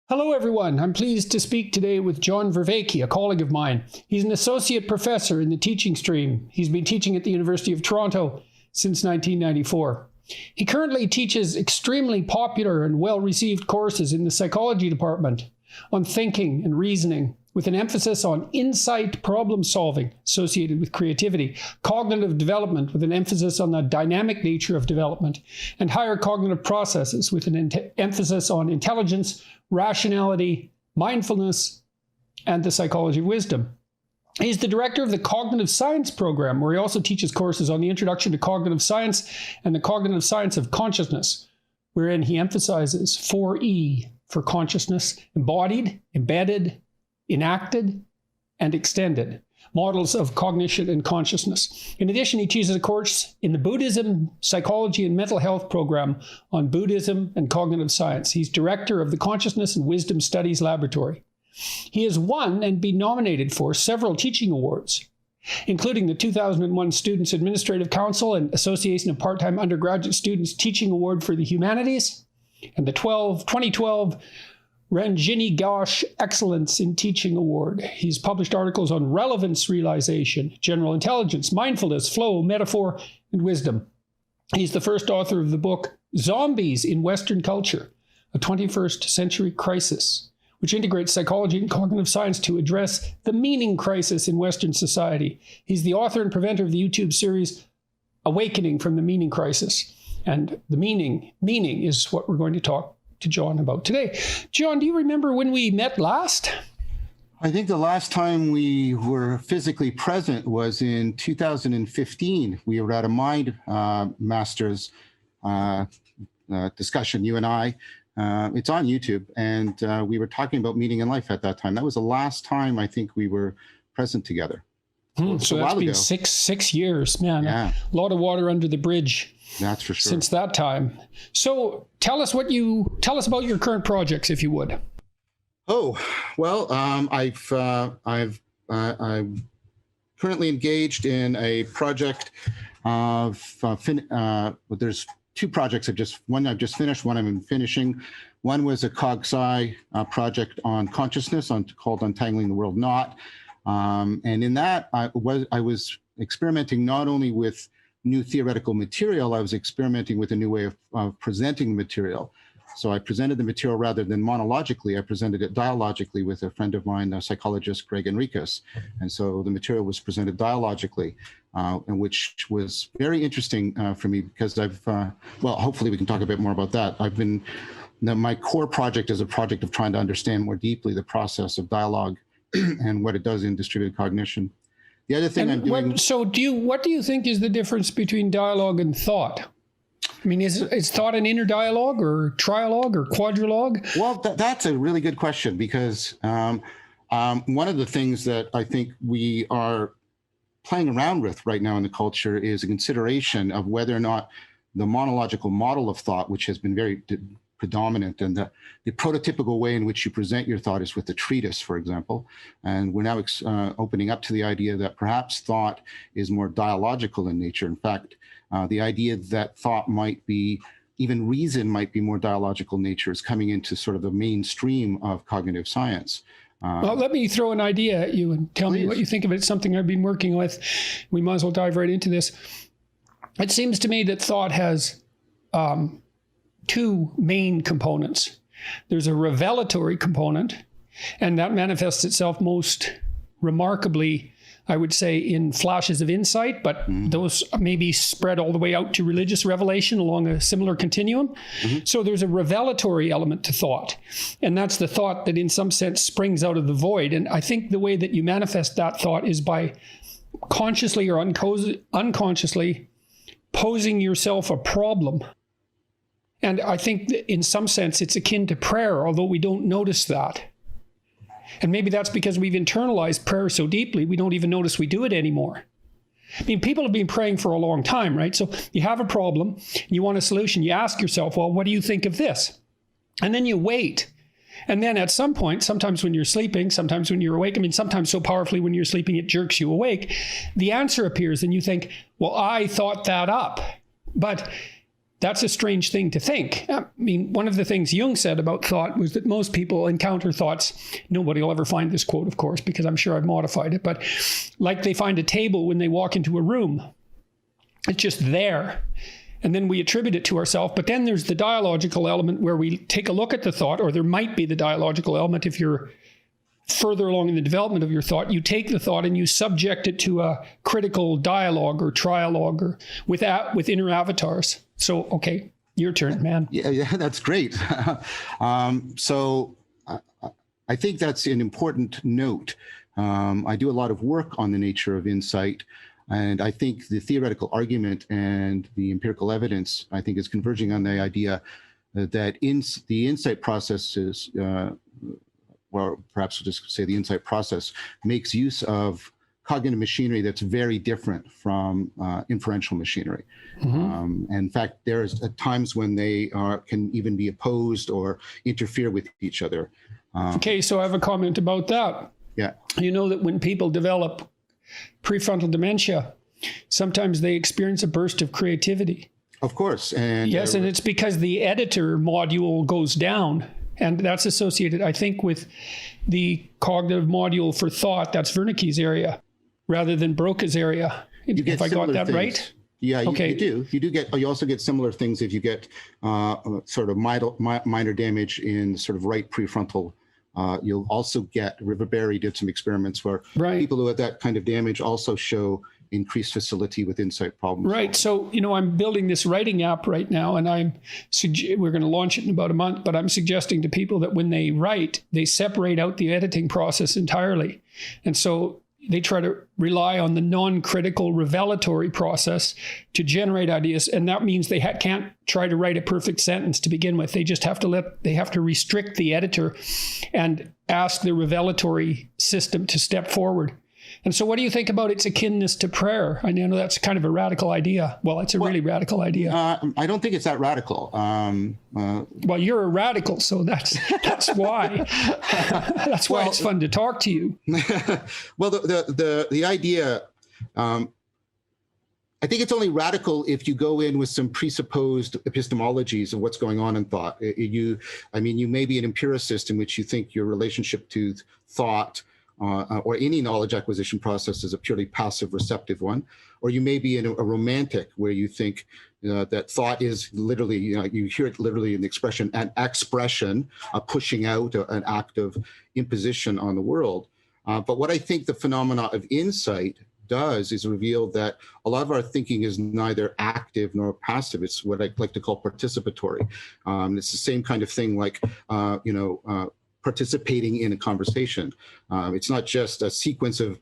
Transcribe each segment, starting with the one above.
Hello, everyone. I'm pleased to speak today with John Vervaeke, a colleague of mine. He's an associate professor in the teaching stream. He's been teaching at the University of Toronto since 1994. He currently teaches extremely popular and well-received courses in the psychology department on thinking and reasoning, with an emphasis on insight problem solving associated with creativity, cognitive development with an emphasis on the dynamic nature of development, and higher cognitive processes with an emphasis on intelligence, rationality, mindfulness, and the psychology of wisdom. He's the director of the Cognitive Science program, where he also teaches courses on the introduction to cognitive science and the cognitive science of consciousness, wherein he emphasizes 4E for consciousness: embodied, embedded, enacted, and extended models of cognition and consciousness. In addition, he teaches a course in the Buddhism, Psychology, and Mental Health program on Buddhism and cognitive science. He's director of the Consciousness and Wisdom Studies Laboratory. He has won and been nominated for several teaching awards, including the 2001 Students Administrative Council and Association of Part-Time Undergraduate Students Teaching Award for the Humanities, and the 2012 Ranjini Ghosh Excellence in Teaching Award. He's published articles on relevance realization, general intelligence, mindfulness, flow, metaphor, and wisdom. He's the first author of the book Zombies in Western Culture, a 21st Century Crisis, which integrates psychology and cognitive science to address the meaning crisis in Western society. He's the author and presenter of the YouTube series Awakening from the Meaning Crisis. And the meaning is what we're going to talk to John about today. John, do you remember when we met last? I think the last time we were physically present was in 2015. We were at a Mind Masters discussion, you and I. It's on YouTube, and we were talking about meaning in life at that time. That was the last time I think we were present together. So that's been six years, man. Yeah. A lot of water under the bridge. That's for sure. Since that time. So tell us about your current projects, if you would. Oh, well, I'm currently engaged in a project of there's two projects. One I've just finished, one I'm finishing. One was a CogSci project on consciousness called Untangling the World Knot. And in that, I was experimenting not only with new theoretical material, I was experimenting with a new way of presenting the material. So I presented the material rather than monologically, I presented it dialogically with a friend of mine, a psychologist, Greg Enriquez. And so the material was presented dialogically, and which was very interesting for me because hopefully we can talk a bit more about that. My core project is a project of trying to understand more deeply the process of dialogue and what it does in distributed cognition. The other thing I'm doing... what do you think is the difference between dialogue and thought? I mean, is thought an inner dialogue or trialogue or quadrilogue? Well, that's a really good question because one of the things that I think we are playing around with right now in the culture is a consideration of whether or not the monological model of thought, which has been very predominant, and the prototypical way in which you present your thought is with the treatise, for example. And we're now opening up to the idea that perhaps thought is more dialogical in nature. In fact, the idea that thought might be, even reason might be more dialogical nature is coming into sort of the mainstream of cognitive science. Well, let me throw an idea at you and tell me what you think of it. It's something I've been working with. We might as well dive right into this. It seems to me that thought has two main components. There's a revelatory component, and that manifests itself most remarkably, I would say, in flashes of insight, but those maybe spread all the way out to religious revelation along a similar continuum. So there's a revelatory element to thought, and that's the thought that in some sense springs out of the void. And I think the way that you manifest that thought is by consciously or unconsciously posing yourself a problem. And I think that in some sense it's akin to prayer, although we don't notice that. And maybe that's because we've internalized prayer so deeply, we don't even notice we do it anymore. I mean, people have been praying for a long time, right? So you have a problem, you want a solution, you ask yourself, well, what do you think of this? And then you wait. And then at some point, sometimes when you're sleeping, sometimes when you're awake, I mean, sometimes so powerfully when you're sleeping, it jerks you awake, the answer appears and you think, well, I thought that up. But that's a strange thing to think. I mean, one of the things Jung said about thought was that most people encounter thoughts. Nobody will ever find this quote, of course, because I'm sure I've modified it, but like they find a table when they walk into a room. It's just there. And then we attribute it to ourselves. But then there's the dialogical element where we take a look at the thought, or there might be the dialogical element if you're further along in the development of your thought. You take the thought and you subject it to a critical dialogue or trialogue or with inner avatars. So, okay, your turn, man. Yeah, that's great. So I think that's an important note. I do a lot of work on the nature of insight. And I think the theoretical argument and the empirical evidence, I think, is converging on the idea that the insight process is, or perhaps we'll just say the insight process, makes use of cognitive machinery that's very different from inferential machinery. And in fact, there's times when they can even be opposed or interfere with each other. Okay, so I have a comment about that. Yeah. You know that when people develop prefrontal dementia, sometimes they experience a burst of creativity. Of course. And yes, and it's because the editor module goes down. And that's associated, I think, with the cognitive module for thought. That's Vervaeke's area rather than Broca's area. If I got that right? Yeah, okay. You do get, you also get similar things if you get sort of minor damage in sort of right prefrontal. You'll also get, Vervaeke did some experiments where people who have that kind of damage also show increased facility with insight problems. Right. So, I'm building this writing app right now, and we're going to launch it in about a month, but I'm suggesting to people that when they write, they separate out the editing process entirely. And so they try to rely on the non-critical revelatory process to generate ideas. And that means they can't try to write a perfect sentence to begin with. They just have to restrict the editor and ask the revelatory system to step forward. And so what do you think about its akinness to prayer? I know that's kind of a radical idea. Well, it's a really radical idea. I don't think it's that radical. Well, you're a radical, so that's why. That's why it's fun to talk to you. Well, the idea, I think it's only radical if you go in with some presupposed epistemologies of what's going on in thought. You may be an empiricist in which you think your relationship to thought or any knowledge acquisition process is a purely passive receptive one, or you may be a romantic where you think that thought is literally, you hear it literally in the expression, an expression, a pushing out, an act of imposition on the world. But what I think the phenomena of insight does is reveal that a lot of our thinking is neither active nor passive. It's what I like to call participatory. It's the same kind of thing like, participating in a conversation. It's not just a sequence of,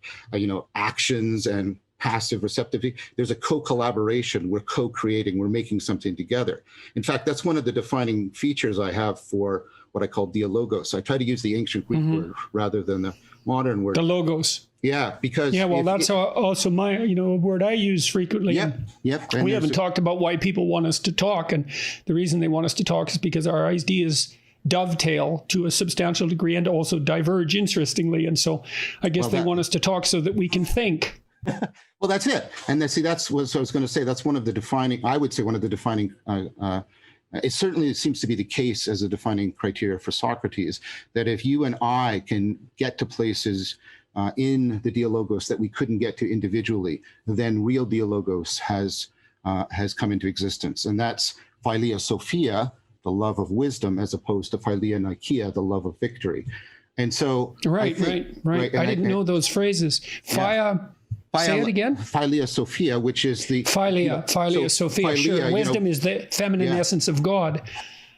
actions and passive receptivity. There's a co-collaboration. We're co-creating. We're making something together. In fact, that's one of the defining features I have for what I call dialogos. I try to use the ancient Greek word rather than the modern word. The logos. Yeah, because... Yeah, well, that's also my, word I use frequently. Yep. We haven't talked about why people want us to talk. And the reason they want us to talk is because our ideas dovetail to a substantial degree and also diverge interestingly. And so I guess they want us to talk so that we can think. Well, that's it. And that's what I was going to say. That's one of the defining, it certainly seems to be the case as a defining criteria for Socrates, that if you and I can get to places in the dialogos that we couldn't get to individually, then real dialogos has come into existence. And that's philia sophia, the love of wisdom, as opposed to philia Nikeia, the love of victory. And so... Right. I didn't know those phrases. Say it again. Philia sophia, which is the... Philia sophia, sure. Wisdom is the feminine essence of God.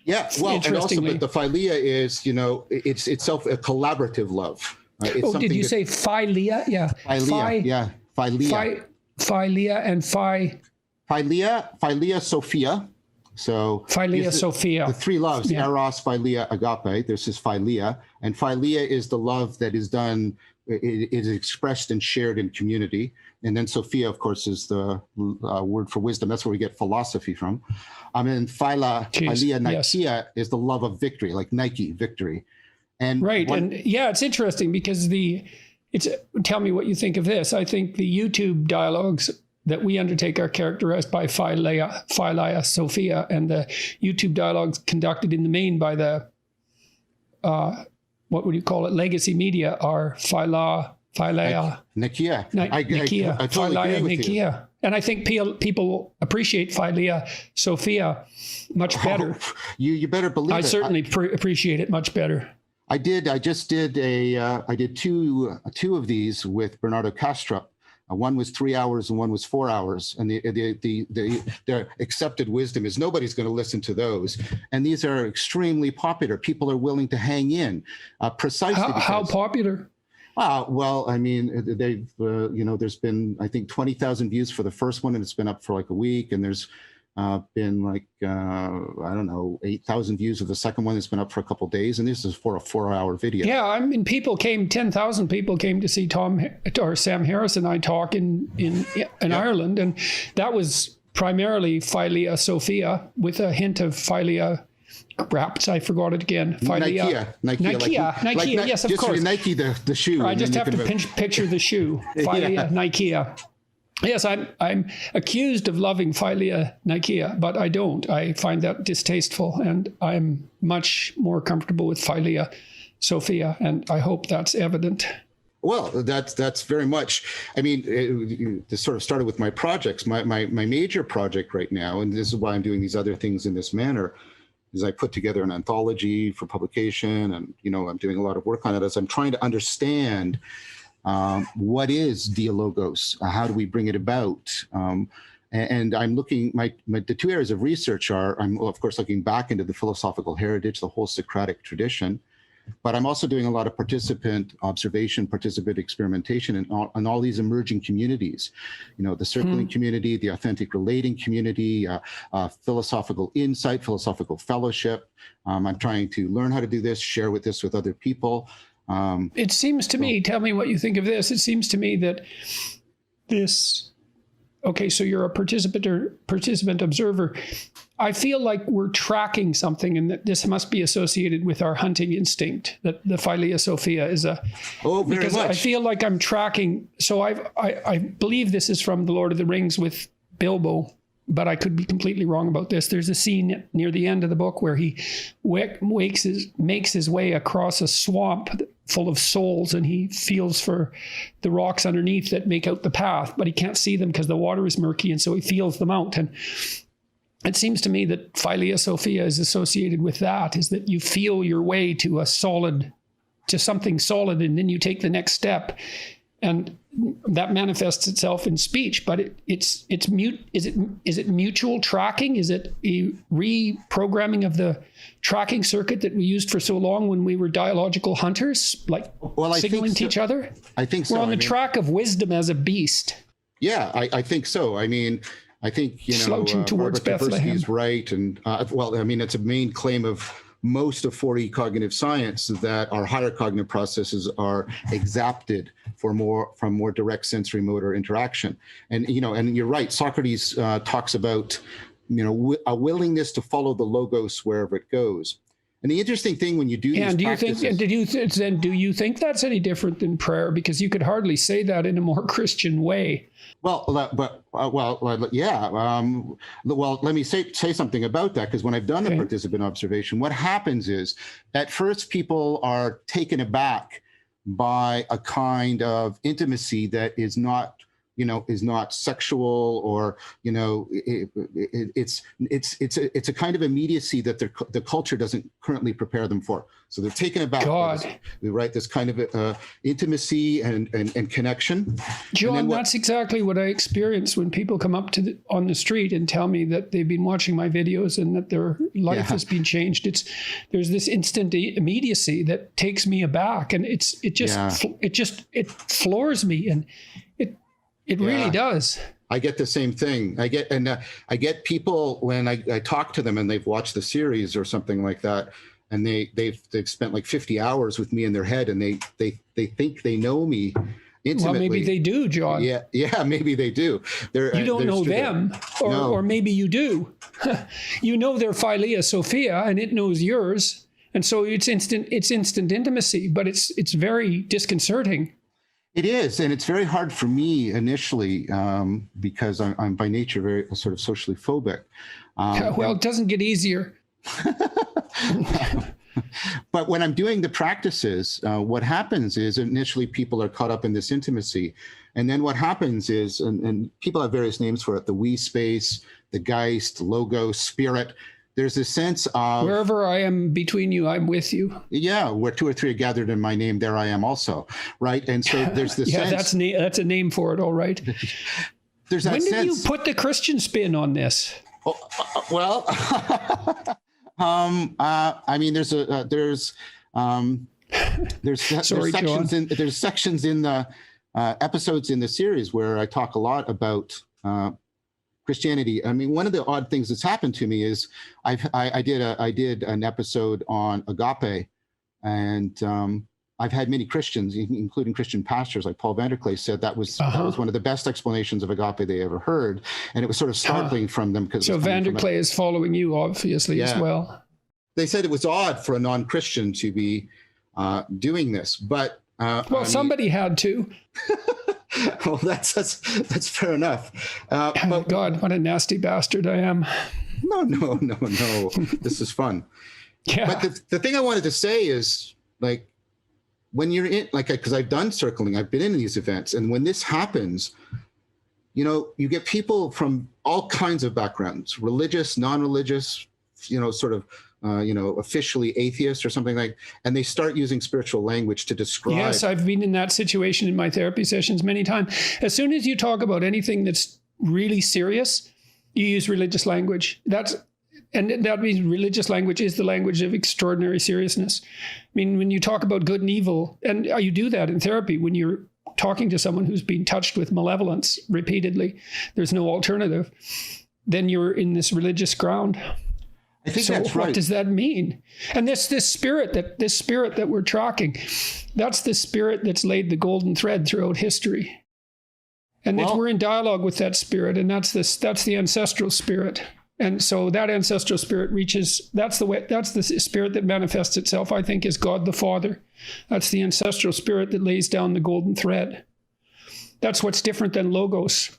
Yeah, well, and also, but the philia is, it's itself a collaborative love. Did you say philia? Yeah. Philia, philia. Philia and Philia sophia. So philia sophia. The three loves, eros, philia, agape. This is philia. And philia is the love that is done, it is expressed and shared in community. And then sophia, of course, is the word for wisdom. That's where we get philosophy from. And philia Nikeia is the love of victory, like Nike, victory. And it's interesting because tell me what you think of this. I think the YouTube dialogues that we undertake are characterized by Philia Sophia, and the YouTube dialogues conducted in the main by the, what would you call it, legacy media are Philia Nikia. Nikia. I totally agree with you. And I think people appreciate Philia Sophia much better. You better believe it. I certainly appreciate it much better. I did. I just did I did two of these with Bernardo Castro. One was 3 hours and one was 4 hours. And the accepted wisdom is nobody's going to listen to those. And these are extremely popular. People are willing to hang in precisely. How popular? Well, I mean, they've, there's been, I think, 20,000 views for the first one, and it's been up for like a week. And there's been like, 8,000 views of the second one. It's been up for a couple of days. And this is for a 4-hour video. Yeah, I mean, 10,000 people came to see Sam Harris and I talk in Ireland. And that was primarily Philia Sophia with a hint of Philia. Perhaps I forgot it again. Nikia. Yes, of course. Nike the shoe. I just have to picture the shoe. Philia Nikia. Yes, I'm accused of loving Philia Nikia, but I don't. I find that distasteful, and I'm much more comfortable with Philia Sophia, and I hope that's evident. Well, that's very much. I mean, this sort of started with my projects. My major project right now, and this is why I'm doing these other things in this manner, is I put together an anthology for publication, and I'm doing a lot of work on it as I'm trying to understand what is dialogos, how do we bring it about, and I'm looking. The two areas of research are I'm of course looking back into the philosophical heritage, the whole Socratic tradition, but I'm also doing a lot of participant observation, participant experimentation in all these emerging communities, the circling community, the authentic relating community, philosophical insight, philosophical fellowship. I'm trying to learn how to do this, share this with other people. It seems to me, tell me what you think of this. It seems to me that okay, so you're a participant observer. I feel like we're tracking something, and that this must be associated with our hunting instinct, that the Philia Sophia is very much. I feel like I'm tracking. So I believe this is from The Lord of the Rings with Bilbo, but I could be completely wrong about this. There's a scene near the end of the book where he makes his way across a swamp full of souls, and he feels for the rocks underneath that make out the path, but he can't see them because the water is murky, and so he feels them out. And it seems to me that Philia Sophia is associated with that, is that you feel your way to something solid, and then you take the next step. And that manifests itself in speech, but is it mutual tracking? Is it a reprogramming of the tracking circuit that we used for so long when we were dialogical hunters, like signaling to each other? I think so. We're on the track of wisdom as a beast. Yeah, I think so. I mean, I think, slouching towards Bethlehem is right. And it's a main claim of most of 4E cognitive science that our higher cognitive processes are exapted from more direct sensory motor interaction. And and you're right. Socrates talks about a willingness to follow the logos wherever it goes. And the interesting thing when you do these practices, do you think that's any different than prayer? Because you could hardly say that in a more Christian way. Yeah. Well, let me say something about that, because when I've done the participant observation, what happens is at first people are taken aback by a kind of intimacy that is not sexual, or it's a kind of immediacy that the culture doesn't currently prepare them for. So they're taken aback by this kind of intimacy and connection. John, that's exactly what I experience when people come up on the street and tell me that they've been watching my videos and that their life has been changed. There's this instant immediacy that takes me aback, and it floors me, and it really does. I get the same thing. I get people when I talk to them and they've watched the series or something like that, and they've spent like 50 hours with me in their head, and they think they know me intimately. Well, maybe they do, John. Yeah, maybe they do. You don't know them, or maybe you do. You know their Philia Sophia, and it knows yours, and so it's instant intimacy, but it's very disconcerting. It is, and it's very hard for me initially because I'm by nature very sort of socially phobic. Well, it doesn't get easier. But when I'm doing the practices, what happens is initially people are caught up in this intimacy. And then what happens is, and people have various names for it, the we space, the Geist, Logos, Spirit. There's a sense of... Wherever I am between you, I'm with you. Yeah, where two or three are gathered in my name, there I am also, right? And so there's this sense... That's a name for it, all right. There's that when did sense... you put the Christian spin on this? Well, I mean, there's sections in the episodes in the series where I talk a lot about Christianity. I mean, one of the odd things that's happened to me is I did an episode on agape, and I've had many Christians, including Christian pastors like Paul Vanderklay, said that was one of the best explanations of agape they ever heard, and it was sort of startling from them because. So Vanderklay is following you, obviously, as well. They said it was odd for a non-Christian to be doing this, but somebody had to. Well, that's fair enough. But, God, what a nasty bastard I am. No. This is fun. Yeah. But the thing I wanted to say is, like, when you're in, like, because I've done circling, I've been in these events, and when this happens, you know, you get people from all kinds of backgrounds, religious, non-religious, you know, sort of, officially atheist or something like, and they start using spiritual language to describe. Yes, I've been in that situation in my therapy sessions many times. As soon as you talk about anything that's really serious, you use religious language. And that means religious language is the language of extraordinary seriousness. I mean, when you talk about good and evil, and you do that in therapy when you're talking to someone who's been touched with malevolence repeatedly, there's no alternative, then you're in this religious ground. I think that's right. What does that mean? And this spirit that we're tracking, that's the spirit that's laid the golden thread throughout history. And if we're in dialogue with that spirit, and that's the ancestral spirit. And so that ancestral spirit that's the spirit that manifests itself, I think, as God the Father. That's the ancestral spirit that lays down the golden thread. That's what's different than logos.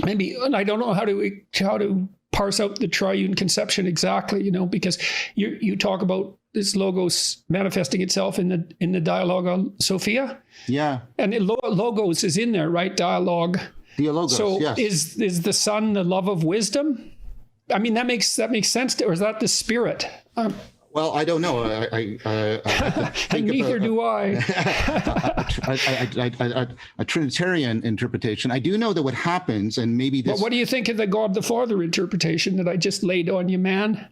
Maybe, and I don't know how to parse out the triune conception exactly, because you talk about this logos manifesting itself in the dialogue Sophia. Yeah. And logos is in there, right? Dialogue. Dialogos, so yes. Is the Son the love of wisdom? I mean, that makes sense. Or is that the spirit? Well, I don't know. And neither do I. A Trinitarian interpretation. I do know that what happens, and maybe this. But what do you think of the God the Father interpretation that I just laid on you, man?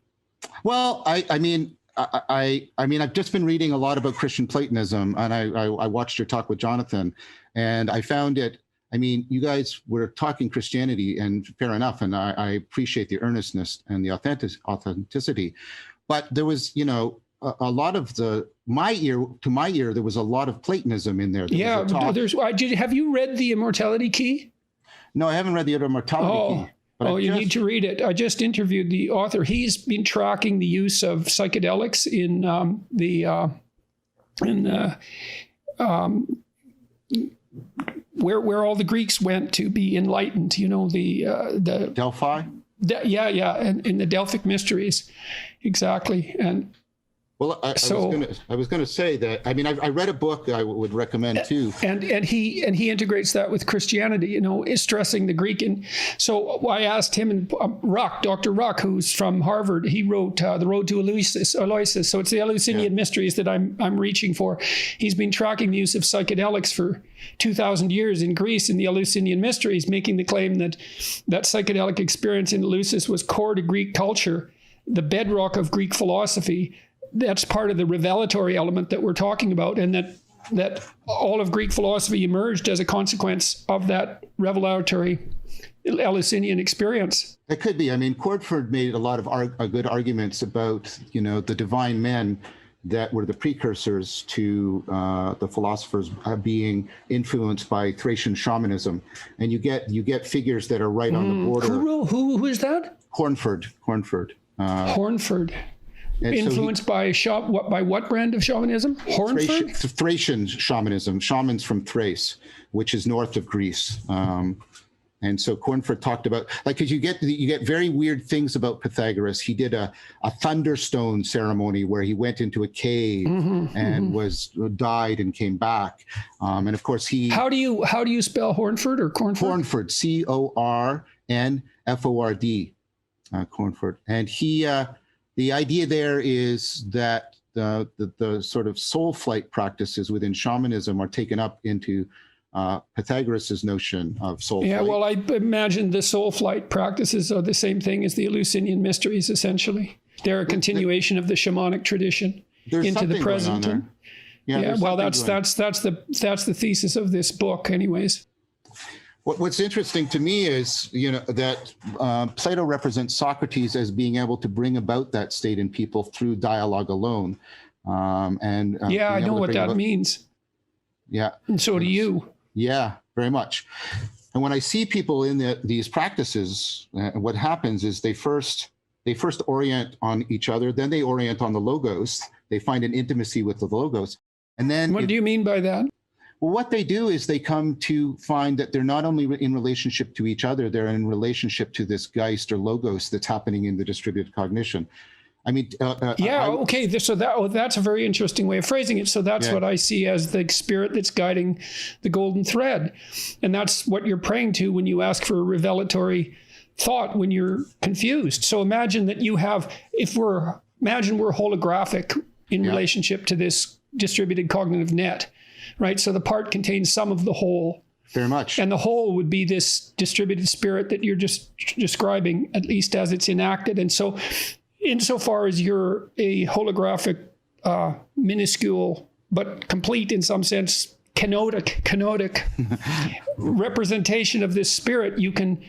Well, I mean, I've just been reading a lot about Christian Platonism, and I watched your talk with Jonathan, and I found it. I mean, you guys were talking Christianity, and fair enough, and I appreciate the earnestness and the authenticity. But there was, a lot of to my ear, there was a lot of Platonism in there. Have you read The Immortality Key? No, I haven't read The Immortality Key. You need to read it. I just interviewed the author. He's been tracking the use of psychedelics in where all the Greeks went to be enlightened. The Delphi. And in the Delphic mysteries, exactly. And well, I was going to say that. I mean, I read a book I would recommend too. And he integrates that with Christianity. Is stressing the Greek. And so I asked him, and Dr. Ruck, who's from Harvard, he wrote The Road to Eleusis. So it's the Eleusinian mysteries that I'm reaching for. He's been tracking the use of psychedelics for 2,000 years in Greece in the Eleusinian mysteries, making the claim that psychedelic experience in Eleusis was core to Greek culture, the bedrock of Greek philosophy. That's part of the revelatory element that we're talking about, and that all of Greek philosophy emerged as a consequence of that revelatory Eleusinian experience. It could be. I mean, Cordford made a lot of good arguments about, the divine men that were the precursors to the philosophers being influenced by Thracian shamanism, and you get figures that are right on the border. Who is that? Cornford. Hornford. And influenced by what brand of shamanism? Hornford? Thracian shamanism, shamans from Thrace, which is north of Greece. And so Cornford talked about, like, because you get very weird things about Pythagoras. He did a thunderstone ceremony where he went into a cave and died and came back. And of course how do you spell Hornford or Cornford? Cornford, Cornford, Cornford. And the idea there is that the sort of soul flight practices within shamanism are taken up into Pythagoras' notion of soul flight. Well, I imagine the soul flight practices are the same thing as the Eleusinian mysteries, essentially. They're a continuation of the shamanic tradition into the present. Well, that's the thesis of this book, anyways. What's interesting to me is, that Plato represents Socrates as being able to bring about that state in people through dialogue alone. I know what that means. Yeah. And so do you. Yeah, very much. And when I see people in these practices, what happens is they first orient on each other, then they orient on the logos. They find an intimacy with the logos. And then what do you mean by that? Well, what they do is they come to find that they're not only in relationship to each other, they're in relationship to this Geist or logos that's happening in the distributed cognition. I mean, okay. So that's a very interesting way of phrasing it. So that's what I see as the spirit that's guiding the golden thread. And that's what you're praying to when you ask for a revelatory thought when you're confused. So imagine that we're holographic in relationship to this distributed cognitive net, right? So the part contains some of the whole. Very much. And the whole would be this distributed spirit that you're just describing, at least as it's enacted. And so insofar as you're a holographic, minuscule, but complete in some sense, kenotic representation of this spirit, you can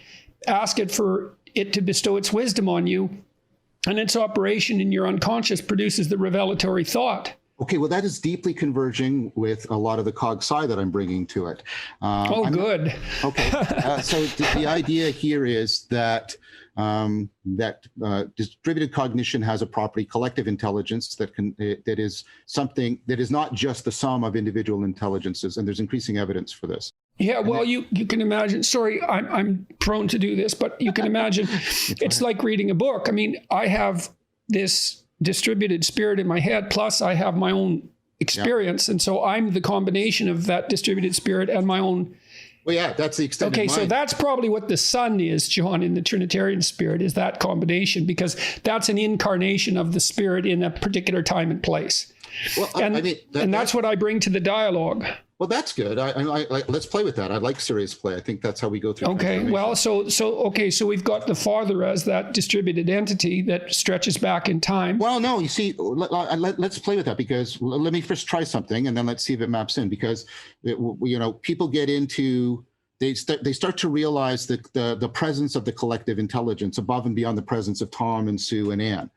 ask it for it to bestow its wisdom on you. And its operation in your unconscious produces the revelatory thought. Okay, well, that is deeply converging with a lot of the cog sci that I'm bringing to it. Good. Okay, so the idea here is that distributed cognition has a property, collective intelligence, that is something that is not just the sum of individual intelligences, and there's increasing evidence for this. Yeah, well, you can imagine, sorry, I'm prone to do this, but you can imagine it's like reading a book. I mean, I have this distributed spirit in my head, plus I have my own experience. And so I'm the combination of that distributed spirit and my own. Well, yeah, that's the extended mind. So that's probably what the Son is, John, in the Trinitarian spirit, is that combination, because that's an incarnation of the spirit in a particular time and place. Well, and that's what I bring to the dialogue. Well, that's good. Let's play with that. I like serious play. I think that's how we go through. Okay. Well, so we've got the Father as that distributed entity that stretches back in time. Well, no, you see, let's play with that, because let me first try something and then let's see if it maps in, because people get into, they start to realize the presence of the collective intelligence above and beyond the presence of Tom and Sue and Anne.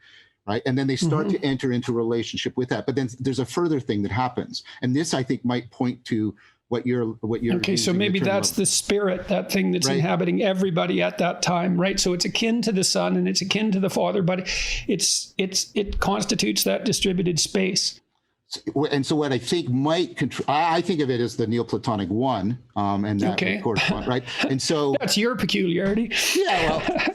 Right. And then they start to enter into relationship with that. But then there's a further thing that happens. And this, I think, might point to what you're. Okay, so maybe that's the spirit, that thing that's inhabiting everybody at that time. Right. So it's akin to the Son and it's akin to the Father, but it constitutes that distributed space. And so what I think might I think of it as the Neoplatonic one, and that of course, right? And so that's your peculiarity. Yeah.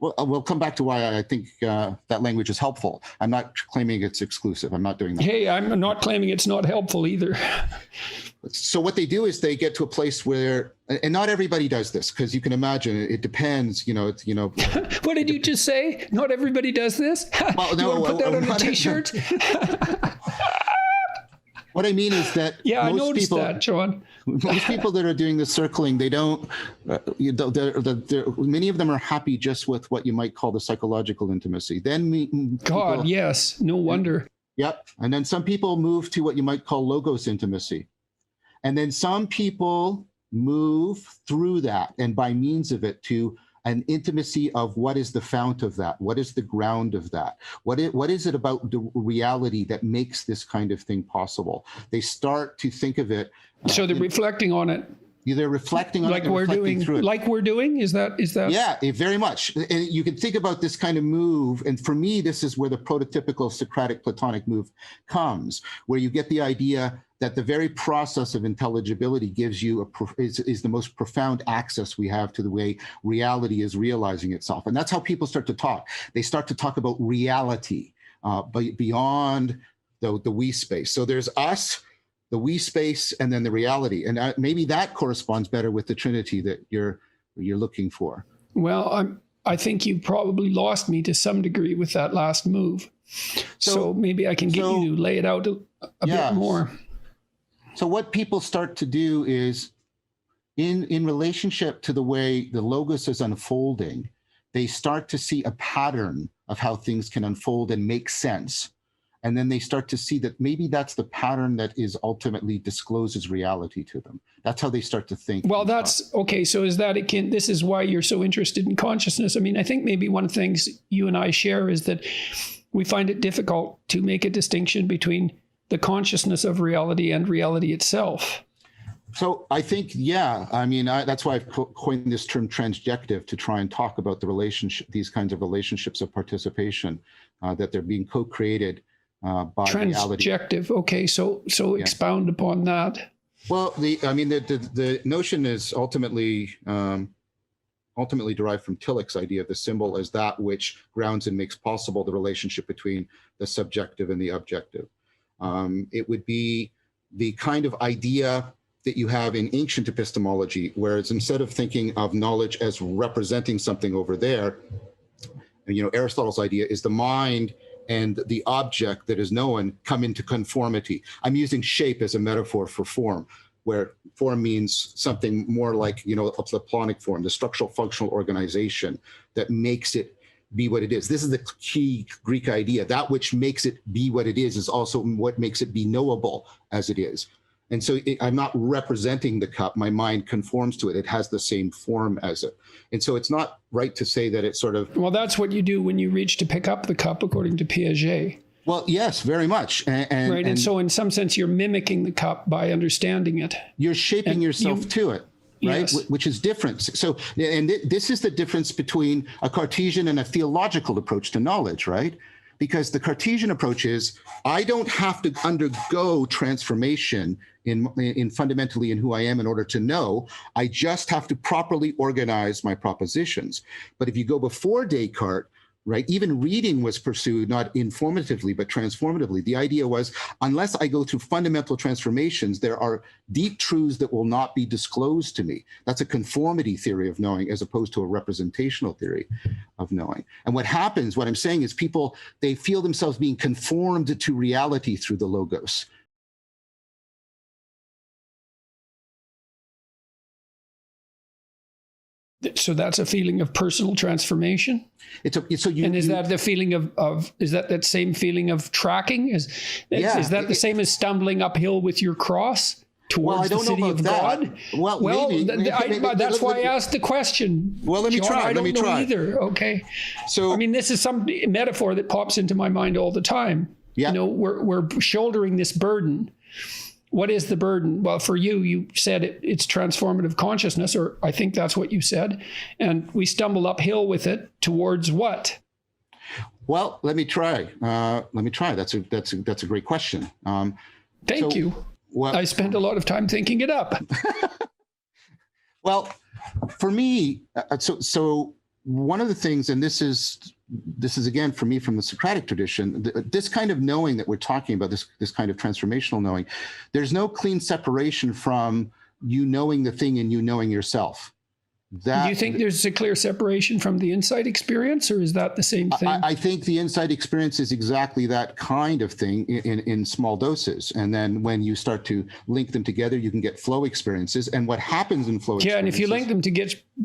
We'll come back to why I think that language is helpful. I'm not claiming it's exclusive. I'm not doing that. Hey, I'm not claiming it's not helpful either. So what they do is they get to a place where, and not everybody does this, because you can imagine it depends. What did you just say? Not everybody does this? Well, no, you want to put that on a T-shirt? What I mean is that I noticed that, John. Most people that are doing the circling, they don't. Many of them are happy just with what you might call the psychological intimacy. Then yes, no wonder. Yep, and then some people move to what you might call logos intimacy, and then some people move through that, and by means of it, to an intimacy of what is the fount of that, what is the ground of that, what is it about the reality that makes this kind of thing possible. They start to think of it. So they're reflecting on it. They're reflecting on it, Like they're we're reflecting doing, through it. like we're doing. Is that? Yeah, very much. And you can think about this kind of move. And for me, this is where the prototypical Socratic Platonic move comes, where you get the idea that the very process of intelligibility gives you is the most profound access we have to the way reality is realizing itself. And that's how people start to talk. They start to talk about reality beyond the we space. So there's us, the we space, and then the reality. And maybe that corresponds better with the Trinity that you're looking for. Well, I think you probably lost me to some degree with that last move. So maybe I can get you to lay it out a bit more. So what people start to do is, in relationship to the way the logos is unfolding, they start to see a pattern of how things can unfold and make sense. And then they start to see that maybe that's the pattern that is ultimately discloses reality to them. That's how they start to think. Well, that's okay. So is that this is why you're so interested in consciousness? I mean, I think maybe one of the things you and I share is that we find it difficult to make a distinction between the consciousness of reality and reality itself. So I think, yeah, I mean, that's why I've coined this term transjective, to try and talk about the relationship, these kinds of relationships of participation, that they're being co-created by reality. Transjective. Okay, so expound upon that. Well, the notion is ultimately derived from Tillich's idea of the symbol as that which grounds and makes possible the relationship between the subjective and the objective. It would be the kind of idea that you have in ancient epistemology, whereas instead of thinking of knowledge as representing something over there, Aristotle's idea is the mind and the object that is known come into conformity. I'm using shape as a metaphor for form, where form means something more like, the Platonic form, the structural functional organization that makes it be what it is. This is the key Greek idea. That which makes it be what it is also what makes it be knowable as it is. And so I'm not representing the cup. My mind conforms to it. It has the same form as it. And so it's not right to say that it's sort of... Well, that's what you do when you reach to pick up the cup, according to Piaget. Well, yes, very much. And so in some sense, you're mimicking the cup by understanding it. You're shaping yourself to it, right? Yes. Which is different. So, and this is the difference between a Cartesian and a theological approach to knowledge, right? Because the Cartesian approach is, I don't have to undergo transformation in fundamentally in who I am in order to know. I just have to properly organize my propositions. But if you go before Descartes, right, even reading was pursued not informatively, but transformatively. The idea was, unless I go through fundamental transformations, there are deep truths that will not be disclosed to me. That's a conformity theory of knowing, as opposed to a representational theory of knowing. And what happens, what I'm saying is people, they feel themselves being conformed to reality through the logos. So that's a feeling of personal transformation. And is that the feeling of is that same feeling of tracking? Is that the same as stumbling uphill with your cross towards the city of God? Well, maybe. That's why I asked the question. Well, let me try. I don't know either. Okay. So I mean, this is some metaphor that pops into my mind all the time. Yeah. We're shouldering this burden. What is the burden? Well, for you, you said it's transformative consciousness, or I think that's what you said. And we stumble uphill with it towards what? Well, let me try. That's a great question. Thank you. Well, I spent a lot of time thinking it up. Well, for me, so one of the things, and this is again for me from the Socratic tradition, this kind of knowing that we're talking about, this kind of transformational knowing, there's no clean separation from you knowing the thing and you knowing yourself. Do you think there's a clear separation from the insight experience, or is that the same thing? I think the insight experience is exactly that kind of thing in small doses. And then when you start to link them together, you can get flow experiences. And what happens in flow experiences... Yeah, and if you link them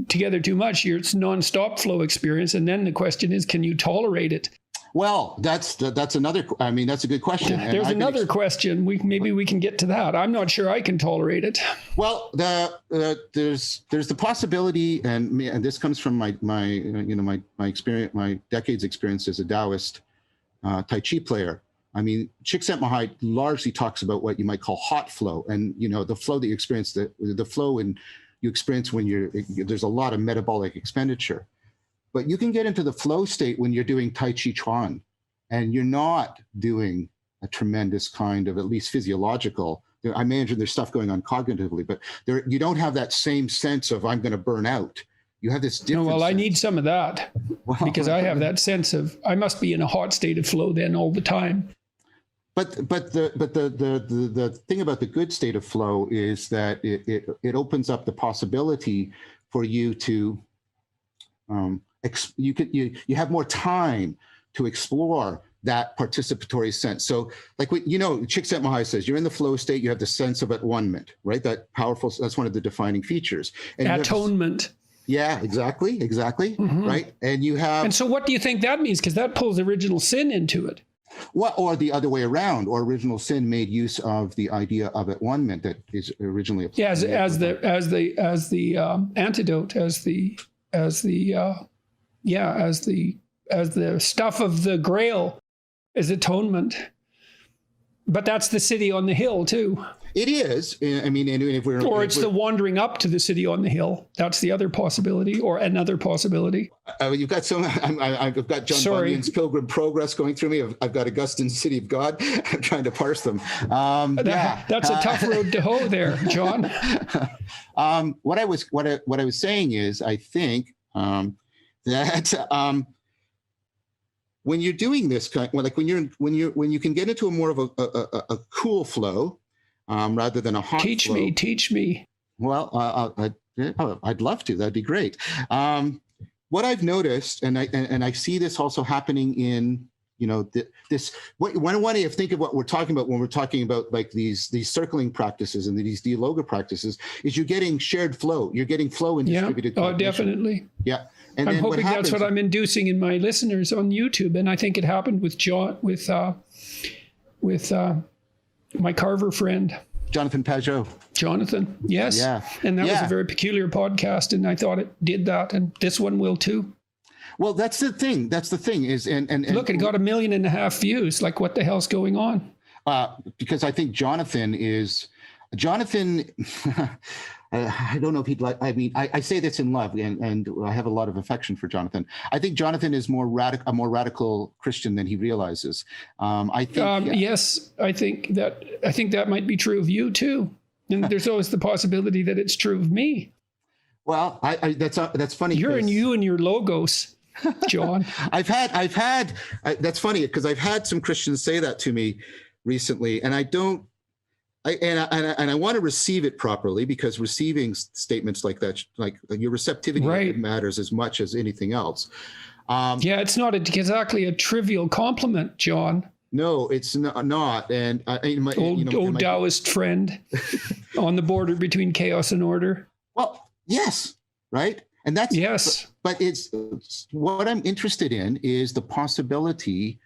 together too much, it's nonstop flow experience. And then the question is, can you tolerate it? Well, that's another, I mean, that's a good question. There's another question. Maybe we can get to that. I'm not sure I can tolerate it. Well, there's the possibility, and this comes from my experience, my decades experience as a Taoist Tai Chi player, I mean, Csikszentmihalyi largely talks about what you might call hot flow, and the flow that you experience, the flow you experience when there's a lot of metabolic expenditure. But you can get into the flow state when you're doing Tai Chi Chuan, and you're not doing a tremendous kind of, at least physiological. I imagine there's stuff going on cognitively, but you don't have that same sense of I'm going to burn out. You have this different. Well, I need some of that because I have that sense of I must be in a hot state of flow then all the time. But the thing about the good state of flow is that it opens up the possibility for you to you have more time to explore that participatory sense. So like Csikszentmihalyi says, you're in the flow state, you have the sense of at-one-ment, right? That's one of the defining features. And atonement. Yeah, exactly, mm-hmm. Right? And so what do you think that means? Because that pulls original sin into it. Well, or the other way around, or original sin made use of the idea of at-one-ment that is originally as the antidote, as the stuff of the Grail is atonement. But that's the city on the hill too. It is. I mean, it's the wandering up to the city on the hill. That's the other possibility, or another possibility. You've got I've got John Bunyan's Pilgrim Progress going through me. I've got Augustine's City of God. I'm trying to parse them. That's a tough road to hoe there, John. What I was saying is, I think that. When you're doing this kind, like when you can get into a more of a cool flow, rather than a hot flow. Teach me. Well, I'd love to. That'd be great. What I've noticed, and I see this also happening in one way of thinking of what we're talking about when we're talking about like these circling practices and these dialoga practices is you're getting shared flow. You're getting flow in distributed cognition. Oh, definitely. Yeah. And I'm hoping that's what I'm inducing in my listeners on YouTube. And I think it happened with my Carver friend. Jonathan Pajot. Jonathan, yes. Yeah. And that was a very peculiar podcast. And I thought it did that. And this one will too. Well, that's the thing. Is and look, it got 1.5 million views. Like, what the hell's going on? Because I think Jonathan. I don't know if he'd like. I mean, I say this in love, and I have a lot of affection for Jonathan. I think Jonathan is a more radical Christian than he realizes. I think. Yes, I think that might be true of you too. And there's always the possibility that it's true of me. Well, that's funny. You and your logos, John. I've had. That's funny because I've had some Christians say that to me recently, and I don't. I want to receive it properly, because receiving statements like that, like your receptivity matters as much as anything else. It's not exactly a trivial compliment, John. No, it's not. And old Taoist friend on the border between chaos and order. Well, yes, right. And that's yes. But it's what I'm interested in is the possibility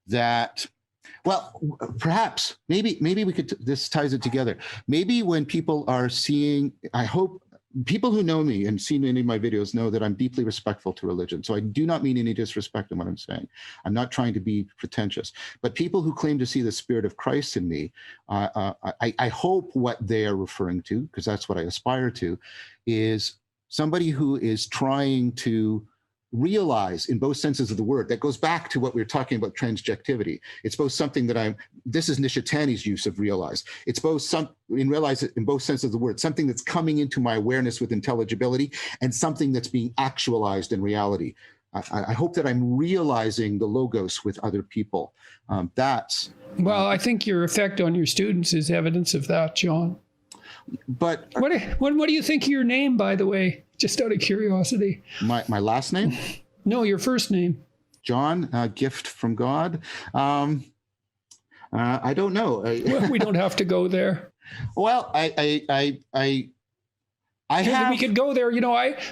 that. Well, perhaps, maybe we could, this ties it together. Maybe when people are seeing, I hope people who know me and seen any of my videos know that I'm deeply respectful to religion. So I do not mean any disrespect in what I'm saying. I'm not trying to be pretentious, but people who claim to see the Spirit of Christ in me, I hope what they are referring to, because that's what I aspire to, is somebody who is trying to realize in both senses of the word. That goes back to what we were talking about, transjectivity. It's both something that this is Nishitani's use of realize. It's both realize it in both senses of the word, something that's coming into my awareness with intelligibility and something that's being actualized in reality. I hope that I'm realizing the logos with other people. Well, I think your effect on your students is evidence of that, John. But what do you think of your name, by the way? Just out of curiosity. My last name? No, your first name. John, gift from God. I don't know. Well, we don't have to go there. Well, we could go there.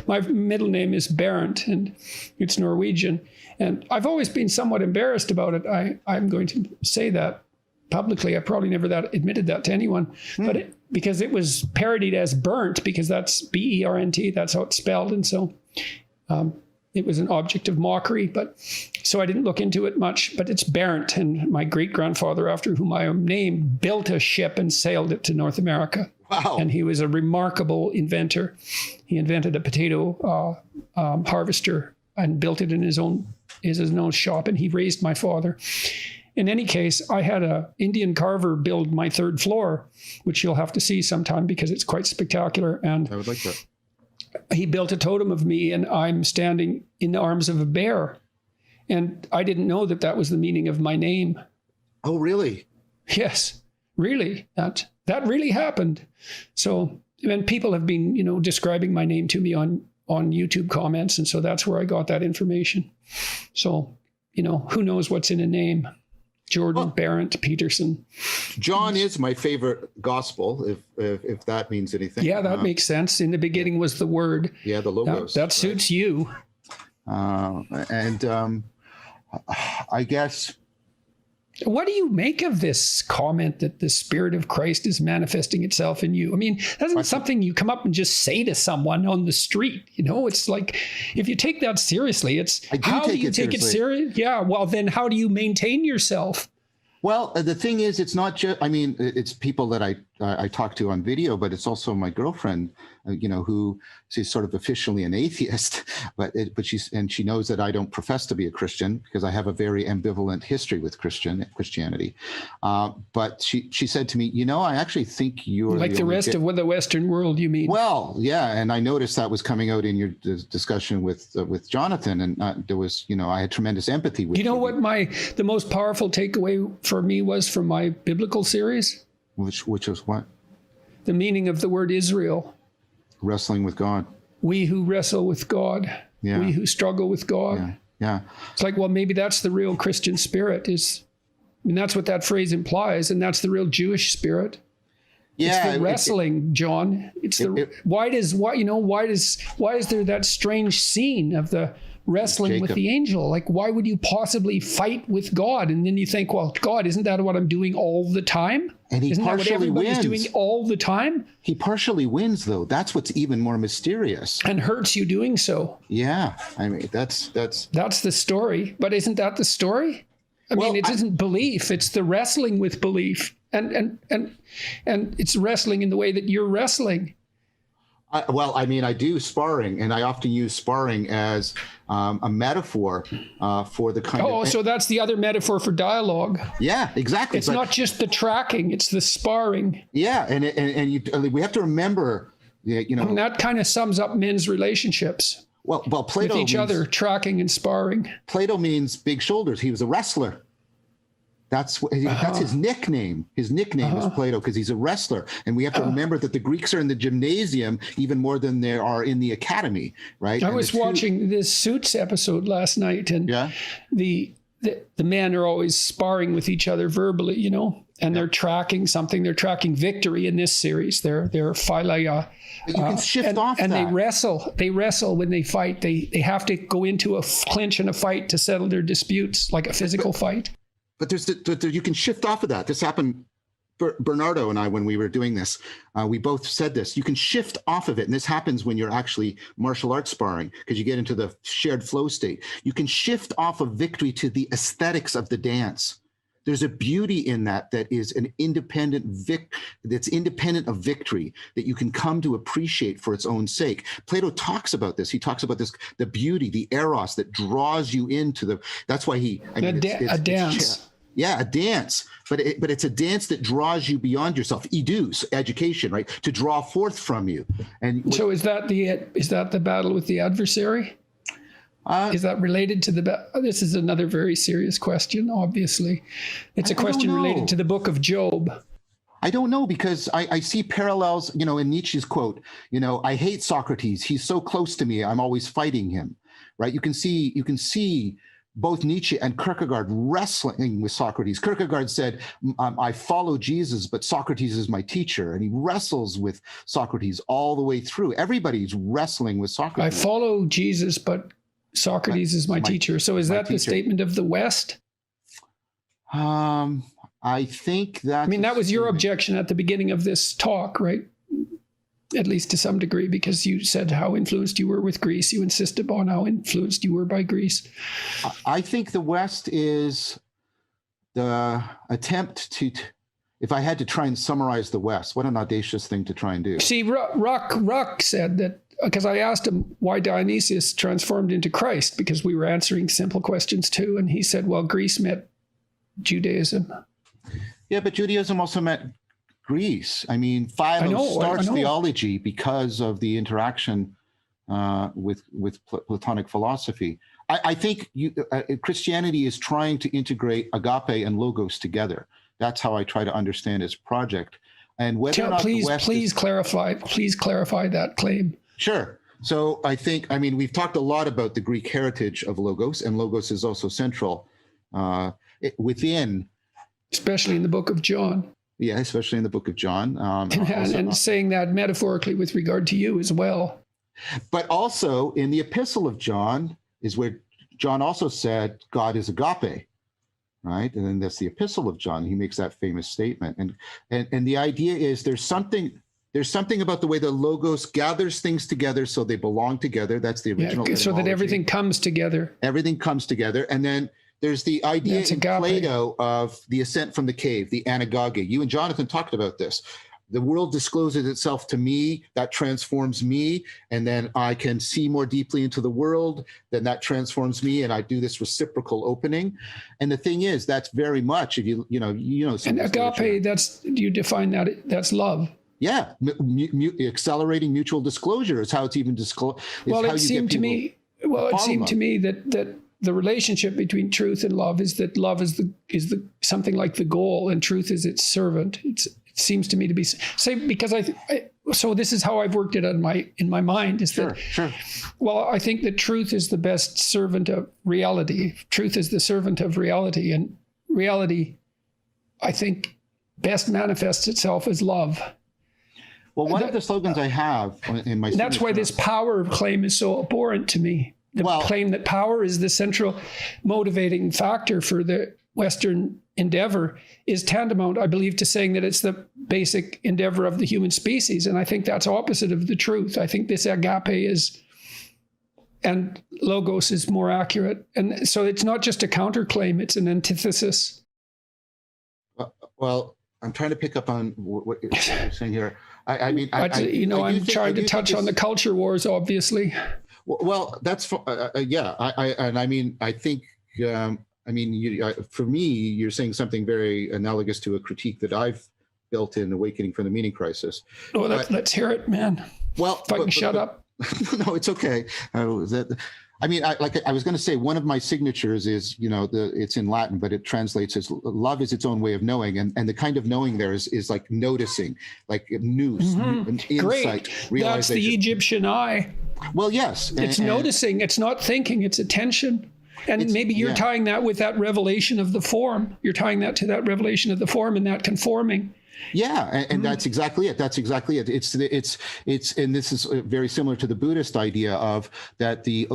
My middle name is Berent, and it's Norwegian. And I've always been somewhat embarrassed about it. I'm going to say that publicly. I probably never admitted that to anyone, but because it was parodied as burnt, because that's Bernt, that's how it's spelled. And so it was an object of mockery, but so I didn't look into it much. But it's Barent, and my great-grandfather, after whom I am named, built a ship and sailed it to North America. Wow. And he was a remarkable inventor. He invented a potato harvester and built it in his own shop, and he raised my father. In any case, I had an Indian carver build my third floor, which you'll have to see sometime because it's quite spectacular. And I would like that. He built a totem of me, and I'm standing in the arms of a bear. And I didn't know that that was the meaning of my name. Oh, really? Yes, really. That really happened. So, and people have been, describing my name to me on YouTube comments. And so that's where I got that information. So, who knows what's in a name? Jordan, Barent, Peterson. John is my favorite gospel, if that means anything. Yeah, that makes sense. In the beginning was the word. Yeah, the logos. That suits you. I guess. What do you make of this comment that the Spirit of Christ is manifesting itself in you? I mean, that's not something you come up and just say to someone on the street. It's like, if you take that seriously, how do you take it serious? Yeah, well, then how do you maintain yourself? Well, the thing is, it's not just, it's people that I talk to on video, but it's also my girlfriend, who she's sort of officially an atheist, but she knows that I don't profess to be a Christian because I have a very ambivalent history with Christianity. But she said to me, I actually think you're like the rest of the Western world, you mean? Well, yeah. And I noticed that was coming out in your discussion with Jonathan, and there was, I had tremendous empathy with you. What the most powerful takeaway for me was from my biblical series? Which was what? The meaning of the word Israel. Wrestling with God. We who wrestle with God. Yeah. We who struggle with God. Yeah. It's like, well, maybe that's the real Christian spirit that's what that phrase implies. And that's the real Jewish spirit. Yeah. It's the wrestling, John. Why is there that strange scene of the wrestling Jacob. with the angel? Like, why would you possibly fight with God? And then you think, well, God, isn't that what I'm doing all the time? And isn't that what everybody's doing all the time? He partially wins, though. That's what's even more mysterious. And hurts you doing so. Yeah. That's the story. But isn't that the story? It isn't belief. It's the wrestling with belief. And it's wrestling in the way that you're wrestling. I do sparring, and I often use sparring as a metaphor for the kind of... Oh, so that's the other metaphor for dialogue. Yeah, exactly. It's not just the tracking, it's the sparring. Yeah, and we have to remember, And that kind of sums up men's relationships. Well, Plato with each other, tracking and sparring. Plato means big shoulders. He was a wrestler. That's his nickname. His nickname is Plato because he's a wrestler. And we have to remember that the Greeks are in the gymnasium even more than they are in the academy, right? I was watching this Suits episode last night, and the men are always sparring with each other verbally, and they're tracking something. They're tracking victory in this series. They're philia. You can shift off and that. They wrestle when they fight. They have to go into a clinch and a fight to settle their disputes, like a physical fight. But you can shift off of that. This happened, Bernardo and I, when we were doing this, we both said this. You can shift off of it. And this happens when you're actually martial arts sparring because you get into the shared flow state. You can shift off of victory to the aesthetics of the dance. There's a beauty in that is an that's independent of victory that you can come to appreciate for its own sake. Plato talks about this. He talks about this, the beauty, the eros that draws you into that's why a dance. Yeah, a dance, but it's a dance that draws you beyond yourself. Edus, education, right? To draw forth from you. And so is that the battle with the adversary? Is that related to this is another very serious question, obviously. It's a question related to the book of Job. I don't know, because I see parallels, in Nietzsche's quote, I hate Socrates. He's so close to me. I'm always fighting him, right? You can see both Nietzsche and Kierkegaard wrestling with Socrates. Kierkegaard said, I follow Jesus, but Socrates is my teacher. And he wrestles with Socrates all the way through. Everybody's wrestling with Socrates. I follow Jesus, but Socrates is my teacher. So is that the statement of the West? I think that... that was your objection at the beginning of this talk, right? at least to some degree, because you said how influenced you were with Greece. You insisted on how influenced you were by Greece. I think the West is the attempt to, if I had to try and summarize the West, what an audacious thing to try and do. See, Rock said that, because I asked him why Dionysius transformed into Christ, because we were answering simple questions too. And he said, well, Greece met Judaism. Yeah, but Judaism also met Greece. I mean, Philo starts theology because of the interaction with Platonic philosophy. I think Christianity is trying to integrate agape and logos together. That's how I try to understand his project. And whether or not please clarify that claim. Sure. So I mean, we've talked a lot about the Greek heritage of logos, and logos is also central within, especially in the book of John. Yeah, especially in the book of John. And saying that metaphorically with regard to you as well. But also in the epistle of John is where John also said God is agape, right? And then that's the epistle of John. He makes that famous statement. And the idea is there's something about the way the logos gathers things together so they belong together. That's the original. Yeah, so that everything comes together. Everything comes together. And then there's the idea in Plato of the ascent from the cave, the anagoge. You and Jonathan talked about this. The world discloses itself to me, that transforms me, and then I can see more deeply into the world, then that transforms me, and I do this reciprocal opening. And the thing is, that's very much, if you know. And agape, you define that, that's love. Yeah, accelerating mutual disclosure is how it's even disclosed. Well, it seemed to me that the relationship between truth and love is that love is the something like the goal, and truth is its servant. It seems to me to be because so this is how I've worked it in my mind is that sure. Well, I think that truth is the best servant of reality. Truth is the servant of reality, and reality, I think, best manifests itself as love. Well, one of the slogans I have in my that's why this power claim is so abhorrent to me. The claim that power is the central motivating factor for the Western endeavor is tantamount, I believe, to saying that it's the basic endeavor of the human species. And I think that's opposite of the truth. I think this agape is, and logos is more accurate. And so it's not just a counterclaim, it's an antithesis. Well, I'm trying to pick up on what you're saying here. I'm trying to touch on the culture wars, obviously. Well, that's yeah. I think for me, you're saying something very analogous to a critique that I've built in Awakening from the Meaning Crisis. Oh, let's hear it, man. Well, if I can shut up. No, it's okay. I was going to say, one of my signatures is, it's in Latin, but it translates as love is its own way of knowing. And the kind of knowing there is like noticing, like nous, an insight, Great. realization. That's the Egyptian eye. Well, yes. It's noticing. It's not thinking. It's attention. And maybe you're tying that with that revelation of the form. You're tying that to that revelation of the form and that conforming. Yeah, and that's exactly it. That's exactly it. It's and this is very similar to the Buddhist idea of that the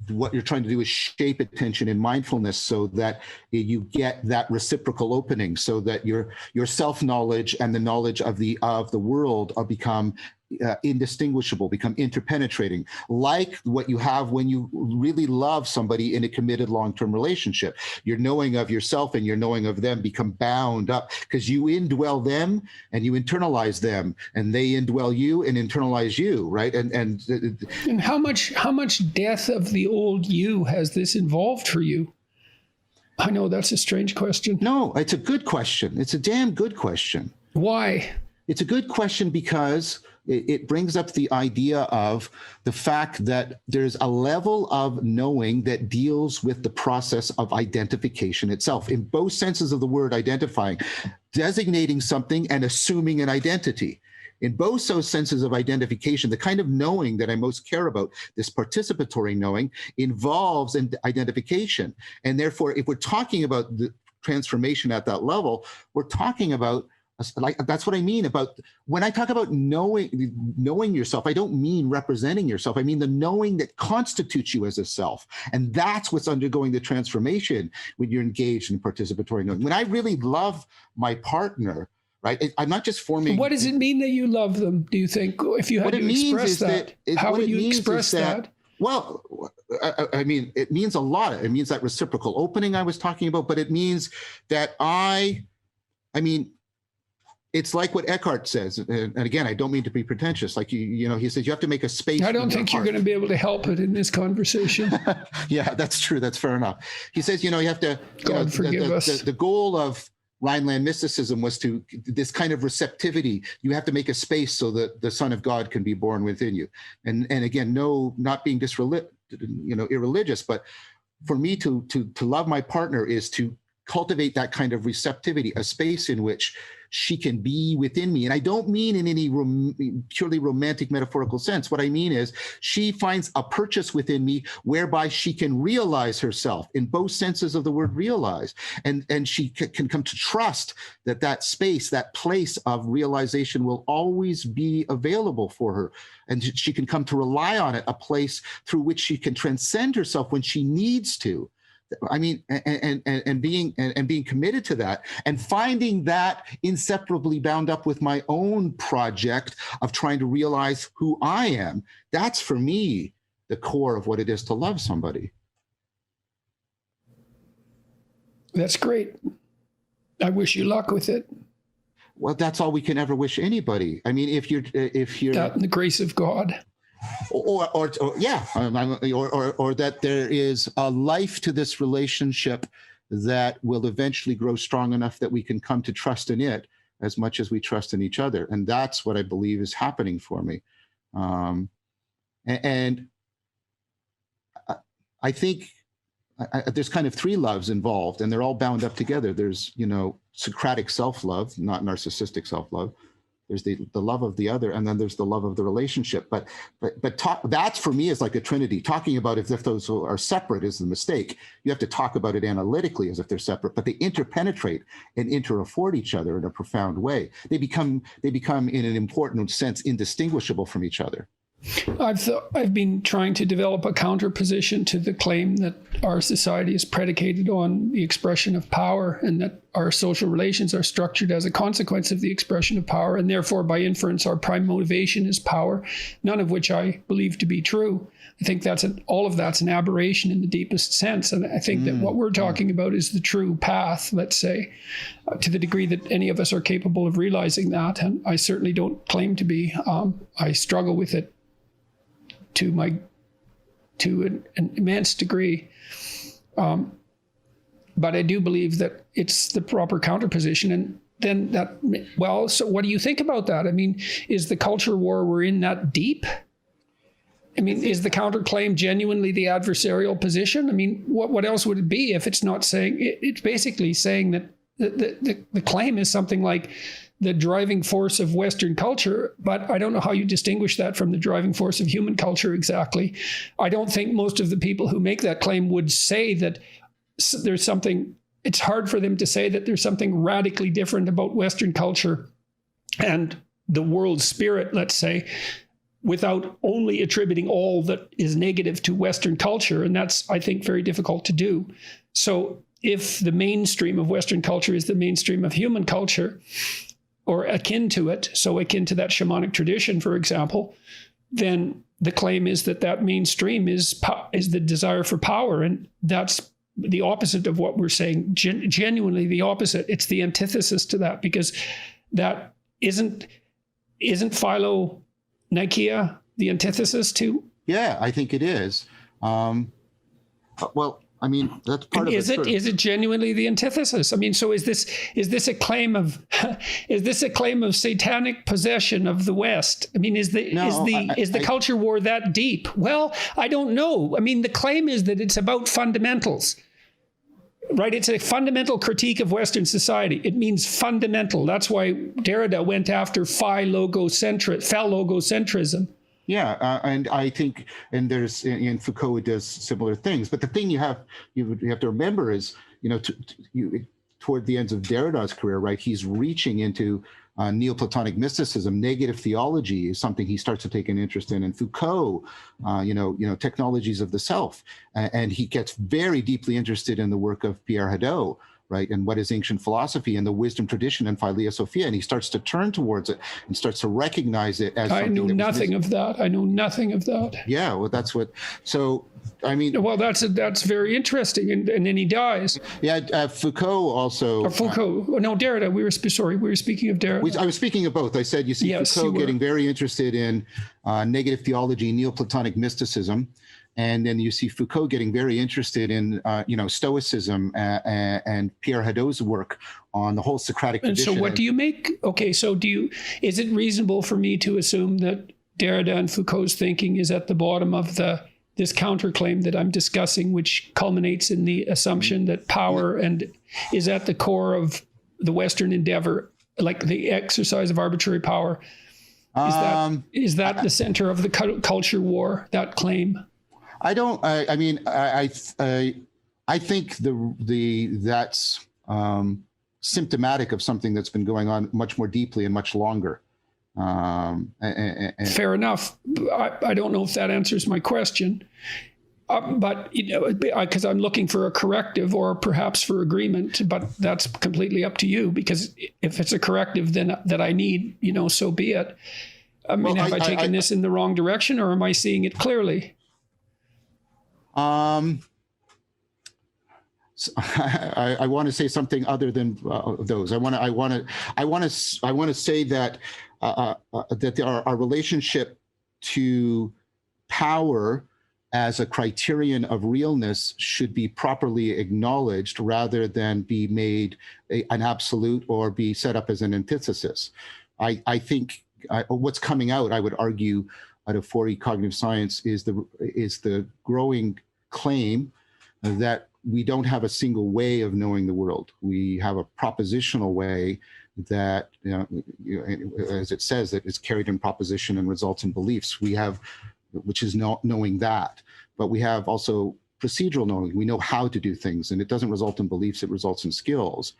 what you're trying to do is shape attention and mindfulness so that you get that reciprocal opening, so that your self-knowledge and the knowledge of the world become indistinguishable, become interpenetrating, like what you have when you really love somebody in a committed long-term relationship. Your knowing of yourself and your knowing of them become bound up because you indwell them and you internalize them, and they indwell you and internalize you, right? And how much death of the old you has this involved for you? I know that's a strange question. No, it's a good question. It's a damn good question. Why? It's a good question because it brings up the idea of the fact that there's a level of knowing that deals with the process of identification itself, in both senses of the word identifying, designating something and assuming an identity. In both those senses of identification, the kind of knowing that I most care about, this participatory knowing, involves an identification. And therefore, if we're talking about the transformation at that level, we're talking about, like, that's what I mean about when I talk about knowing yourself. I don't mean representing yourself. I mean the knowing that constitutes you as a self. And that's what's undergoing the transformation when you're engaged in participatory knowing. When I really love my partner, right? I'm not just forming. What does it mean that you love them, do you think? If you had to express that, how would you express that? Well, I mean, it means a lot. It means that reciprocal opening I was talking about, but it means that I mean, it's like what Eckhart says, and again, I don't mean to be pretentious. Like he says you have to make a space. I don't think you're going to be able to help it in this conversation. Yeah, that's true. That's fair enough. He says, you have to. God forgive us. The goal of Rhineland mysticism was to this kind of receptivity. You have to make a space so that the Son of God can be born within you. And again, no, not being irreligious, but for me to love my partner is to cultivate that kind of receptivity, a space in which she can be within me. And I don't mean in any purely romantic metaphorical sense. What I mean is she finds a purchase within me whereby she can realize herself in both senses of the word realize. And she can come to trust that space, that place of realization will always be available for her. And she can come to rely on it, a place through which she can transcend herself when she needs to. I mean, and being committed to that and finding that inseparably bound up with my own project of trying to realize who I am. That's for me the core of what it is to love somebody. That's great. I wish you luck with it. Well, that's all we can ever wish anybody. I mean, if you're that and the grace of God. Or that there is a life to this relationship that will eventually grow strong enough that we can come to trust in it as much as we trust in each other. And that's what I believe is happening for me. And I think there's kind of three loves involved, and they're all bound up together. There's, Socratic self-love, not narcissistic self-love. There's the love of the other, and then there's the love of the relationship. But that's for me is like a trinity. Talking about if those are separate is the mistake. You have to talk about it analytically as if they're separate, but they interpenetrate and interafford each other in a profound way. They become in an important sense indistinguishable from each other. I've been trying to develop a counterposition to the claim that our society is predicated on the expression of power, and that our social relations are structured as a consequence of the expression of power, and therefore by inference our prime motivation is power, none of which I believe to be true. I think all of that's an aberration in the deepest sense, and I think that what we're talking about is the true path, let's say, to the degree that any of us are capable of realizing that, and I certainly don't claim to be. I struggle with it to an immense degree. But I do believe that it's the proper counterposition. And then so what do you think about that? I mean, is the culture war we're in that deep? I mean, is the counterclaim genuinely the adversarial position? I mean, what else would it be if it's not saying, it's basically saying that the claim is something like the driving force of Western culture, but I don't know how you distinguish that from the driving force of human culture exactly. I don't think most of the people who make that claim would say that there's something, it's hard for them to say that there's something radically different about Western culture and the world spirit, let's say, without only attributing all that is negative to Western culture. And that's, I think, very difficult to do. So if the mainstream of Western culture is the mainstream of human culture, or akin to it, so akin to that shamanic tradition, for example, then the claim is that mainstream is the desire for power, and that's the opposite of what we're saying. Genuinely the opposite. It's the antithesis to that, because that isn't Philo Nicaea the antithesis to? Yeah, I think it is. Well, I mean, that's part of it. Is it genuinely the antithesis? I mean, so is this a claim of satanic possession of the West? I mean, is the culture war that deep? Well, I don't know. I mean, the claim is that it's about fundamentals. Right? It's a fundamental critique of Western society. It means fundamental. That's why Derrida went after phallogocentrism. Yeah, and I think, and there's in Foucault it does similar things. But the thing you have to remember is, toward the ends of Derrida's career, right? He's reaching into Neoplatonic mysticism. Negative theology is something he starts to take an interest in. And Foucault, technologies of the self, and he gets very deeply interested in the work of Pierre Hadot. right? And what is ancient philosophy and the wisdom tradition and Philosophia? And he starts to turn towards it and starts to recognize it as I something knew nothing of that. I know nothing of that. Yeah, well, that's what. So, I mean, well, that's very interesting. And then he dies. Yeah, Foucault also. Or Foucault. No, Derrida. We were speaking of Derrida. I was speaking of both. I said you see yes, Foucault getting very interested in negative theology, Neoplatonic mysticism. And then you see Foucault getting very interested in, Stoicism and Pierre Hadot's work on the whole Socratic tradition. And so what do you make? Okay, so is it reasonable for me to assume that Derrida and Foucault's thinking is at the bottom of this counterclaim that I'm discussing, which culminates in the assumption that power and is at the core of the Western endeavor, like the exercise of arbitrary power? Is that the center of the culture war, that claim? I don't. I mean, I think that's symptomatic of something that's been going on much more deeply and much longer. Fair enough. I don't know if that answers my question, but because I'm looking for a corrective or perhaps for agreement. But that's completely up to you. Because if it's a corrective, then that I need, so be it. I mean, have I taken this in the wrong direction, or am I seeing it clearly? I want to say something other than those. I want to say that our relationship to power as a criterion of realness should be properly acknowledged rather than be made an absolute or be set up as an antithesis. I think what's coming out, I would argue, out of 4E cognitive science is the growing claim that we don't have a single way of knowing the world. We have a propositional way that, as it says, that is carried in proposition and results in beliefs. We have, which is knowing that, but we have also procedural knowing. We know how to do things, and it doesn't result in beliefs, it results in skills.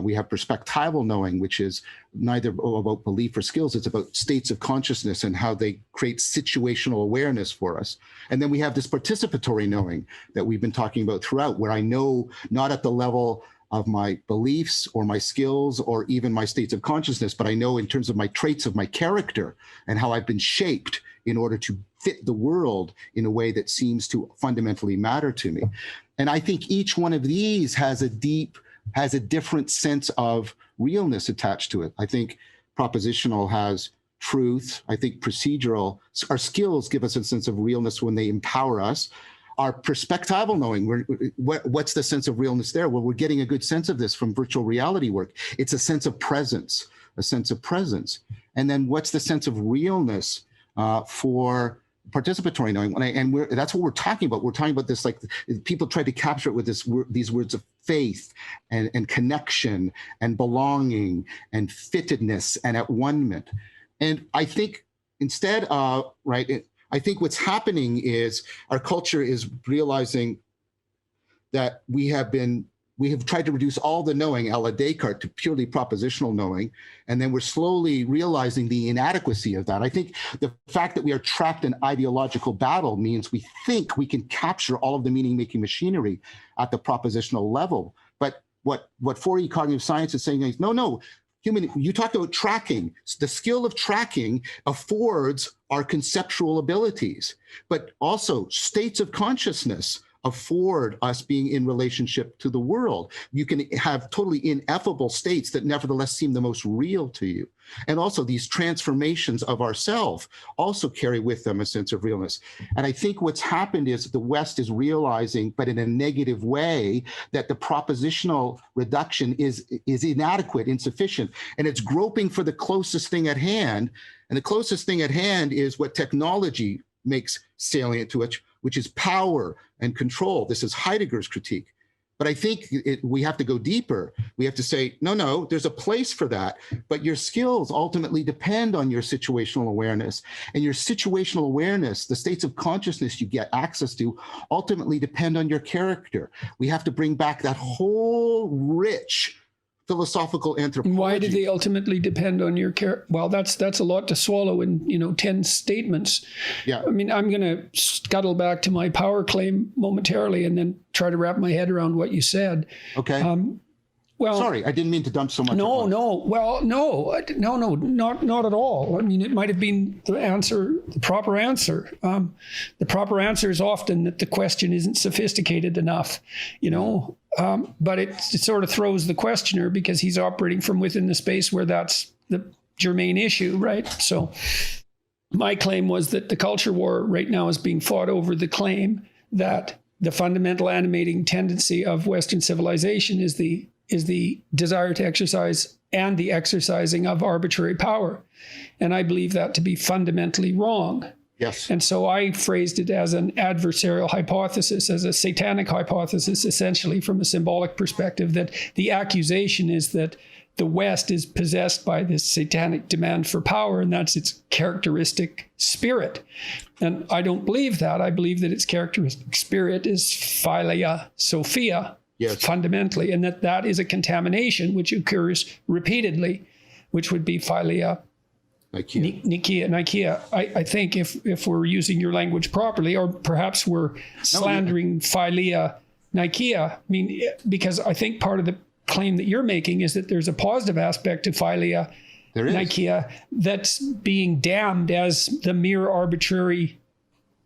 We have perspectival knowing, which is neither about belief or skills. It's about states of consciousness and how they create situational awareness for us. And then we have this participatory knowing that we've been talking about throughout, where I know not at the level of my beliefs or my skills or even my states of consciousness, but I know in terms of my traits of my character and how I've been shaped in order to fit the world in a way that seems to fundamentally matter to me. And I think each one of these has a different sense of realness attached to it. I think propositional has truth. I think procedural, our skills give us a sense of realness when they empower us. Our perspectival knowing, what's the sense of realness there? Well, we're getting a good sense of this from virtual reality work. It's a sense of presence, And then what's the sense of realness for participatory knowing? And that's what we're talking about. We're talking about this, like people try to capture it with these words of faith and connection and belonging and fittedness and at one-ment. And I think instead, I think what's happening is our culture is realizing that we have tried to reduce all the knowing, a la Descartes, to purely propositional knowing, and then we're slowly realizing the inadequacy of that. I think the fact that we are trapped in ideological battle means we think we can capture all of the meaning-making machinery at the propositional level. But what 4E cognitive science is saying is, no, you talked about tracking. The skill of tracking affords our conceptual abilities, but also states of consciousness afford us being in relationship to the world. You can have totally ineffable states that nevertheless seem the most real to you. And also these transformations of ourself also carry with them a sense of realness. And I think what's happened is the West is realizing, but in a negative way, that the propositional reduction is inadequate, insufficient, and it's groping for the closest thing at hand. And the closest thing at hand is what technology makes salient to it, which is power and control. This is Heidegger's critique. But I think we have to go deeper. We have to say, no, there's a place for that, but your skills ultimately depend on your situational awareness. And your situational awareness, the states of consciousness you get access to, ultimately depend on your character. We have to bring back that whole rich philosophical anthropology. Why do they ultimately depend on your care? Well, that's a lot to swallow in 10 statements. Yeah. I mean, I'm going to scuttle back to my power claim momentarily and then try to wrap my head around what you said. Okay. Well, sorry, I didn't mean to dump so much. No, not at all. I mean, it might have been the proper answer. The proper answer is often that the question isn't sophisticated enough, but it sort of throws the questioner because he's operating from within the space where that's the germane issue, right? So my claim was that the culture war right now is being fought over the claim that the fundamental animating tendency of Western civilization is the desire to exercise and the exercising of arbitrary power. And I believe that to be fundamentally wrong. Yes. And so I phrased it as an adversarial hypothesis, as a satanic hypothesis, essentially from a symbolic perspective, that the accusation is that the West is possessed by this satanic demand for power, and that's its characteristic spirit. And I don't believe that. I believe that its characteristic spirit is philia sophia, yes, fundamentally, and that is a contamination which occurs repeatedly, which would be philia Nicaea. I think if we're using your language properly, or perhaps we're slandering philia Nicaea, I mean, because I think part of the claim that you're making is that there's a positive aspect to philia Nicaea that's being damned as the mere arbitrary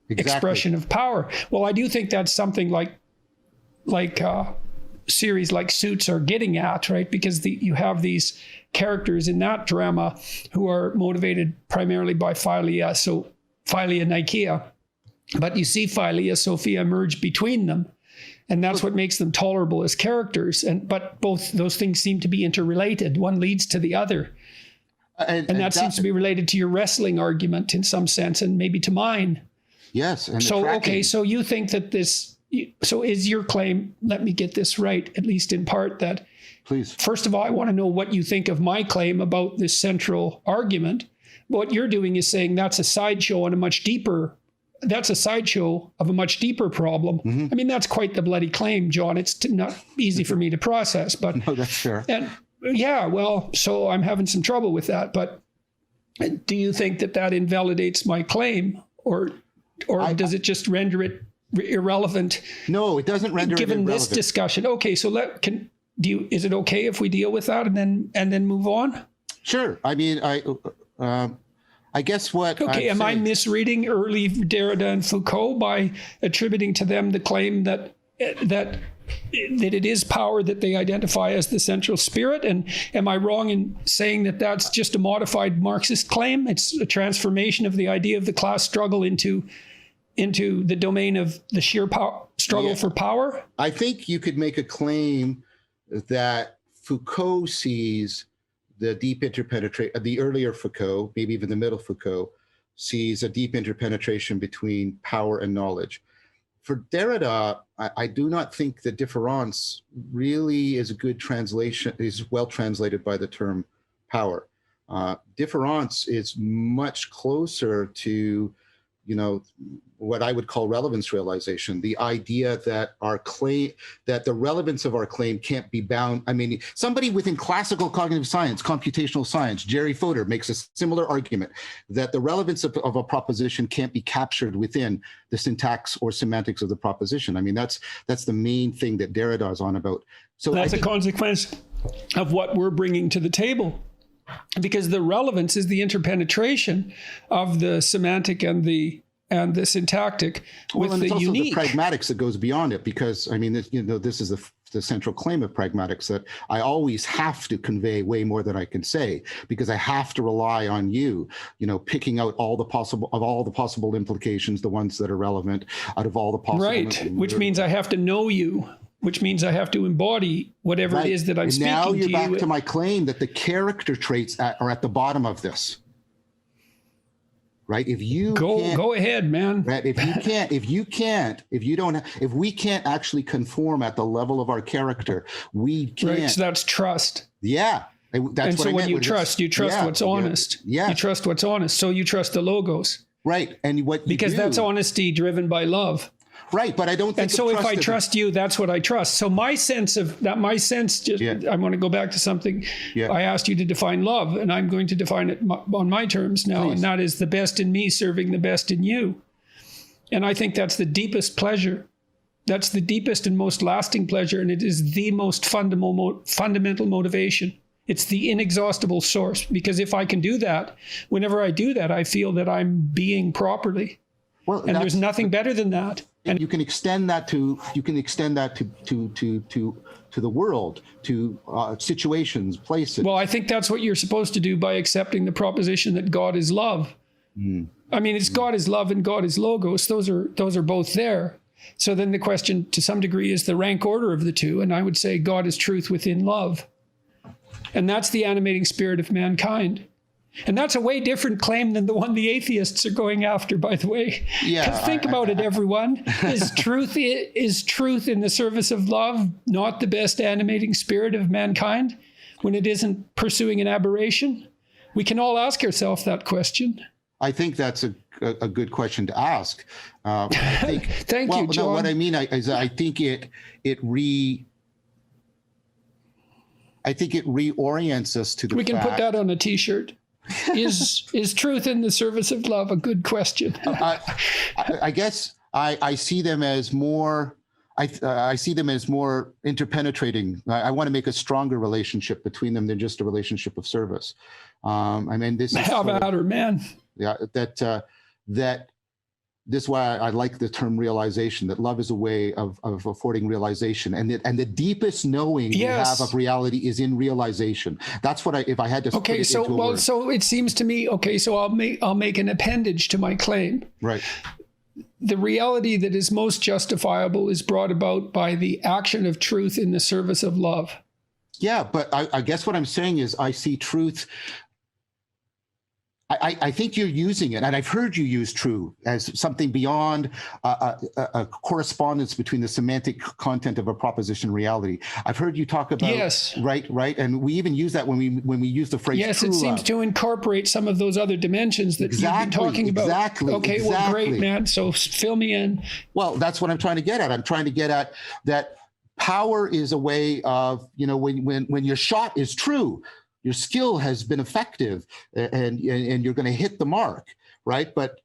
expression of power. Well, I do think that's something like series like Suits are getting at, right? Because you have these characters in that drama who are motivated primarily by philia Nicaea, but you see philia Sophia emerge between them. And that's what makes them tolerable as characters. But both those things seem to be interrelated. One leads to the other. And that seems to be related to your wrestling argument in some sense, and maybe to mine. Yes. And so you think that so is your claim, let me get this right, at least in part, that, please, first of all, I want to know what you think of my claim about this central argument. What you're doing is saying that's a sideshow on a much deeper of a much deeper problem. Mm-hmm. I mean, that's quite the bloody claim, John. It's not easy for me to process, but no, that's fair. And yeah, well, so I'm having some trouble with that. But do you think that invalidates my claim, or does it just render it irrelevant? No, it doesn't render it irrelevant. Given this discussion, okay. So is it okay if we deal with that and then move on? Sure. I mean, I guess what. Okay, am I misreading early Derrida and Foucault by attributing to them the claim that it is power that they identify as the central spirit? And am I wrong in saying that that's just a modified Marxist claim? It's a transformation of the idea of the class struggle into the domain of the sheer struggle for power? I think you could make a claim that Foucault sees the deep interpenetration, the earlier Foucault, maybe even the middle Foucault, sees a deep interpenetration between power and knowledge. For Derrida, I do not think that différance really is a good translation, is well translated by the term power. Différance is much closer to, what I would call relevance realization, the idea that that the relevance of our claim can't be bound. I mean, somebody within classical cognitive science, computational science, Jerry Fodor makes a similar argument that the relevance of a proposition can't be captured within the syntax or semantics of the proposition. I mean, that's the main thing that Derrida is on about. So that's a consequence of what we're bringing to the table. Because the relevance is the interpenetration of the semantic and the syntactic with the unique. Also the pragmatics that goes beyond it, because I mean, this is the central claim of pragmatics, that I always have to convey way more than I can say, because I have to rely on you, picking out all the possible implications, the ones that are relevant out of all the possible. Right, which means I have to know you. Which means I have to embody whatever it is that I'm speaking to you. Now you're back to my claim that the character traits are at the bottom of this. Right? If you go ahead, man. Right? If we can't actually conform at the level of our character, we can't. Right, so that's trust. Yeah. That's and so when you trust what's honest. Yeah. You trust what's honest. So you trust the logos. Right. And because that's honesty driven by love. Right, but I don't think. And so if I trust you, that's what I trust. So I want to go back to something. Yeah. I asked you to define love, and I'm going to define it on my terms now. Please. And that is the best in me serving the best in you. And I think that's the deepest pleasure That's the deepest and most lasting pleasure, and it is the most fundamental motivation. It's the inexhaustible source, because if I can do that, whenever I do that, I feel that I'm being properly. Well, and there's nothing better than that. And you can extend that to the world, to situations, places. Well, I think that's what you're supposed to do by accepting the proposition that God is love. I mean, it's God is love and God is logos. Those are both there. So then the question, to some degree, is the rank order of the two. And I would say God is truth within love. And that's the animating spirit of mankind. And that's a way different claim than the one the atheists are going after, by the way. Yeah. Think about it, everyone. Is truth in the service of love not the best animating spirit of mankind when it isn't pursuing an aberration? We can all ask ourselves that question. I think that's a good question to ask. I think, Thank you, John. No, what I mean is I think it reorients us to the We can put that on a T-shirt. Is truth in the service of love a good question? I guess I see them as more. I see them as more interpenetrating. I want to make a stronger relationship between them than just a relationship of service. I mean, this is how about her, man? Yeah, that this is why I like the term realization, that love is a way of affording realization. And the deepest knowing we have of reality is in realization. That's what if I had to put it into a word. So it seems to me, so I'll make an appendage to my claim. Right. The reality that is most justifiable is brought about by the action of truth in the service of love. Yeah, but I guess what I'm saying is I see truth. I think you're using it, and I've heard you use true as something beyond a correspondence between the semantic content of a proposition and reality. I've heard you talk about right, and we even use that when we use the phrase. Yes, true it seems love. to incorporate some of those other dimensions that you've been talking about. Exactly. Okay, well, great, man. So fill me in. Well, that's what I'm trying to get at. I'm trying to get at that power is a way of, when your shot is true. Your skill has been effective, and you're going to hit the mark, right? But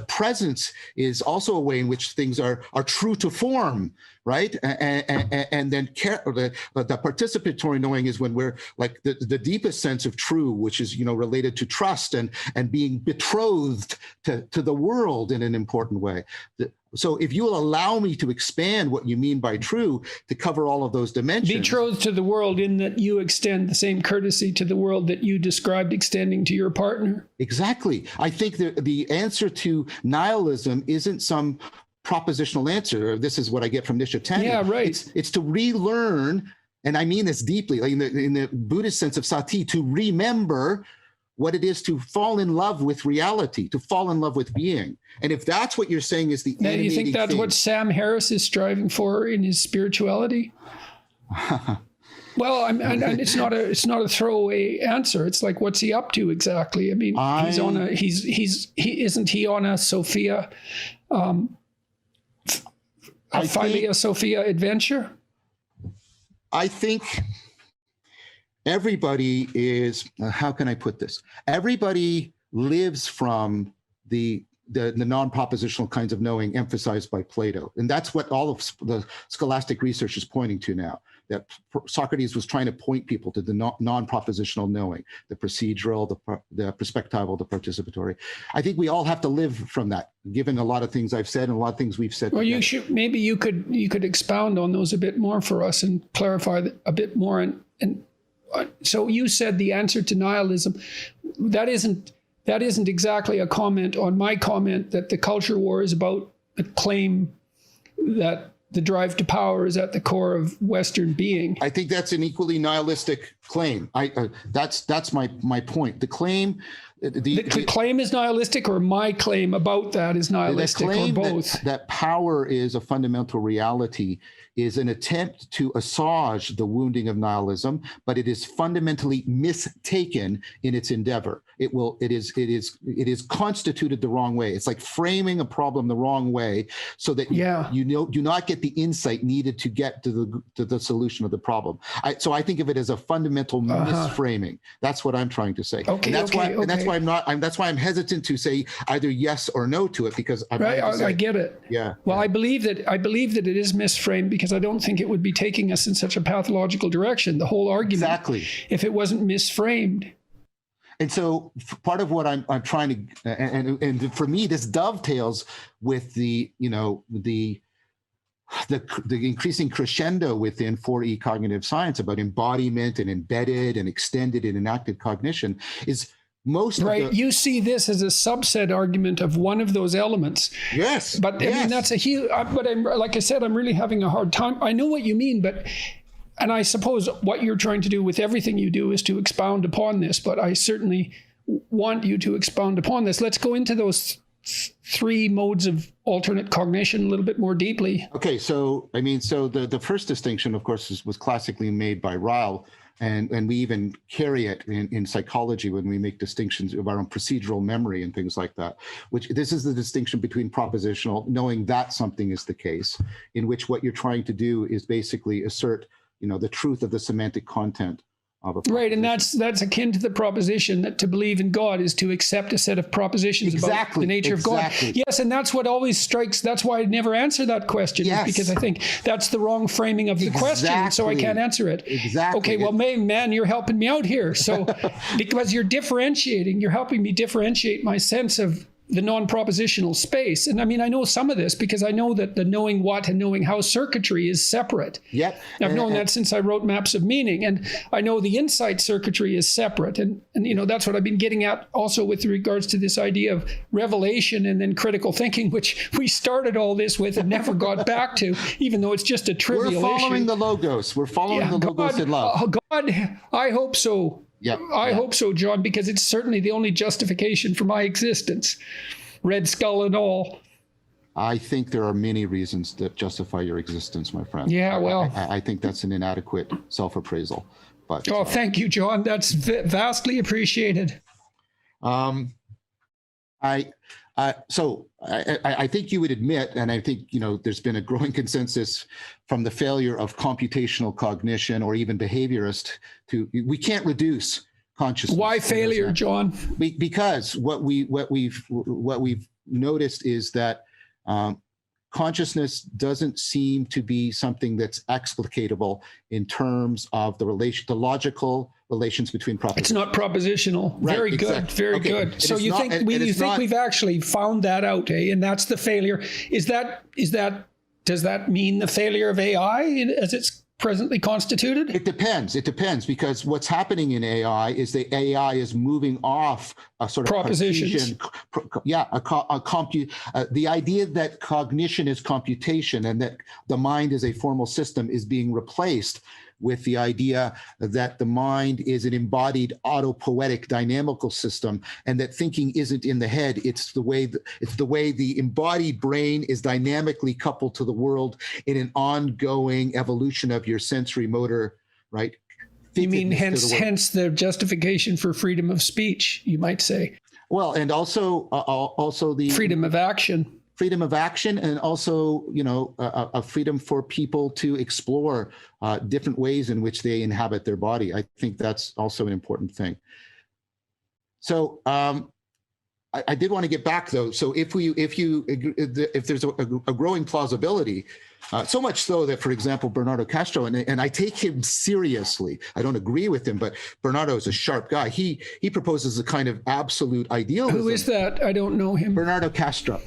presence is also a way in which things are true to form, right? And then the participatory knowing is when we're like the deepest sense of true, which is related to trust and being betrothed to the world in an important way. So if you will allow me to expand what you mean by true to cover all of those dimensions. Betrothed to the world in that you extend the same courtesy to the world that you described extending to your partner. Exactly. I think the answer to nihilism isn't some propositional answer. This is what I get from Nishitani. Yeah, right. It's to relearn, and I mean this deeply, like in the Buddhist sense of sati, to remember what it is to fall in love with reality, to fall in love with being. And if that's what you're saying is the animating thing. You think that's what Sam Harris is striving for in his spirituality? Well, and it's not a throwaway answer. It's like, what's he up to exactly? I mean, isn't he on a Sophia, a Sophia adventure? I think everybody is, how can I put this? Everybody lives from the non-propositional kinds of knowing emphasized by Plato. And that's what all of the scholastic research is pointing to now, that Socrates was trying to point people to the non-propositional knowing, the procedural, the perspectival, the participatory. I think we all have to live from that, given a lot of things I've said and a lot of things we've said. Well, maybe you could expound on those a bit more for us and clarify a bit more. And so you said the answer to nihilism, that isn't exactly a comment on my comment that the culture war is about the claim that the drive to power is at the core of Western being. I think that's an equally nihilistic claim. That's my point. The claim. The claim is nihilistic, or my claim about that is nihilistic, or both? That power is a fundamental reality is an attempt to assuage the wounding of nihilism, but it is fundamentally mistaken in its endeavor. It is constituted the wrong way. It's like framing a problem the wrong way, so that you do not get the insight needed to get to the solution of the problem. So I think of it as a fundamental misframing. That's what I'm trying to say. And that's why why that's why I'm hesitant to say either yes or no to it, because I get it. Yeah. Well, I believe that it is misframed, because I don't think it would be taking us in such a pathological direction, the whole argument. Exactly. If it wasn't misframed. And so part of what I'm trying to, and for me, this dovetails with the increasing crescendo within 4E cognitive science about embodiment and embedded and extended and enacted cognition is most right. You see this as a subset argument of one of those elements. Yes. But I mean, that's a huge, but like I said, I'm really having a hard time. I know what you mean, and I suppose what you're trying to do with everything you do is to expound upon this, but I certainly want you to expound upon this. Let's go into those three modes of alternate cognition a little bit more deeply. Okay, so the first distinction, of course, was classically made by Ryle, and we even carry it in psychology when we make distinctions of our own procedural memory and things like that, which this is the distinction between propositional, knowing that something is the case, in which what you're trying to do is basically assert the truth of the semantic content of a proposition. Right, and that's akin to the proposition that to believe in God is to accept a set of propositions about the nature of God. Yes, and that's what always strikes. That's why I never answer that question, because I think that's the wrong framing of the question, so I can't answer it. Exactly. Okay, well, man, you're helping me out here. So because you're helping me differentiate my sense of the non-propositional space. And I mean, I know some of this because I know that the knowing what and knowing how circuitry is separate. Yep. I've known that since I wrote Maps of Meaning. And I know the insight circuitry is separate. And that's what I've been getting at also with regards to this idea of revelation and then critical thinking, which we started all this with and never got back to, even though it's just a trivial issue. We're following the logos. We're following the logos in love. God, I hope so. I hope so, John, because it's certainly the only justification for my existence, Red Skull and all. I think there are many reasons that justify your existence, my friend. Yeah, well. I think that's an inadequate self-appraisal. But thank you, John. That's vastly appreciated. So I think you would admit, and I think, there's been a growing consensus from the failure of computational cognition or even behaviorist we can't reduce consciousness. Why failure, John? Because what we've noticed is that consciousness doesn't seem to be something that's explicatable in terms of the logical relations between propositions. It's not propositional. Right, very good. Very good. So you think we've actually found that out, eh? And that's the failure. Does that mean the failure of AI as it's presently constituted? It depends, because what's happening in AI is the AI is moving off a sort of propositions. The idea that cognition is computation and that the mind is a formal system is being replaced with the idea that the mind is an embodied autopoietic dynamical system, and that thinking isn't in the head. It's the way the embodied brain is dynamically coupled to the world in an ongoing evolution of your sensory motor, right? You mean hence the justification for freedom of speech, you might say. Well, and also the freedom of action. Freedom of action, and also, a freedom for people to explore different ways in which they inhabit their body. I think that's also an important thing. So I did want to get back though. So if there's a growing plausibility, so much so that, for example, Bernardo Castro, and I take him seriously. I don't agree with him, but Bernardo is a sharp guy. He proposes a kind of absolute idealism. Who is that? I don't know him. Bernardo Castro.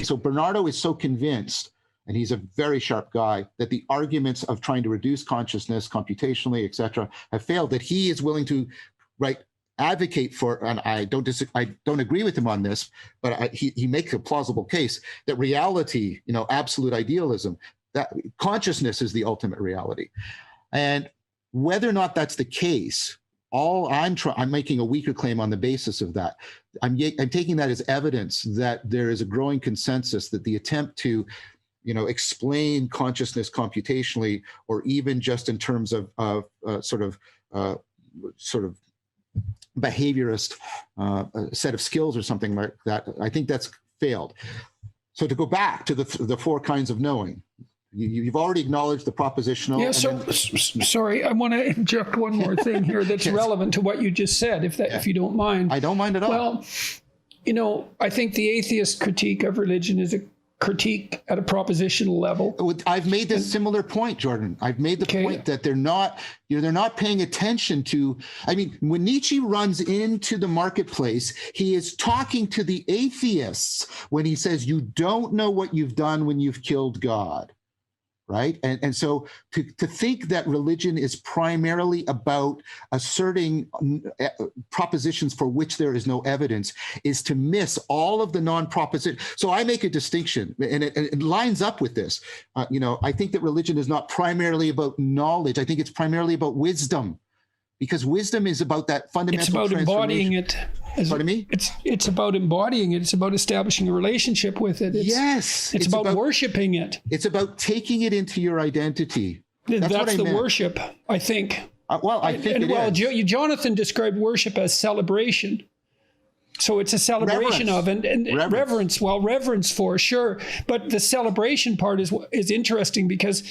So Bernardo is so convinced, and he's a very sharp guy, that the arguments of trying to reduce consciousness computationally, et cetera, have failed, that he is willing to advocate for, and I don't agree with him on this, but he makes a plausible case that reality, absolute idealism, that consciousness is the ultimate reality. And whether or not that's the case, I'm making a weaker claim on the basis of that. I'm taking that as evidence that there is a growing consensus that the attempt to explain consciousness computationally, or even just in terms of sort of behaviorist set of skills or something like that, I think that's failed. So to go back to the four kinds of knowing, You've already acknowledged the propositional. Yeah. So, sorry, I want to inject one more thing here that's Yes. relevant to what you just said, if you don't mind. I don't mind at all. Well, I think the atheist critique of religion is a critique at a propositional level. I've made this similar point, Jordan. I've made the point that they're not paying attention to. I mean, when Nietzsche runs into the marketplace, he is talking to the atheists when he says, "You don't know what you've done when you've killed God." Right. And so to think that religion is primarily about asserting propositions for which there is no evidence is to miss all of the non-proposition. So I make a distinction, and it lines up with this. I think that religion is not primarily about knowledge. I think it's primarily about wisdom, because wisdom is about that fundamental. It's about embodying it. Pardon me? It's about embodying it. It's about establishing a relationship with it. It's about worshiping it. It's about taking it into your identity. That's the worship, I think. I think Jonathan described worship as celebration. So it's a celebration reverence. and reverence. Well, reverence for sure, but the celebration part is interesting, because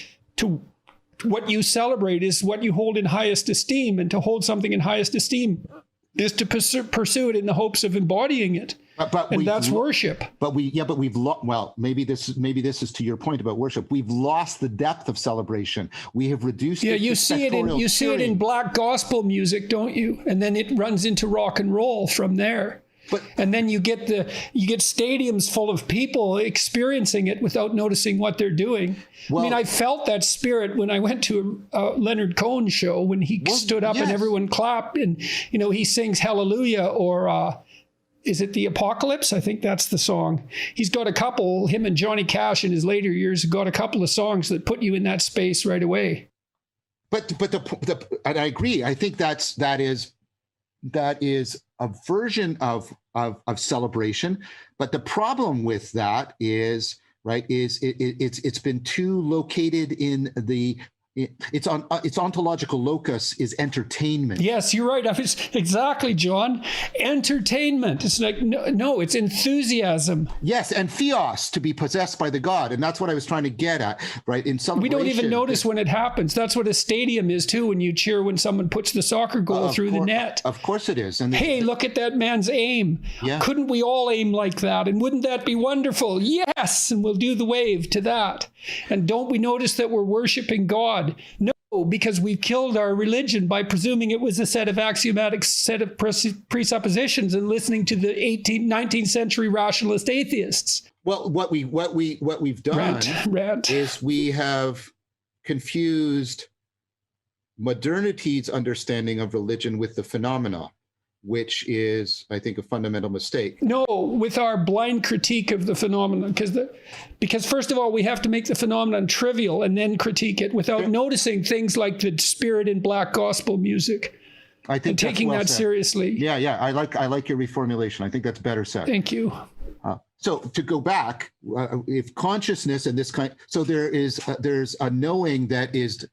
what you celebrate is what you hold in highest esteem, and to hold something in highest esteem is to pursue it in the hopes of embodying it. And that's worship. Maybe this is to your point about worship. We've lost the depth of celebration. We have reduced. Yeah, you see it in black gospel music, don't you? And then it runs into rock and roll from there. And then you get stadiums full of people experiencing it without noticing what they're doing. Well, I mean, I felt that spirit when I went to a Leonard Cohen show, when he stood up and everyone clapped, and he sings Hallelujah, or is it The Apocalypse? I think that's the song. He's got a couple. Him and Johnny Cash in his later years got a couple of songs that put you in that space right away. But and I agree. I think that is a version of celebration, but the problem with that is it's been too located in its ontological locus is entertainment. Yes, you're right. Exactly, John. Entertainment. It's like, no, it's enthusiasm. Yes, and theos, to be possessed by the god. And that's what I was trying to get at, right? In celebration. We don't even notice when it happens. That's what a stadium is too, when you cheer when someone puts the soccer goal through the net. Of course it is. And hey, look at that man's aim. Yeah. Couldn't we all aim like that? And wouldn't that be wonderful? Yes, and we'll do the wave to that. And don't we notice that we're worshiping God? No, because we've killed our religion by presuming it was a set of axiomatic set of presuppositions and listening to the 19th century rationalist atheists. Well, what we've done is we have confused modernity's understanding of religion with the phenomena, which is, I think, a fundamental mistake. No, with our blind critique of the phenomenon, because first of all, we have to make the phenomenon trivial and then critique it without noticing things like the spirit in black gospel music. I think and taking that seriously. Yeah, I like your reformulation. I think that's better said. Thank you. So to go back, if consciousness and this kind, so there's a knowing that is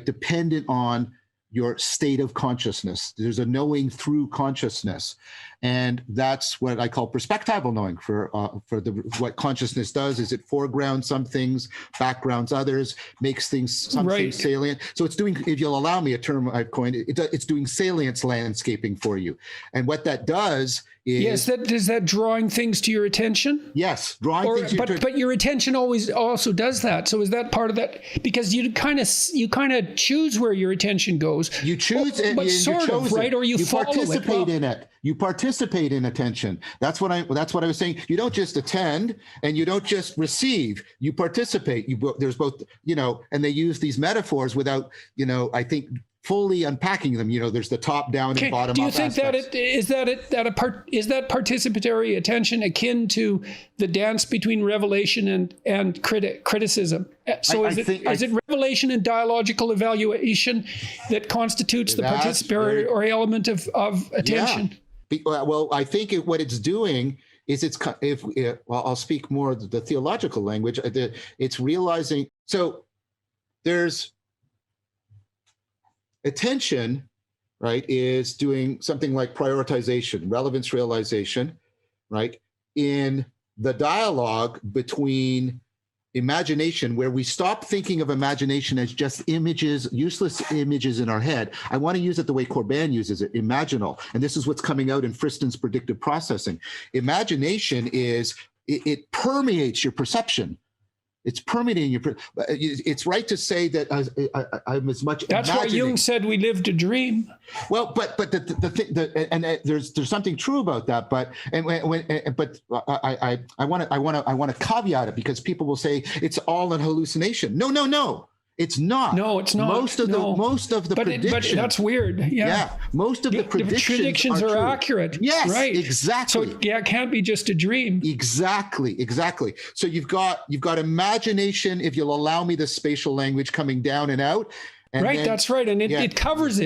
dependent on your state of consciousness. There's a knowing through consciousness, and that's what I call perspectival knowing. What consciousness does is it foregrounds some things, backgrounds others, makes things things salient. So it's doing, if you'll allow me a term I've coined, it's doing salience landscaping for you. And what that does is is that drawing things to your attention? Yes, drawing things to your attention. But your attention always also does that. So is that part of that? Because you kind of choose where your attention goes. You choose it, but sort of, right? Or you follow participate in it. You participate in attention. That's what I was saying. You don't just attend and you don't just receive. You participate. There's both, and they use these metaphors without, I think, fully unpacking them. There's the top down and bottom up. Do you think is that participatory attention akin to the dance between revelation and criticism? So is it revelation and dialogical evaluation that constitutes the participatory element of attention? Yeah. Well, I think what it's doing is I'll speak more the theological language. It's realizing. So there's attention, right, is doing something like prioritization, relevance realization, right, in the dialogue between imagination, where we stop thinking of imagination as just images, useless images in our head. I want to use it the way Corbin uses it, imaginal. And this is what's coming out in Friston's predictive processing. Imagination is, it permeates your perception. It's permeating your, it's right to say that I'm as much. That's why Jung said we live to dream. Well, but the thing, and there's something true about that. But I want to caveat it, because people will say it's all an hallucination. No. It's not. No, it's not. Most of the predictions. But that's weird. Yeah. Most of the predictions are accurate. Yes, right. Exactly. So it can't be just a dream. Exactly. So you've got imagination, if you'll allow me the spatial language, coming down and out. And right, that's right. And it covers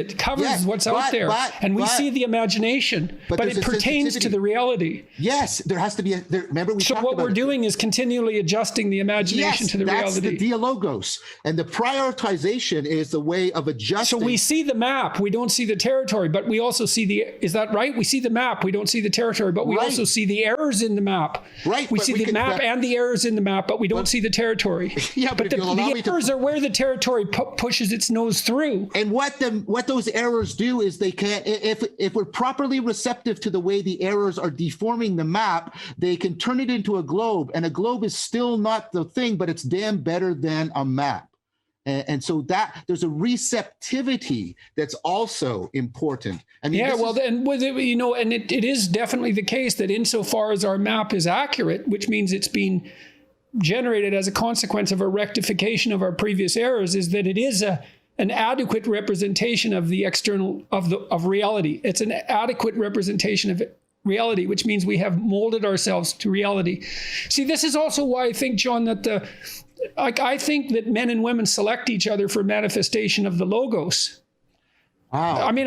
what's out there. And we see the imagination, but it pertains to the reality. Yes, there has to be remember we So talked what about we're doing is continually adjusting the imagination to the reality. That's the dialogos. And the prioritization is the way of adjusting. So we see the map, we don't see the territory, but we also see is that right? We see the map, we don't see the territory, but we also see the errors in the map. Right. We see the map and the errors in the map, but we don't see the territory. Yeah, but the errors are where the territory pushes its nose through. And what those errors do is they can, if we're properly receptive to the way the errors are deforming the map, they can turn it into a globe, and a globe is still not the thing, but it's damn better than a map. And so that there's a receptivity that's also important. I mean, it is definitely the case that insofar as our map is accurate, which means it's been generated as a consequence of a rectification of our previous errors, is that it is an adequate representation of the external of reality. It's an adequate representation of reality, which means we have molded ourselves to reality. See, this is also why I think, John, that I think that men and women select each other for manifestation of the logos. Wow. I mean,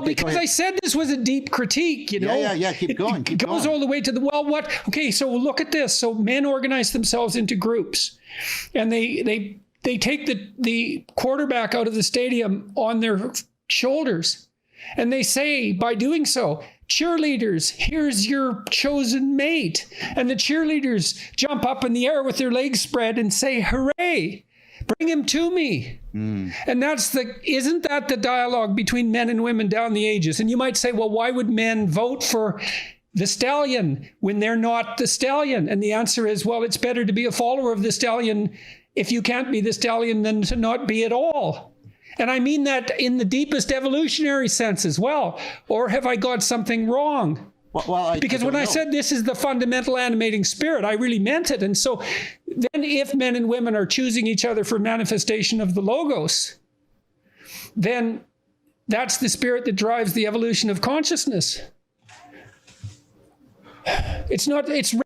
because I said this was a deep critique, you know. Yeah. Keep going. It goes all the way to okay, so look at this. So men organize themselves into groups, and they take the quarterback out of the stadium on their shoulders, and they say, by doing so, cheerleaders, here's your chosen mate. And the cheerleaders jump up in the air with their legs spread and say, hooray, bring him to me. And isn't that the dialogue between men and women down the ages? And you might say, well, why would men vote for the stallion when they're not the stallion? And the answer is, well, it's better to be a follower of the stallion if you can't be the stallion than to not be at all. And I mean that in the deepest evolutionary sense as well. Or have I got something wrong? Because when I said this is the fundamental animating spirit, I really meant it. And so then if men and women are choosing each other for manifestation of the logos, then that's the spirit that drives the evolution of consciousness. It's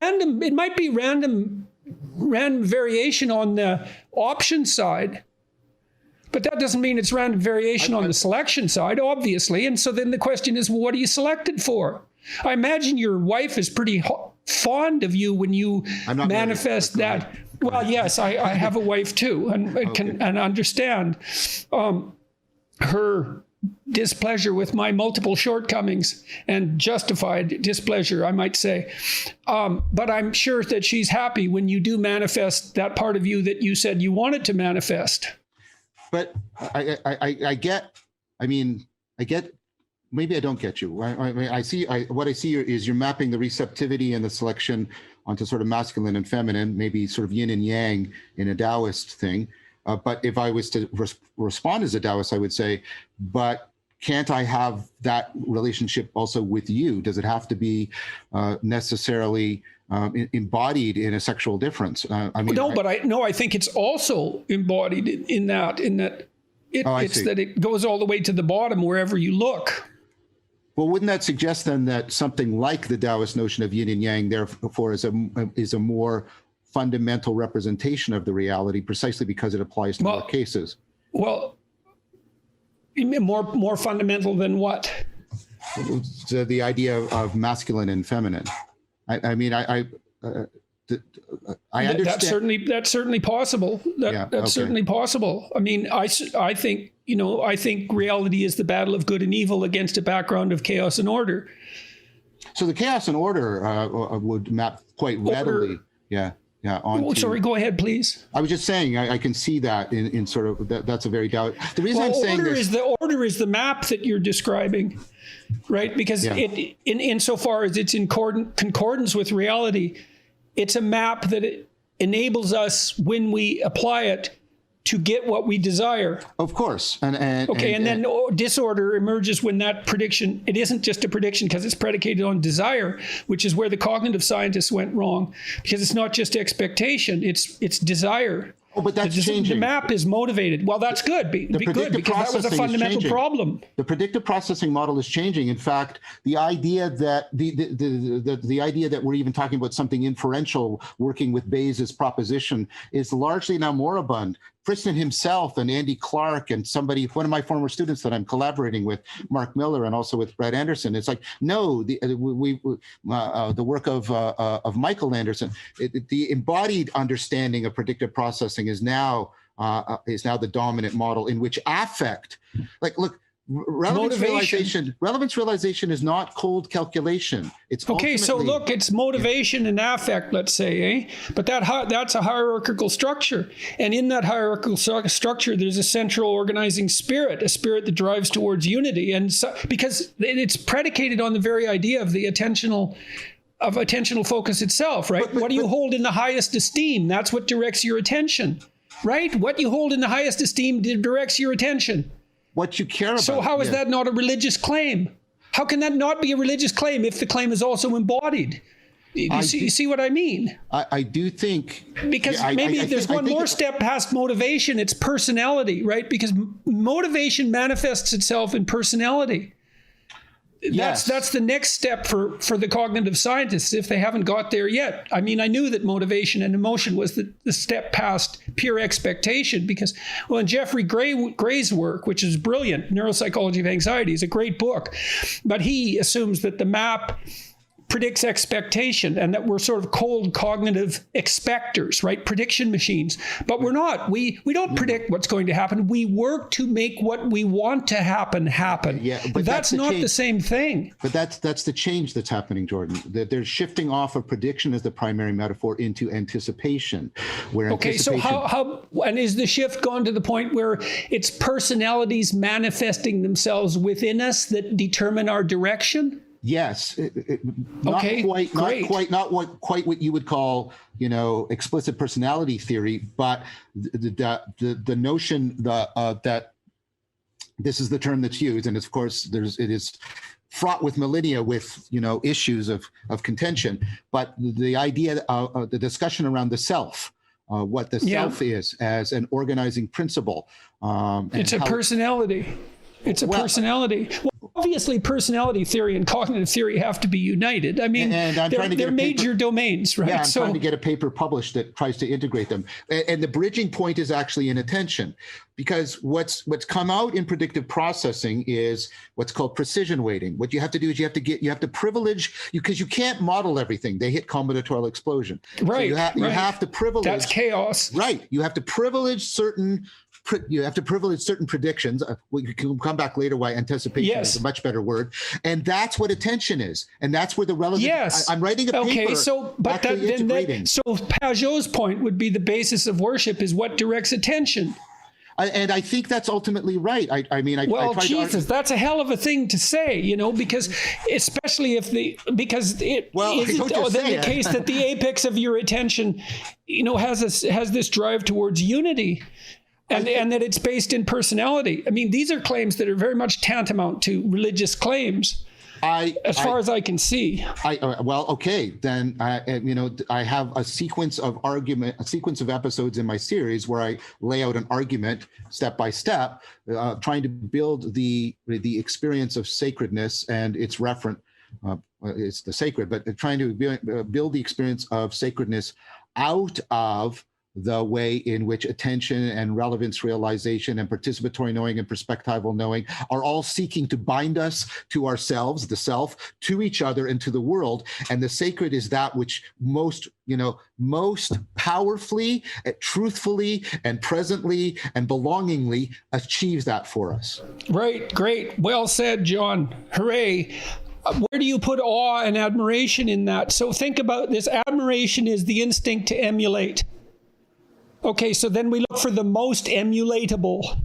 random. It might be random variation on the option side, but that doesn't mean it's random variation on the selection side, obviously. And so then the question is, well, what are you selected for? I imagine your wife is pretty fond of you when you manifest that. Well, yes, I have a wife too, and can understand her displeasure with my multiple shortcomings, and justified displeasure, I might say. But I'm sure that she's happy when you do manifest that part of you that you said you wanted to manifest. But I get, maybe I don't get you. What I see is you're mapping the receptivity and the selection onto sort of masculine and feminine, maybe sort of yin and yang in a Taoist thing. But if I was to respond as a Taoist, I would say, but can't I have that relationship also with you? Does it have to be necessarily embodied in a sexual difference? I think it's also embodied in that it goes all the way to the bottom wherever you look. Well, wouldn't that suggest then that something like the Taoist notion of yin and yang, therefore, is a more fundamental representation of the reality, precisely because it applies to more cases? Well, more fundamental than what? So the idea of masculine and feminine. I understand. That's certainly possible. That's certainly possible. I mean, I think reality is the battle of good and evil against a background of chaos and order. So the chaos and order would map quite readily. Yeah. Oh, sorry, go ahead, please. I was just saying, I can see that in sort of, that's a very doubt. The reason I'm saying this. Order is the map that you're describing, right? Because it, insofar as it's in concordance with reality, it's a map that it enables us, when we apply it, to get what we desire. Of course. And then disorder emerges when that prediction, it isn't just a prediction because it's predicated on desire, which is where the cognitive scientists went wrong, because it's not just expectation, it's desire. Oh, but that's changing. The map is motivated. Well, that's good. Be good, because that was a fundamental problem. The predictive processing model is changing. In fact, the idea that the idea that we're even talking about something inferential, working with Bayes' proposition, is largely now moribund. Friston himself and Andy Clark and one of my former students that I'm collaborating with, Mark Miller, and also with Brett Anderson, it's like, no, the work of Michael Anderson, the embodied understanding of predictive processing is now the dominant model, in which affect, like, look, relevance realization is not cold calculation. It's okay. So look, it's motivation and affect, let's say, but that's a hierarchical structure, and in that hierarchical structure, there's a central organizing spirit, a spirit that drives towards unity, and so, because it's predicated on the very idea of the attentional focus itself, right? What do you hold in the highest esteem? That's what directs your attention, right? What you hold in the highest esteem directs your attention. What you care about. So how is that not a religious claim? How can that not be a religious claim if the claim is also embodied? You see what I mean? I do think... Because maybe there's one more step past motivation. It's personality, right? Because motivation manifests itself in personality. Yes. That's the next step for the cognitive scientists, if they haven't got there yet. I mean, I knew that motivation and emotion was the step past pure expectation, because, well, in Jeffrey Gray's work, which is brilliant, Neuropsychology of Anxiety, is a great book, but he assumes that the map predicts expectation and that we're sort of cold cognitive expectors, right? Prediction machines. But we're not. We don't predict what's going to happen. We work to make what we want to happen. Yeah, but that's not the same thing. But that's the change that's happening, Jordan. That they're shifting off of prediction as the primary metaphor into anticipation. So how and is the shift gone to the point where it's personalities manifesting themselves within us that determine our direction? Yes, not quite what you would call, explicit personality theory, but the notion that this is the term that's used, and of course it is fraught with millennia with issues of contention, but the idea of the discussion around the self. What the self is as an organizing principle. It's a personality. It's a personality. Well, obviously, personality theory and cognitive theory have to be united. I mean, they're major domains, right? Yeah, I'm trying to get a paper published that tries to integrate them. And the bridging point is actually in attention, because what's come out in predictive processing is what's called precision weighting. What you have to do is you have to privilege, because you can't model everything. They hit combinatorial explosion. Right. So you have to privilege. That's chaos. Right. You have to privilege certain predictions. We can come back later why anticipation is a much better word. And that's what attention is. And that's where the relevant... Yes. I'm writing a paper. Okay, so Pajot's point would be the basis of worship is what directs attention. And I think that's ultimately right. That's a hell of a thing to say, because especially if the case that the apex of your attention, has this drive towards unity. And that it's based in personality. I mean, these are claims that are very much tantamount to religious claims, as far as I can see. Then I have a sequence of episodes in my series where I lay out an argument step by step, trying to build the experience of sacredness and its referent. It's the sacred, but trying to build the experience of sacredness out of the way in which attention and relevance realization and participatory knowing and perspectival knowing are all seeking to bind us to ourselves, the self, to each other and to the world. And the sacred is that which most powerfully, truthfully, and presently and belongingly achieves that for us. Right. Great. Well said, John. Hooray. where do you put awe and admiration in that? So think about this. Admiration is the instinct to emulate. Okay, so then we look for the most emulatable.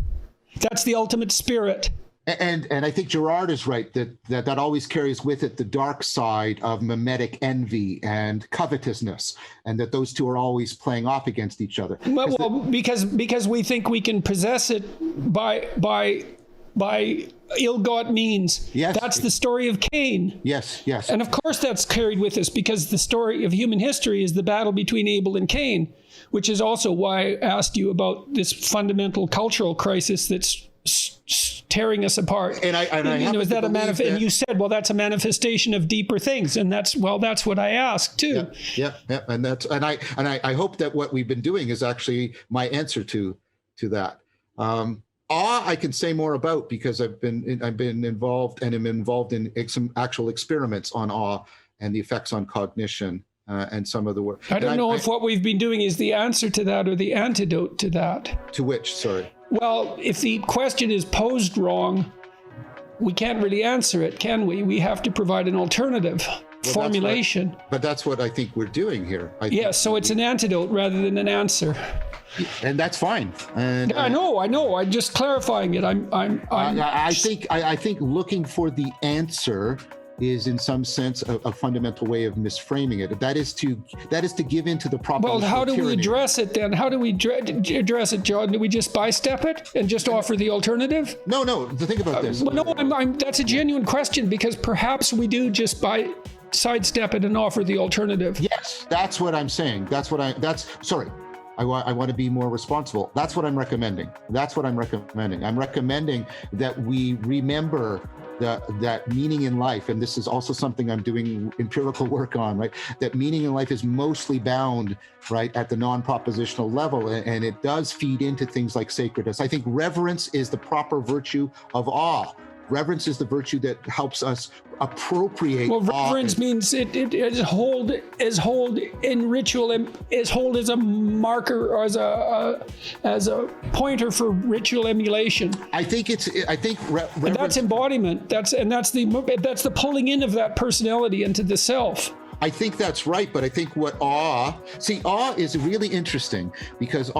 That's the ultimate spirit. And I think Gerard is right that always carries with it the dark side of mimetic envy and covetousness, and that those two are always playing off against each other. Well, because we think we can possess it by ill-got means. Yes. That's the story of Cain. Yes, yes. And of course that's carried with us, because the story of human history is the battle between Abel and Cain, which is also why I asked you about this fundamental cultural crisis that's tearing us apart. And is that a and you said, well, that's a manifestation of deeper things, and that's what I asked too. Yeah. And I hope that what we've been doing is actually my answer to that. Awe, I can say more about, because I've been involved and am involved in some actual experiments on awe and the effects on cognition and some of the work. I don't know if what we've been doing is the answer to that or the antidote to that. To which, sorry? Well, if the question is posed wrong, we can't really answer it, can we? We have to provide an alternative formulation. But that's what I think we're doing here. So it's an antidote rather than an answer. And that's fine. And I know. I'm just clarifying it. I think looking for the answer is in some sense a fundamental way of misframing it. That is to give into the proposition. Well, how do we address it then? How do we address it, John? Do we just bystep it and just offer the alternative? No. Think about this. Well, no, that's a genuine question, because perhaps we do just sidestep it and offer the alternative. Yes, that's what I'm saying. Sorry. I want to be more responsible. That's what I'm recommending. I'm recommending that we remember that meaning in life, and this is also something I'm doing empirical work on, right? That meaning in life is mostly bound, right, at the non-propositional level, and it does feed into things like sacredness. I think reverence is the proper virtue of awe. Reverence is the virtue that helps us appropriate. Well, reverence means it is hold in ritual, is hold as a marker or as a pointer for ritual emulation. I think reverence, that's embodiment. That's the pulling in of that personality into the self. I think that's right, but I think awe is really interesting, because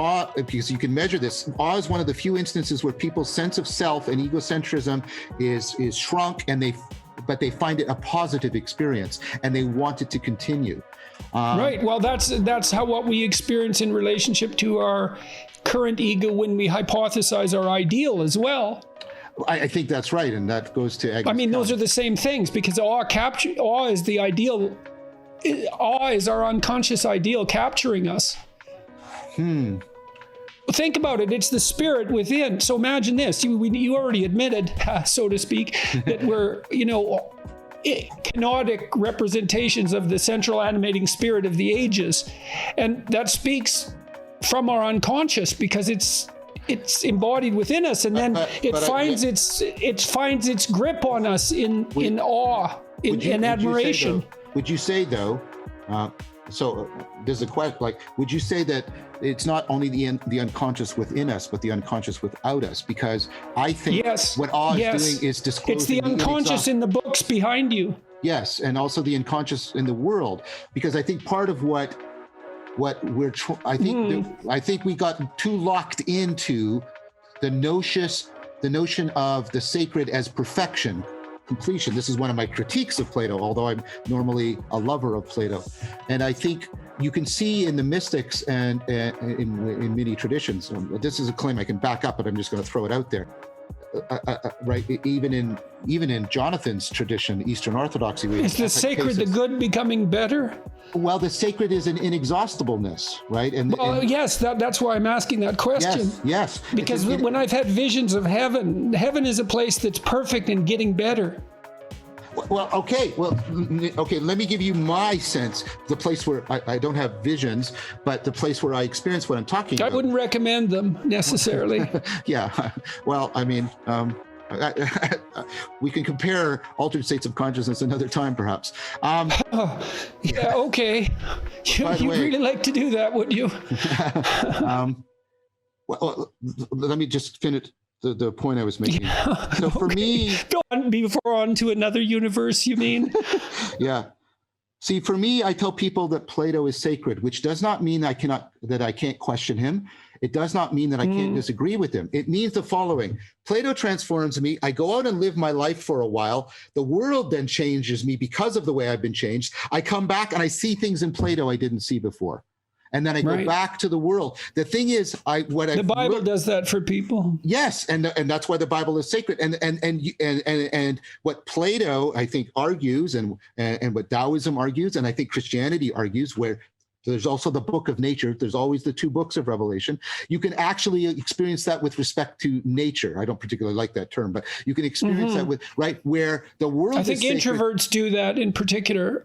you can measure this. Awe is one of the few instances where people's sense of self and egocentrism is shrunk, but they find it a positive experience and they want it to continue. Right. Well, that's what we experience in relationship to our current ego when we hypothesize our ideal as well. I think that's right, and that goes to Agnes. I mean, those are the same things, because awe is the ideal. Awe is our unconscious ideal capturing us. Think about it. It's the spirit within. So imagine this. You already admitted, so to speak, that we're, canonic representations of the central animating spirit of the ages. And that speaks from our unconscious, because it's embodied within us, and then it finds its grip on us in awe, in admiration. Would you say though, so there's a question, like, would you say that it's not only the unconscious within us, but the unconscious without us? Because I think what awe is doing is disclosing. It's the unconscious in the books behind you. Yes, and also the unconscious in the world, because I think part of what we're I think we got too locked into the notion of the sacred as perfection, completion. This is one of my critiques of Plato, although I'm normally a lover of Plato. And I think you can see in the mystics and in many traditions, this is a claim I can back up, but I'm just going to throw it out there. Right, even in Jonathan's tradition, Eastern Orthodoxy, is the sacred the good becoming better? Well, the sacred is an inexhaustibleness, right? Yes, that's why I'm asking that question. Yes. Because when I've had visions of heaven is a place that's perfect and getting better. Okay. Let me give you my sense. The place where I don't have visions, but the place where I experience what I'm talking about. I wouldn't recommend them necessarily. Yeah. Well, I mean, we can compare altered states of consciousness another time, perhaps. Yeah. Okay. You'd really like to do that, would you? Well, let me just the point I was making. So for me, go on before on to another universe, you mean? yeah. See, for me, I tell people that Plato is sacred, which does not mean I can't question him. It does not mean that I can't disagree with him. It means the following: Plato transforms me. I go out and live my life for a while. The world then changes me because of the way I've been changed. I come back and I see things in Plato I didn't see before. And then I go back to the world. The thing is, the Bible does that for people. Yes, and that's why the Bible is sacred. And what Plato, I think, argues, and what Taoism argues, and I think Christianity argues, where there's also the book of nature. There's always the two books of Revelation. You can actually experience that with respect to nature. I don't particularly like that term, but you can experience that with, where the world is sacred. Introverts do that in particular.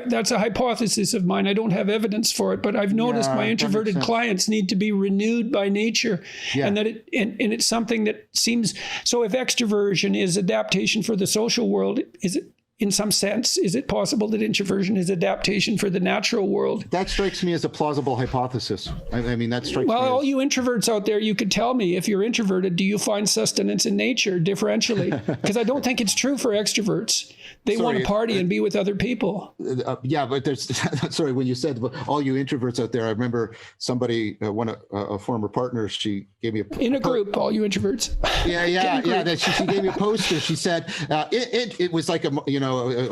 That's a hypothesis of mine. I don't have evidence for it, but I've noticed my introverted clients need to be renewed by nature, and that it's something that seems, so if extroversion is adaptation for the social world, is it, in some sense, is it possible that introversion is adaptation for the natural world? That strikes me as a plausible hypothesis. I mean, that strikes me as... all you introverts out there, you could tell me, if you're introverted, do you find sustenance in nature differentially? Because I don't think it's true for extroverts. They want to party and be with other people. Yeah, but there's, sorry, when you said all you introverts out there, I remember somebody, a former partner, she gave me in a group, all you introverts. Yeah. She gave me a poster. She said, it was like a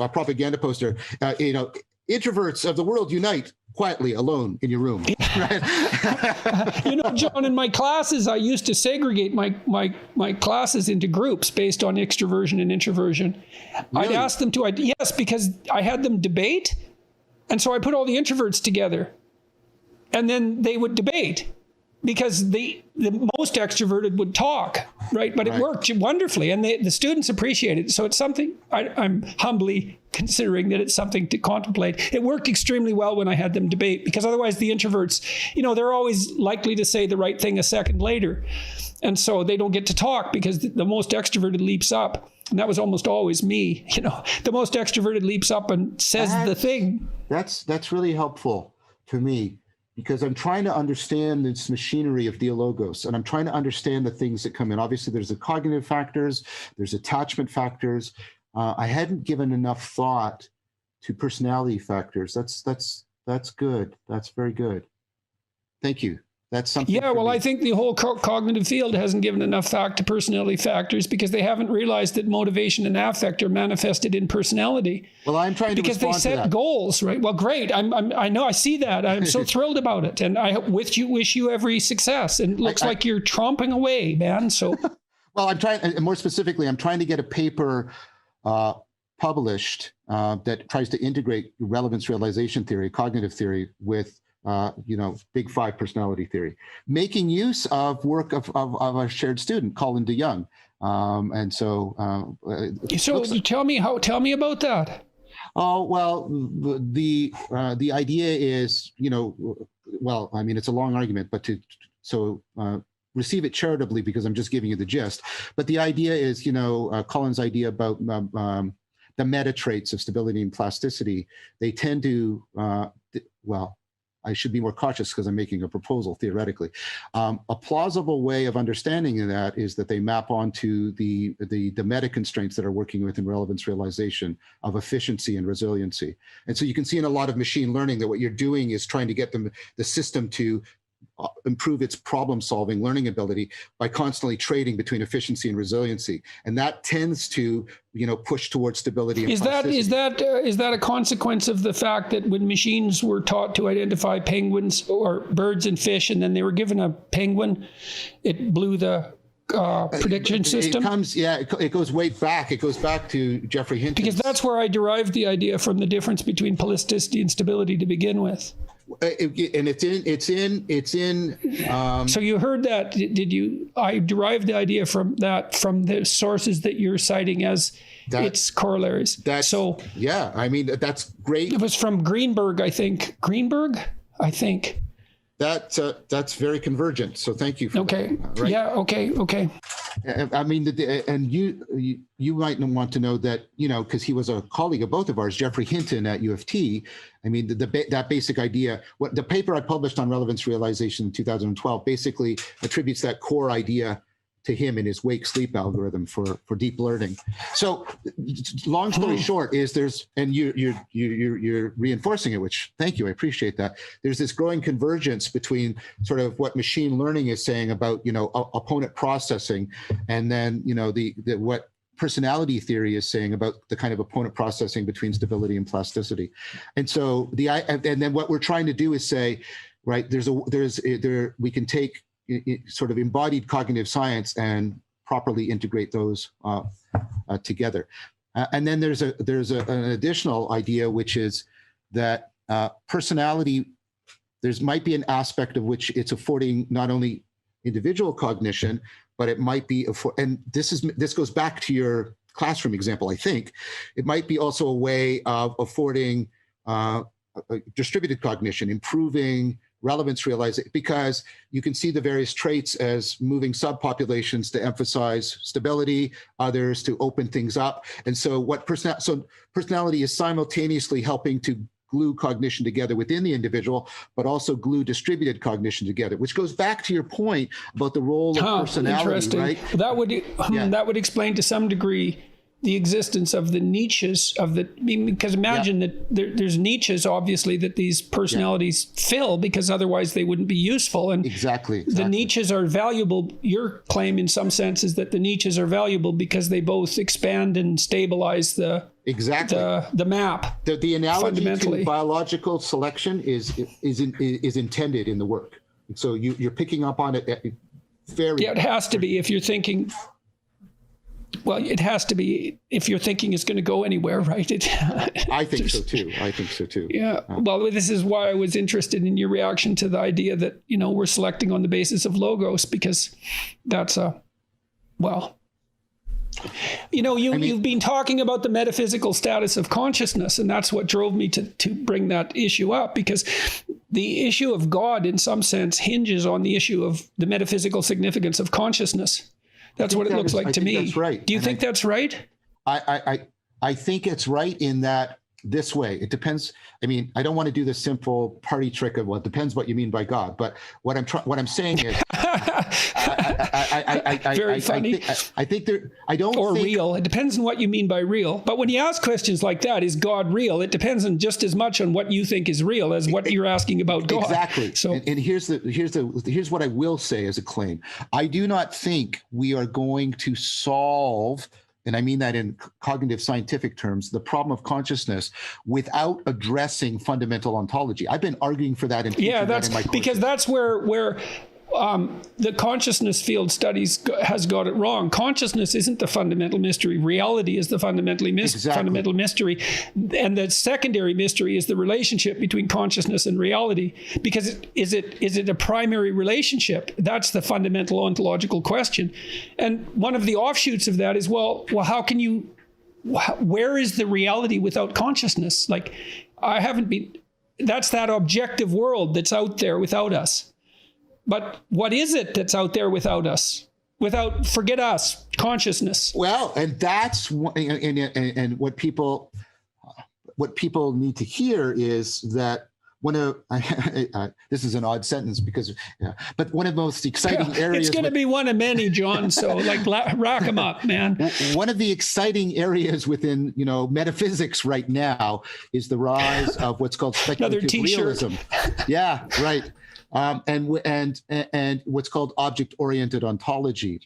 propaganda poster, introverts of the world unite quietly alone in your room. Right? John, in my classes, I used to segregate my classes into groups based on extroversion and introversion. Really? I'd ask them to, yes, because I had them debate. And so I put all the introverts together and then they would debate. Because the most extroverted would talk, right? But it worked wonderfully, and the students appreciated it. So it's something I'm humbly considering that it's something to contemplate. It worked extremely well when I had them debate, because otherwise the introverts, they're always likely to say the right thing a second later. And so they don't get to talk because the most extroverted leaps up. And that was almost always me. The most extroverted leaps up and says the thing. That's really helpful to me, because I'm trying to understand this machinery of dialogos, and I'm trying to understand the things that come in. Obviously, there's the cognitive factors, there's attachment factors. I hadn't given enough thought to personality factors. That's good. That's very good. Thank you. That's something. Yeah, well, I think the whole cognitive field hasn't given enough thought to personality factors because they haven't realized that motivation and affect are manifested in personality. Well, I'm trying to because they set goals, right? Well, great. I know. I see that. I'm so thrilled about it, and I wish you every success. And it looks like you're tromping away, man. So, well, I'm trying. And more specifically, I'm trying to get a paper published that tries to integrate relevance realization theory, cognitive theory, with big five personality theory, making use of work of a shared student, Colin DeYoung. Tell me about that. Oh, well, the idea is, it's a long argument, but receive it charitably because I'm just giving you the gist. But the idea is, Colin's idea about the meta traits of stability and plasticity, they tend to, I should be more cautious because I'm making a proposal theoretically. A plausible way of understanding that is that they map onto the meta constraints that are working within relevance realization of efficiency and resiliency. And so you can see in a lot of machine learning that what you're doing is trying to get the system to improve its problem-solving learning ability by constantly trading between efficiency and resiliency, and that tends to, push towards stability. And is that a consequence of the fact that when machines were taught to identify penguins or birds and fish, and then they were given a penguin, it blew the prediction system? It goes way back. It goes back to Geoffrey Hinton. Because that's where I derived the idea from, the difference between plasticity and stability to begin with. So you heard that? Did you? I derived the idea from the sources that you're citing as its corollaries. That's great. It was from Greenberg, I think. That's very convergent. So thank you for that. Right? Yeah. Okay. I mean, and you might want to know that, because he was a colleague of both of ours, Geoffrey Hinton at U of T. I mean, that basic idea, what the paper I published on relevance realization in 2012 basically attributes that core idea to him in his wake sleep algorithm for deep learning. So long story short is and you're reinforcing it, which thank you, I appreciate that. There's this growing convergence between sort of what machine learning is saying about, opponent processing, and then, what personality theory is saying about the kind of opponent processing between stability and plasticity. And so and then what we're trying to do is say, right, we can take sort of embodied cognitive science and properly integrate those together. And then there's an additional idea, which is that personality, might be an aspect of which it's affording not only individual cognition, but it might be, and this goes back to your classroom example, I think, it might be also a way of affording distributed cognition, improving relevance realization, because you can see the various traits as moving subpopulations to emphasize stability, others to open things up. And so personality is simultaneously helping to glue cognition together within the individual, but also glue distributed cognition together, which goes back to your point about the role of personality, right? That would explain to some degree the existence of the niches because imagine that there's niches, obviously, that these personalities fill, because otherwise they wouldn't be useful. And exactly. The niches are valuable. Your claim in some sense is that the niches are valuable because they both expand and stabilize the map. The analogy to biological selection is intended in the work. So you're picking up on it very. Yeah, it has to be if you're thinking. Well, it has to be if your thinking is going to go anywhere, right? I think so too. Yeah. Well, this is why I was interested in your reaction to the idea that, we're selecting on the basis of logos, because that's you've been talking about the metaphysical status of consciousness, and that's what drove me to bring that issue up, because the issue of God, in some sense, hinges on the issue of the metaphysical significance of consciousness. That's what it looks like to me. That's right. Do you think that's right? I think it's right in that this way. It depends. I mean, I don't want to do the simple party trick of, well, it depends what you mean by God. But what I'm saying is, very funny. I think there. I don't. Or think, real. It depends on what you mean by real. But when you ask questions like that, is God real? It depends on just as much on what you think is real as what you're asking about God. Exactly. So, and here's what I will say as a claim. I do not think we are going to solve, and I mean that in cognitive scientific terms, the problem of consciousness without addressing fundamental ontology. I've been arguing for that in my courses. Because that's where the consciousness field studies has got it wrong. Consciousness isn't the fundamental mystery. Reality is the fundamental mystery. And the secondary mystery is the relationship between consciousness and reality. Because is it a primary relationship? That's the fundamental ontological question. And one of the offshoots of that is, well, how can you, where is the reality without consciousness? Like, that's that objective world that's out there without us. But what is it that's out there without us? Forget us, consciousness. Well, and that's and what people need to hear is that this is an odd sentence but one of the most exciting areas. It's going to be one of many, John. So rack them up, man. One of the exciting areas within metaphysics right now is the rise of what's called speculative realism. Yeah, right. And what's called object-oriented ontology,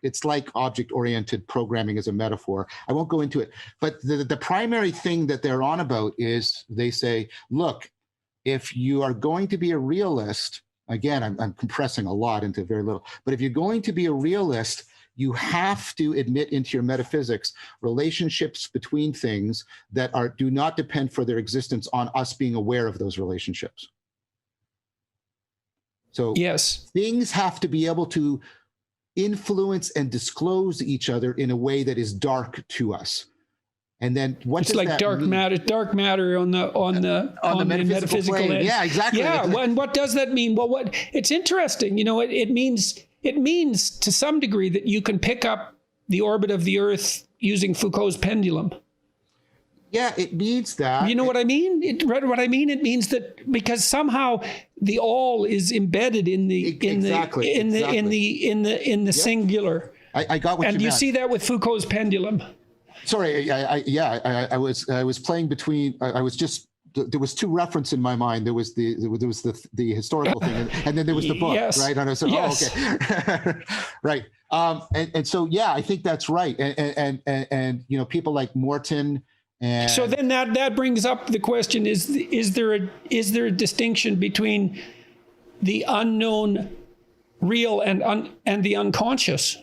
it's like object-oriented programming as a metaphor. I won't go into it, but the primary thing that they're on about is they say, look, if you are going to be a realist, again, I'm compressing a lot into very little, but if you're going to be a realist, you have to admit into your metaphysics relationships between things that do not depend for their existence on us being aware of those relationships. So yes, things have to be able to influence and disclose each other in a way that is dark to us. And then it's like dark matter on the metaphysical plane. Yeah, exactly. Yeah. And what does that mean? Well, it's interesting. It means to some degree that you can pick up the orbit of the Earth using Foucault's pendulum. Yeah, it means that. You know what I mean? What I mean? It means that because somehow the all is embedded in the singular. I got what you meant. And you see that with Foucault's pendulum. Sorry, I was playing between. I was just. There was two references in my mind. There was the historical thing, and then there was the book, yes. right? And I said, yes. Oh, okay, right. And so yeah, I think that's right. And you know, people like Morton. And so then that brings up the question: is there a distinction between the unknown, real, and the unconscious?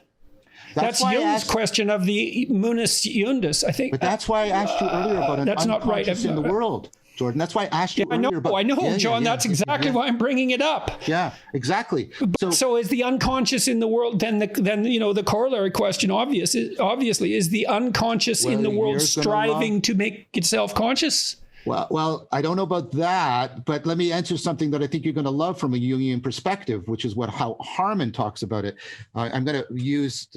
That's Jung's question of the munus iundus, I think. But that's why I asked you earlier about an unconscious in the world, Jordan. That's why I asked you earlier about. I know, John. That's exactly why I'm bringing it up. Yeah, exactly. So is the unconscious in the world? Then you know the corollary question, obviously, is the unconscious in the world striving to make itself conscious? Well, I don't know about that, but let me answer something that I think you're going to love from a Jungian perspective, which is how Harman talks about it. I'm going to use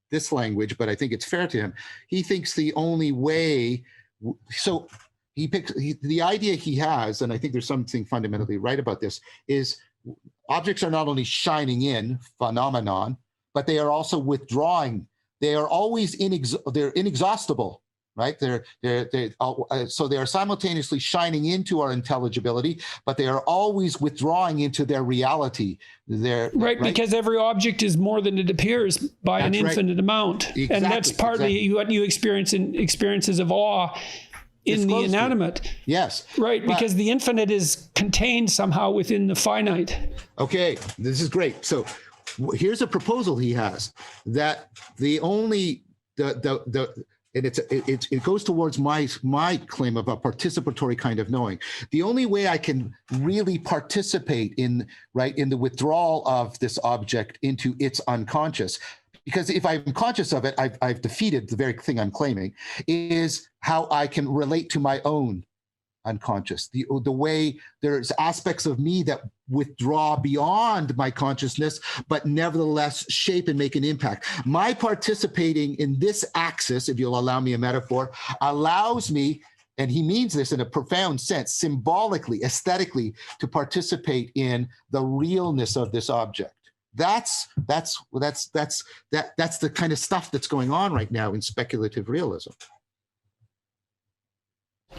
this language, but I think it's fair to him. He thinks the only way, so he picks the idea he has, and I think there's something fundamentally right about this, is objects are not only shining in, phenomenon, but they are also withdrawing. They are always they're inexhaustible. Right? So they are simultaneously shining into our intelligibility, but they are always withdrawing into their reality. Right, because every object is more than it appears by an infinite amount. Exactly, and that's partly what you experience in experiences of awe in the inanimate. Yes. Right, because the infinite is contained somehow within the finite. Okay, this is great. So here's a proposal he has, that the only and it goes towards my claim of a participatory kind of knowing. The only way I can really participate in the withdrawal of this object into its unconscious, because if I'm conscious of it, I've defeated the very thing I'm claiming, is how I can relate to my own unconscious. The way there's aspects of me that withdraw beyond my consciousness, but nevertheless shape and make an impact. My participating in this axis, if you'll allow me a metaphor, allows me, and he means this in a profound sense, symbolically, aesthetically, to participate in the realness of this object. That's the kind of stuff that's going on right now in speculative realism.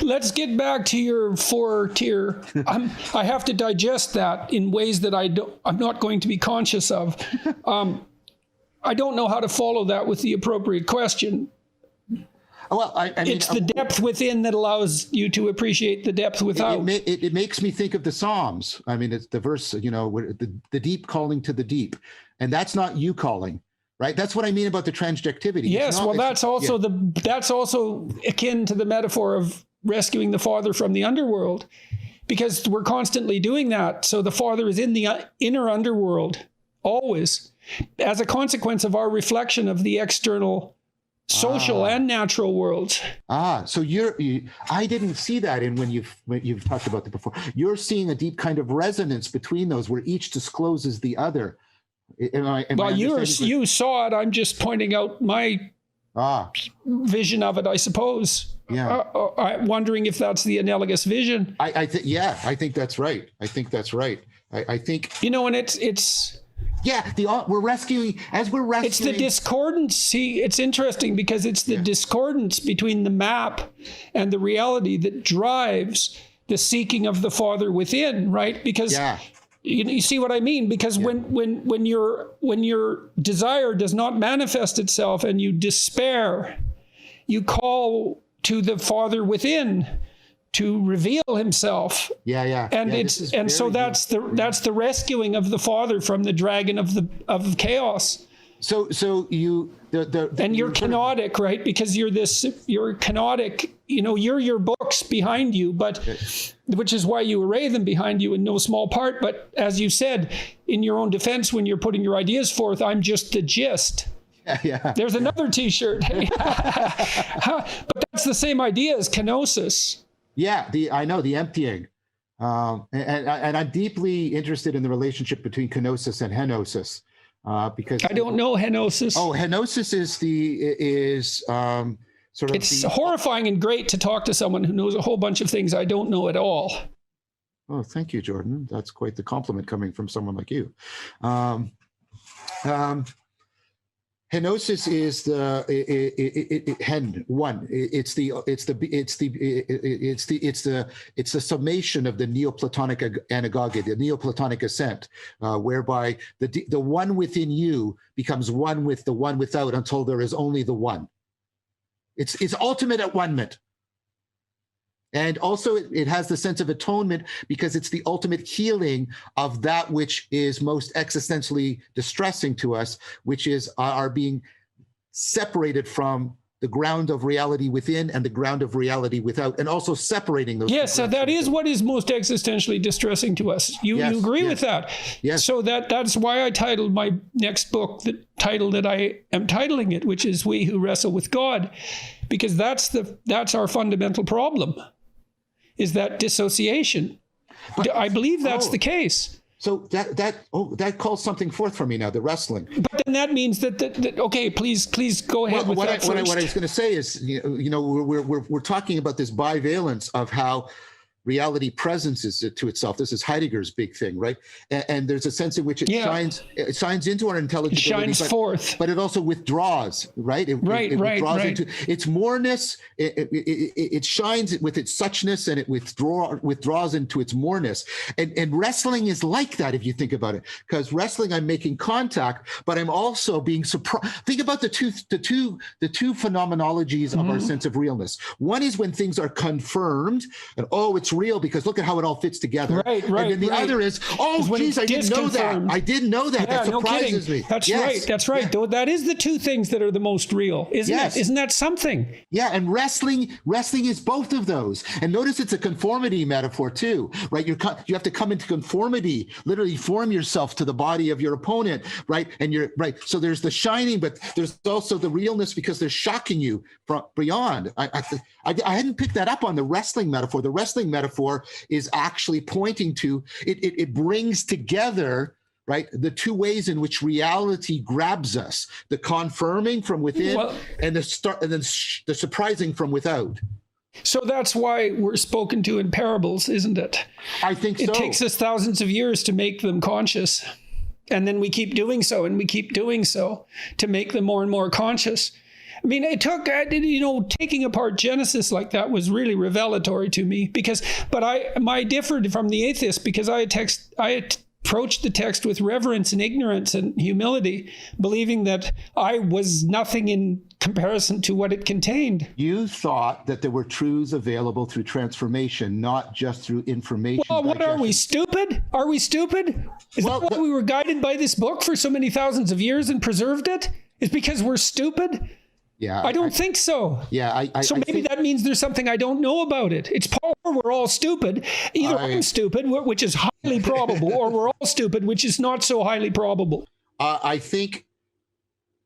Let's get back to your 4-tier. I have to digest that in ways that I'm not going to be conscious of. I don't know how to follow that with the appropriate question. Well, I mean, it's the depth within that allows you to appreciate the depth without. It makes me think of the Psalms. I mean, it's the verse, you know, the deep calling to the deep, and that's not you calling. Right. That's what I mean about the transjectivity. Yes. Well, that's also that's also akin to the metaphor of rescuing the father from the underworld, because we're constantly doing that. So the father is in the inner underworld always, as a consequence of our reflection of the external social and natural worlds. So I didn't see that when you've talked about that before. You're seeing a deep kind of resonance between those, where each discloses the other. You saw it. I'm just pointing out my vision of it, I suppose. Yeah. I'm wondering if that's the analogous vision. I think that's right. I think, you know, and it's we're rescuing. It's the discordance. See, it's interesting because it's the discordance between the map and the reality that drives the seeking of the Father within, right? Because you see what I mean? Because when your desire does not manifest itself and you despair, you call to the Father within to reveal himself. And so that's the rescuing of the Father from the dragon of chaos. So you and you're kenotic, right? Because you're kenotic. You know, you're your books behind you, but which is why you array them behind you in no small part. But as you said in your own defense, when you're putting your ideas forth, I'm just the gist. There's another T-shirt. But that's the same idea as kenosis. I know, the emptying. And I'm deeply interested in the relationship between kenosis and henosis. Because I don't know henosis. Henosis is It's horrifying and great to talk to someone who knows a whole bunch of things I don't know at all. Oh, thank you, Jordan. That's quite the compliment coming from someone like you. Henosis is it's the summation of the Neoplatonic anagogy, the Neoplatonic ascent, whereby the one within you becomes one with the one without until there is only the one. It's ultimate at one-ment. And also it has the sense of atonement because it's the ultimate healing of that which is most existentially distressing to us, which is our being separated from the ground of reality within and the ground of reality without, and also separating those. Yes, so that is what is most existentially distressing to us. You agree with that? Yes. So that's why I titled my next book the title that I am titling it, which is We Who Wrestle with God, because that's our fundamental problem, is that dissociation. But I believe that's the case. So that calls something forth for me now, the wrestling. But then that means that okay, please go ahead with that first. What I was going to say is, we're talking about this bivalence of how reality presents to itself. This is Heidegger's big thing, right? And there's a sense in which it shines into our intelligibility, forth, but it also withdraws, right? It withdraws into its moreness. It shines with its suchness, and it withdraws into its moreness. And wrestling is like that, if you think about it, because wrestling, I'm making contact, but I'm also being surprised. Think about the two phenomenologies of our sense of realness. One is when things are confirmed, and it's real because look at how it all fits together. Right. And then the other is, geez, I didn't know that. I didn't know that. That surprises me. That's right. That's right. Yeah. That is the two things that are the most real, isn't it? Isn't that something? Yeah, and wrestling is both of those. And notice it's a conformity metaphor too, right? You have to come into conformity, literally form yourself to the body of your opponent, right? And you're right. So there's the shining, but there's also the realness because they're shocking you from beyond. I hadn't picked that up on the wrestling metaphor. The wrestling metaphor is actually pointing to it brings together, right, the two ways in which reality grabs us: the confirming from within and the surprising from without. So that's why we're spoken to in parables, isn't it? I think so. It takes us thousands of years to make them conscious, and then we keep doing so, and we keep doing so to make them more and more conscious. I mean, it took, taking apart Genesis like that was really revelatory to me but I differed from the atheist because I approached the text with reverence and ignorance and humility, believing that I was nothing in comparison to what it contained. You thought that there were truths available through transformation, not just through information. Well, what are we, stupid? Are we stupid? Is that why we were guided by this book for so many thousands of years and preserved it? Is because we're stupid? Yeah, I don't think so. Yeah, so maybe that means there's something I don't know about it. It's we're all stupid. Either I'm stupid, which is highly probable, or we're all stupid, which is not so highly probable. I think.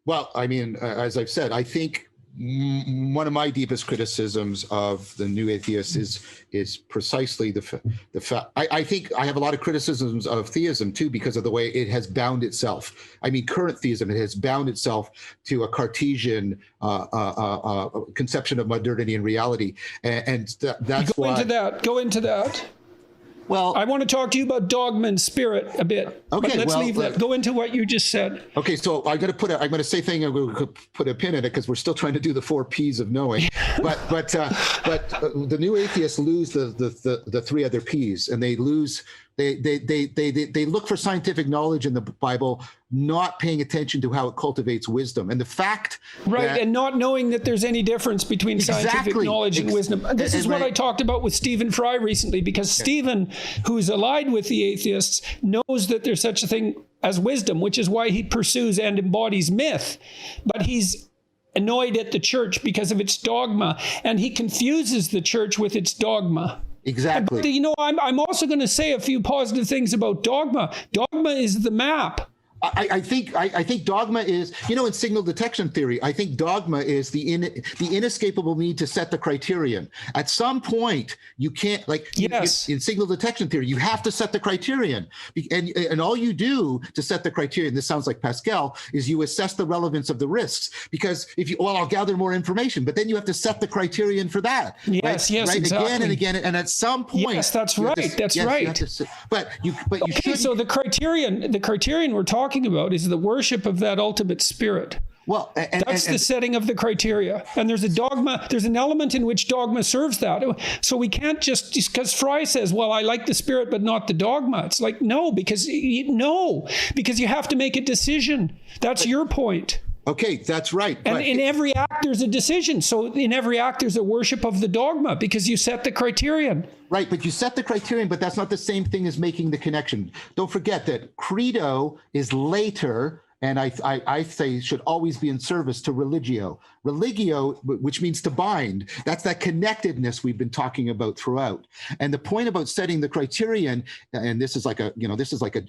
Well, I mean, as I've said, I think one of my deepest criticisms of the new atheist is precisely the fact. I think I have a lot of criticisms of theism too because of the way it has bound itself. I mean, current theism, it has bound itself to a Cartesian conception of modernity and reality, and that's why. Go into that. Well, I want to talk to you about dogma and spirit a bit. Okay, but let's leave that. Go into what you just said. Okay, so I'm going to say thing. I'm going to put a pin in it because we're still trying to do the 4 P's of knowing. but the new atheists lose the 3 other P's, and they lose. They look for scientific knowledge in the Bible, not paying attention to how it cultivates wisdom. And the fact and not knowing that there's any difference between scientific knowledge and wisdom. And this is what I talked about with Stephen Fry recently, because Stephen, who's allied with the atheists, knows that there's such a thing as wisdom, which is why he pursues and embodies myth. But he's annoyed at the church because of its dogma, and he confuses the church with its dogma. Exactly. But, I'm also going to say a few positive things about dogma. Dogma is the map. I think dogma is, in signal detection theory, I think dogma is the inescapable need to set the criterion. At some point, you can't, yes. in signal detection theory, you have to set the criterion. And all you do to set the criterion, this sounds like Pascal, is you assess the relevance of the risks. Because I'll gather more information, but then you have to set the criterion for that. Yes, right? yes, right? exactly. Again and again. And at some point. Yes, that's right. That's right. Okay, so the criterion we're talking about is the worship of that ultimate spirit. Well, that's the setting of the criteria. And there's a dogma, there's an element in which dogma serves that. So we can't just because Fry says, well, I like the spirit, but not the dogma. It's like, no, because you have to make a decision. That's your point. Okay, that's right. And in every act, there's a decision. So in every act, there's a worship of the dogma because you set the criterion. Right, but you set the criterion, but that's not the same thing as making the connection. Don't forget that credo is later, and I say should always be in service to religio. Religio, which means to bind, that's that connectedness we've been talking about throughout. And the point about setting the criterion, and this is like a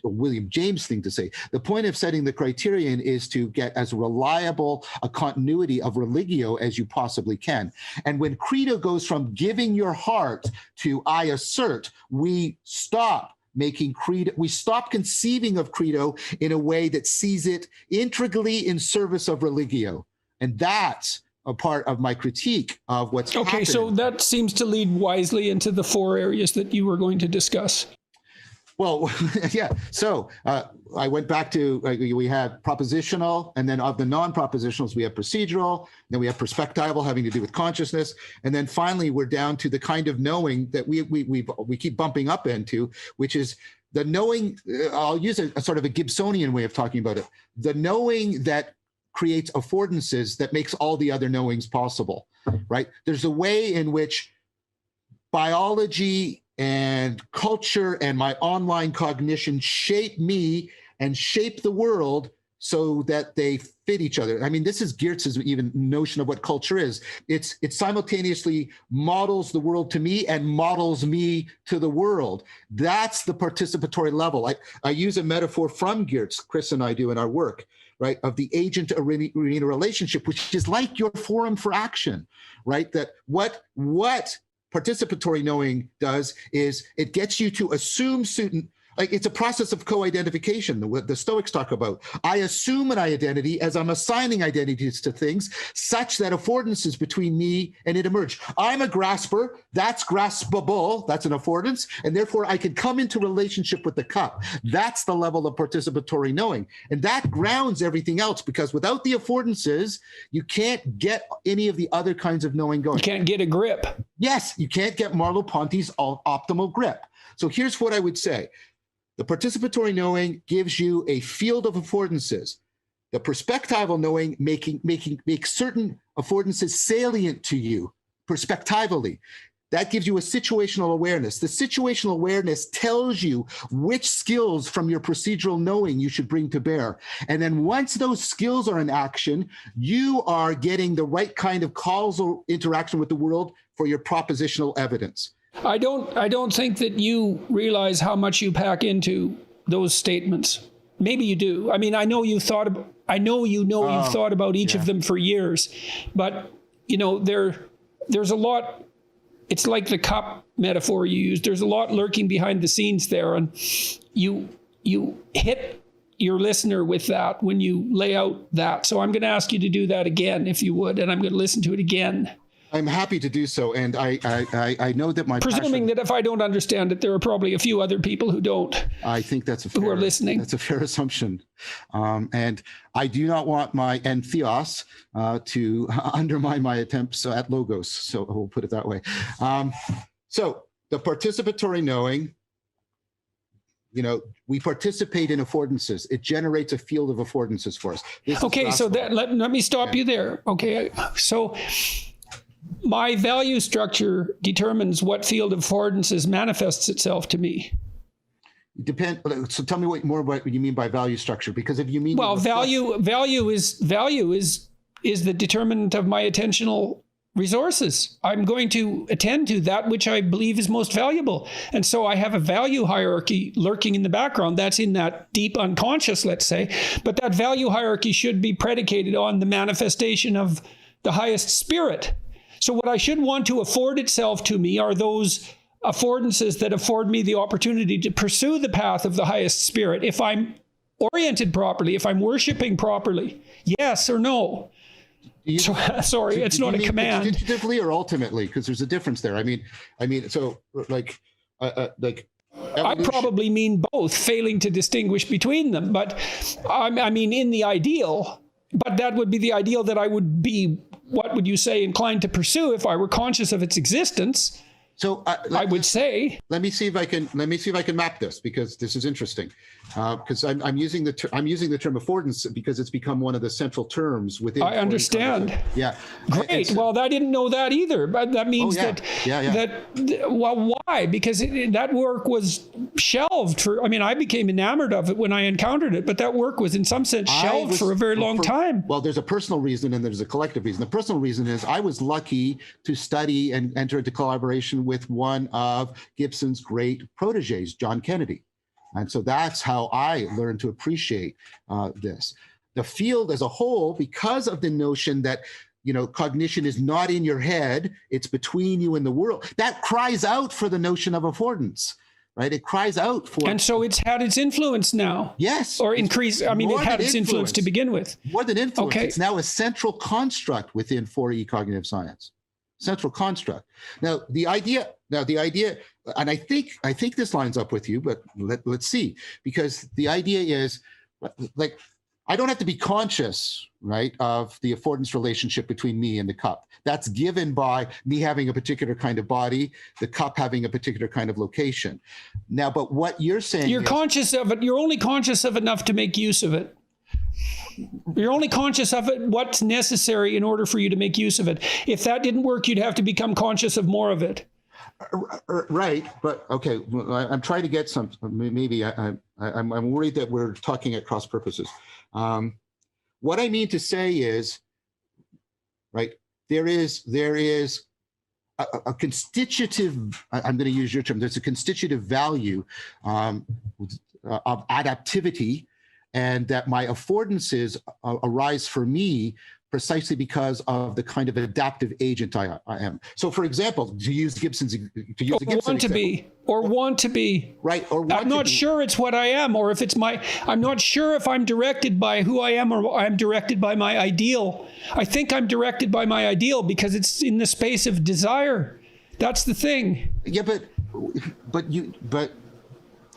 William James thing to say, the point of setting the criterion is to get as reliable a continuity of religio as you possibly can. And when credo goes from giving your heart to I assert, we stop making credo, we stop conceiving of credo in a way that sees it integrally in service of religio. And that's a part of my critique of what's happening. Okay, so that seems to lead wisely into the 4 areas that you were going to discuss. Well, yeah. So I went back to, we have propositional, and then of the non-propositionals, we have procedural, then we have perspectival, having to do with consciousness. And then finally, we're down to the kind of knowing that we keep bumping up into, which is the knowing, I'll use a sort of a Gibsonian way of talking about it, the knowing that creates affordances that makes all the other knowings possible, right? There's a way in which biology and culture and my online cognition shape me and shape the world so that they fit each other. I mean, this is Geertz's even notion of what culture is. It simultaneously models the world to me and models me to the world. That's the participatory level. I use a metaphor from Geertz, Chris and I do in our work, right, of the agent-arena relationship, which is like your forum for action, right? That what participatory knowing does is it gets you to assume certain, like it's a process of co-identification, what the Stoics talk about. I assume an identity as I'm assigning identities to things such that affordances between me and it emerge. I'm a grasper, that's graspable, that's an affordance, and therefore I can come into relationship with the cup. That's the level of participatory knowing. And that grounds everything else, because without the affordances, you can't get any of the other kinds of knowing going. You can't get a grip. Yes, you can't get Merleau-Ponty's optimal grip. So here's what I would say. The participatory knowing gives you a field of affordances. The perspectival knowing makes certain affordances salient to you perspectivally. That gives you a situational awareness. The situational awareness tells you which skills from your procedural knowing you should bring to bear. And then once those skills are in action, you are getting the right kind of causal interaction with the world for your propositional evidence. I don't think that you realize how much you pack into those statements. Maybe you do. I mean, I know you've thought about each of them for years, but there's a lot. It's like the cup metaphor you used. There's a lot lurking behind the scenes there, and you hit your listener with that when you lay out that. So I'm going to ask you to do that again, if you would, and I'm going to listen to it again. I'm happy to do so, and I know that my presuming that if I don't understand it, there are probably a few other people who don't. I think that's who are listening. That's a fair assumption, and I do not want my entheos to undermine my attempts at logos. So we'll put it that way. So the participatory knowing. We participate in affordances. It generates a field of affordances for us. Okay, so let me stop you there. Okay, so my value structure determines what field of affordances manifests itself to me. So tell me more about what you mean by value structure, because if you mean value is the determinant of my attentional resources. I'm going to attend to that which I believe is most valuable. And so I have a value hierarchy lurking in the background. That's in that deep unconscious, let's say. But that value hierarchy should be predicated on the manifestation of the highest spirit. So what I should want to afford itself to me are those affordances that afford me the opportunity to pursue the path of the highest spirit. If I'm oriented properly, if I'm worshiping properly, yes or no? Sorry, it's not a command. Constitutively or ultimately, because there's a difference there. I mean, so like I probably mean both, failing to distinguish between them. But I mean, in the ideal, but that would be the ideal that I would be, what would you say, inclined to pursue if I were conscious of its existence. So I would say. Let me see if I can map this, because this is interesting. Because I'm using the term affordance because it's become one of the central terms within. I understand. Yeah. Great. Well, I didn't know that either. But that means well, why? Because that work was shelved for. I mean, I became enamored of it when I encountered it, but that work was in some sense shelved for a very long time. Well, there's a personal reason and there's a collective reason. The personal reason is I was lucky to study and enter into collaboration with one of Gibson's great proteges, John Kennedy. And so that's how I learned to appreciate this. The field as a whole, because of the notion that, cognition is not in your head, it's between you and the world, that cries out for the notion of affordance, right? It cries out for. And so it's had its influence now. Yes. Or increase. I mean, it had its influence to begin with. More than influence. Okay. It's now a central construct within 4E cognitive science. Central construct. Now the idea, and I think this lines up with you, but let's see, because the idea is like, I don't have to be conscious, right, of the affordance relationship between me and the cup. That's given by me having a particular kind of body, the cup having a particular kind of location. Now, but what you're saying you're conscious of it. You're only conscious of enough to make use of it. You're only conscious of it, what's necessary in order for you to make use of it. If that didn't work, you'd have to become conscious of more of it. Right, but okay, I'm trying to get some, maybe I'm worried that we're talking at cross purposes. What I mean to say is, right, there is a constitutive, I'm going to use your term, there's a constitutive value of adaptivity, and that my affordances arise for me precisely because of the kind of adaptive agent I am. So, for example, to use Gibson's want to be. Right, I'm not sure it's what I am, or if it's I'm not sure if I'm directed by who I am or I'm directed by my ideal. I think I'm directed by my ideal because it's in the space of desire. That's the thing. Yeah, but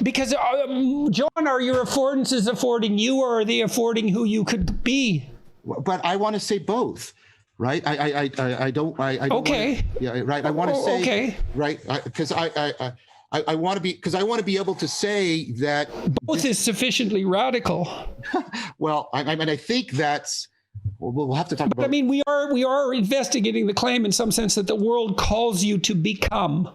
because, John, are your affordances affording you, or are they affording who you could be? But I want to say both, right? I don't. Okay. Yeah, right. I want to say. Okay. Right, because I want to be able to say that both is sufficiently radical. Well, I think that's. We'll have to talk about. I mean, we are investigating the claim in some sense that the world calls you to become.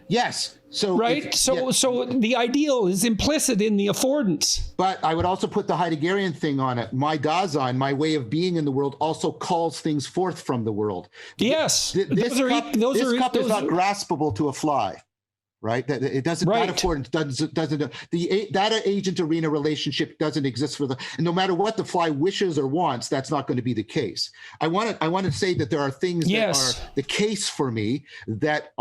Yes. So right. So the ideal is implicit in the affordance. But I would also put the Heideggerian thing on it. My Dasein, my way of being in the world, also calls things forth from the world. Yes. This cup is not graspable to a fly. Right, that it doesn't. Right. That affordance doesn't. The data agent arena relationship doesn't exist for and no matter what the fly wishes or wants, that's not going to be the case. I want to say that there are things that are the case for me that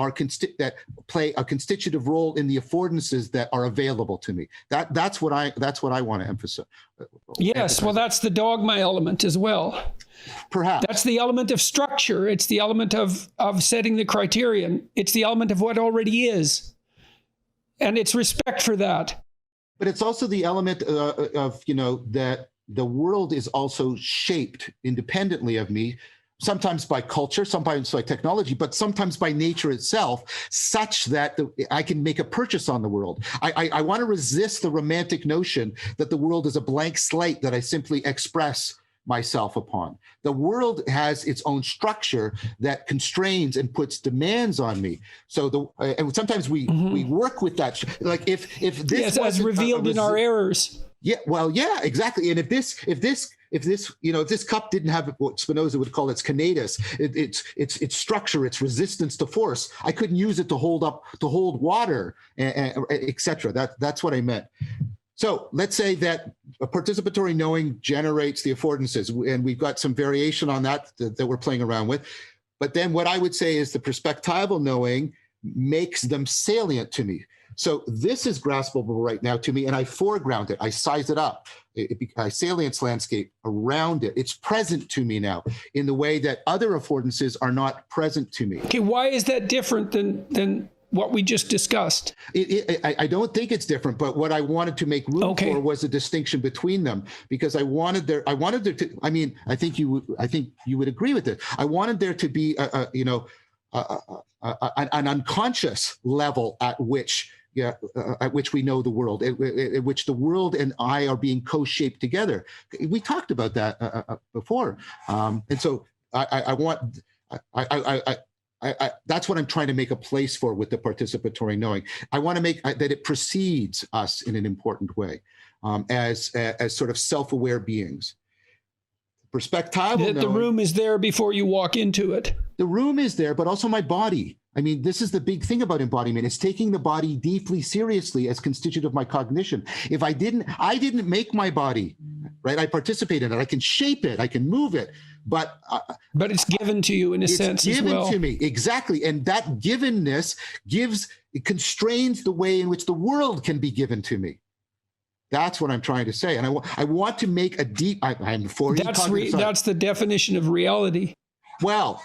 play a constitutive role in the affordances that are available to me. That's what I want to emphasize. Yes, well, that's the dogma element as well. Perhaps. That's the element of structure. It's the element of setting the criterion. It's the element of what already is. And it's respect for that. But it's also the element of that the world is also shaped independently of me, sometimes by culture, sometimes by technology, but sometimes by nature itself, such that I can make a purchase on the world. I want to resist the romantic notion that the world is a blank slate that I simply express myself upon. The world has its own structure that constrains and puts demands on me. So and sometimes we work with that. Like if this as revealed in our errors. Yeah, well, yeah, exactly. And if this if this cup didn't have what Spinoza would call its kinetis, its structure, its resistance to force, I couldn't use it to hold water, etc. That's what I meant. So let's say that a participatory knowing generates the affordances, and we've got some variation on that we're playing around with. But then what I would say is the perspectival knowing makes them salient to me. So this is graspable right now to me, and I foreground it. I size it up. I salience landscape around it. It's present to me now in the way that other affordances are not present to me. Okay, why is that different than what we just discussed? I don't think it's different, but what I wanted to make room for was a distinction between them, because I wanted there to. I mean, I think you would agree with it. I wanted there to be an unconscious level at which we know the world, at which the world and I are being co-shaped together. We talked about that before, and so that's what I'm trying to make a place for with the participatory knowing. I want to make that it precedes us in an important way, as sort of self-aware beings. Perspectival knowing, the room is there before you walk into it. The room is there, but also my body. I mean, this is the big thing about embodiment. It's taking the body deeply seriously as constituent of my cognition. If I didn't make my body, right? I participate in it. I can shape it. I can move it. But it's given to you in a sense as well. It's given to me, exactly. And that givenness constrains the way in which the world can be given to me. That's what I'm trying to say. And I want to make a deep, I'm for you. That's the definition of reality. Well,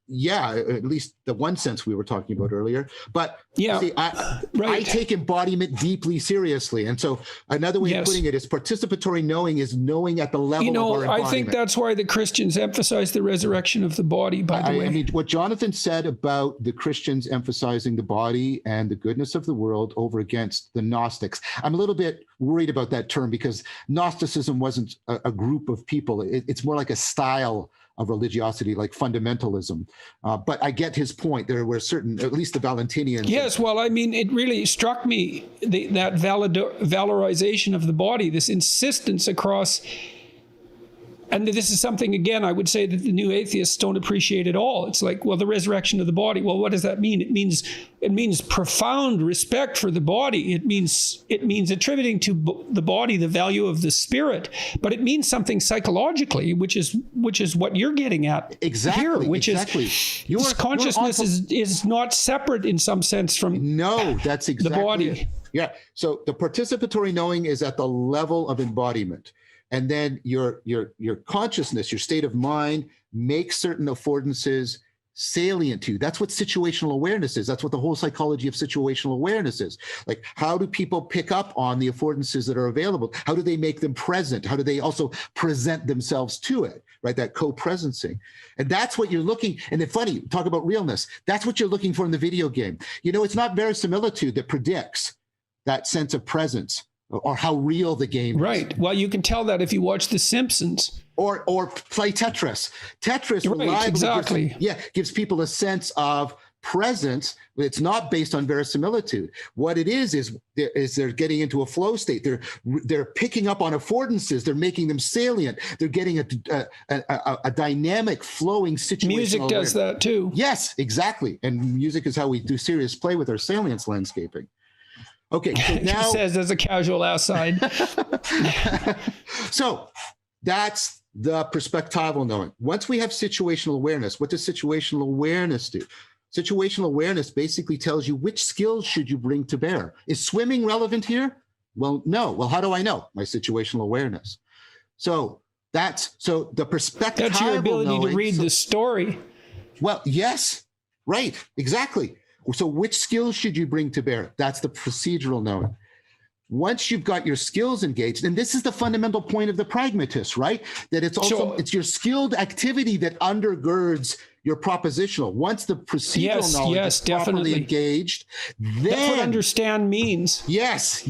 yeah, at least the one sense we were talking about earlier. But yeah, see, I take embodiment deeply seriously. And so another way of putting it is participatory knowing is knowing at the level of our embodiment. I think that's why the Christians emphasize the resurrection of the body, by the way. I mean, what Jonathan said about the Christians emphasizing the body and the goodness of the world over against the Gnostics, I'm a little bit worried about that term, because Gnosticism wasn't a group of people. It's more like a style of religiosity, like fundamentalism. But I get his point. There were certain, at least the Valentinians. Yes, well, I mean, it really struck me, that valorization of the body, this insistence across. And this is something, again, I would say that the new atheists don't appreciate at all. It's like, well, the resurrection of the body. Well, what does that mean? It means profound respect for the body. It means attributing to the body the value of the spirit. But it means something psychologically, which is what you're getting at here. Which is consciousness is not separate in some sense from that's exactly the body. It. Yeah. So the participatory knowing is at the level of embodiment. And then your consciousness, your state of mind, makes certain affordances salient to you. That's what situational awareness is. That's what the whole psychology of situational awareness is. Like, how do people pick up on the affordances that are available? How do they make them present? How do they also present themselves to it, right? That co-presencing. And that's what you're looking, and it's funny, talk about realness. That's what you're looking for in the video game. It's not verisimilitude that predicts that sense of presence, or how real the game is. Right. Well, you can tell that if you watch The Simpsons. Or play Tetris. Tetris reliably gives people a sense of presence. It's not based on verisimilitude. What it is they're getting into a flow state. They're picking up on affordances. They're making them salient. They're getting a dynamic, flowing situation. Music does that too. Yes, exactly. And music is how we do serious play with our salience landscaping. Okay, so now he says as a casual aside. So that's the perspectival knowing. Once we have situational awareness, what does situational awareness do? Situational awareness basically tells you which skills should you bring to bear. Is swimming relevant here? Well, no. Well, how do I know? My situational awareness. So the perspectival That's your ability knowing, to read the story. Well, yes, right, exactly. So which skills should you bring to bear? That's the procedural knowing. Once you've got your skills engaged, and this is the fundamental point of the pragmatist, right? That it's also, it's your skilled activity that undergirds your propositional. Once the procedural knowledge is properly engaged, then... That's what understand means. Yes,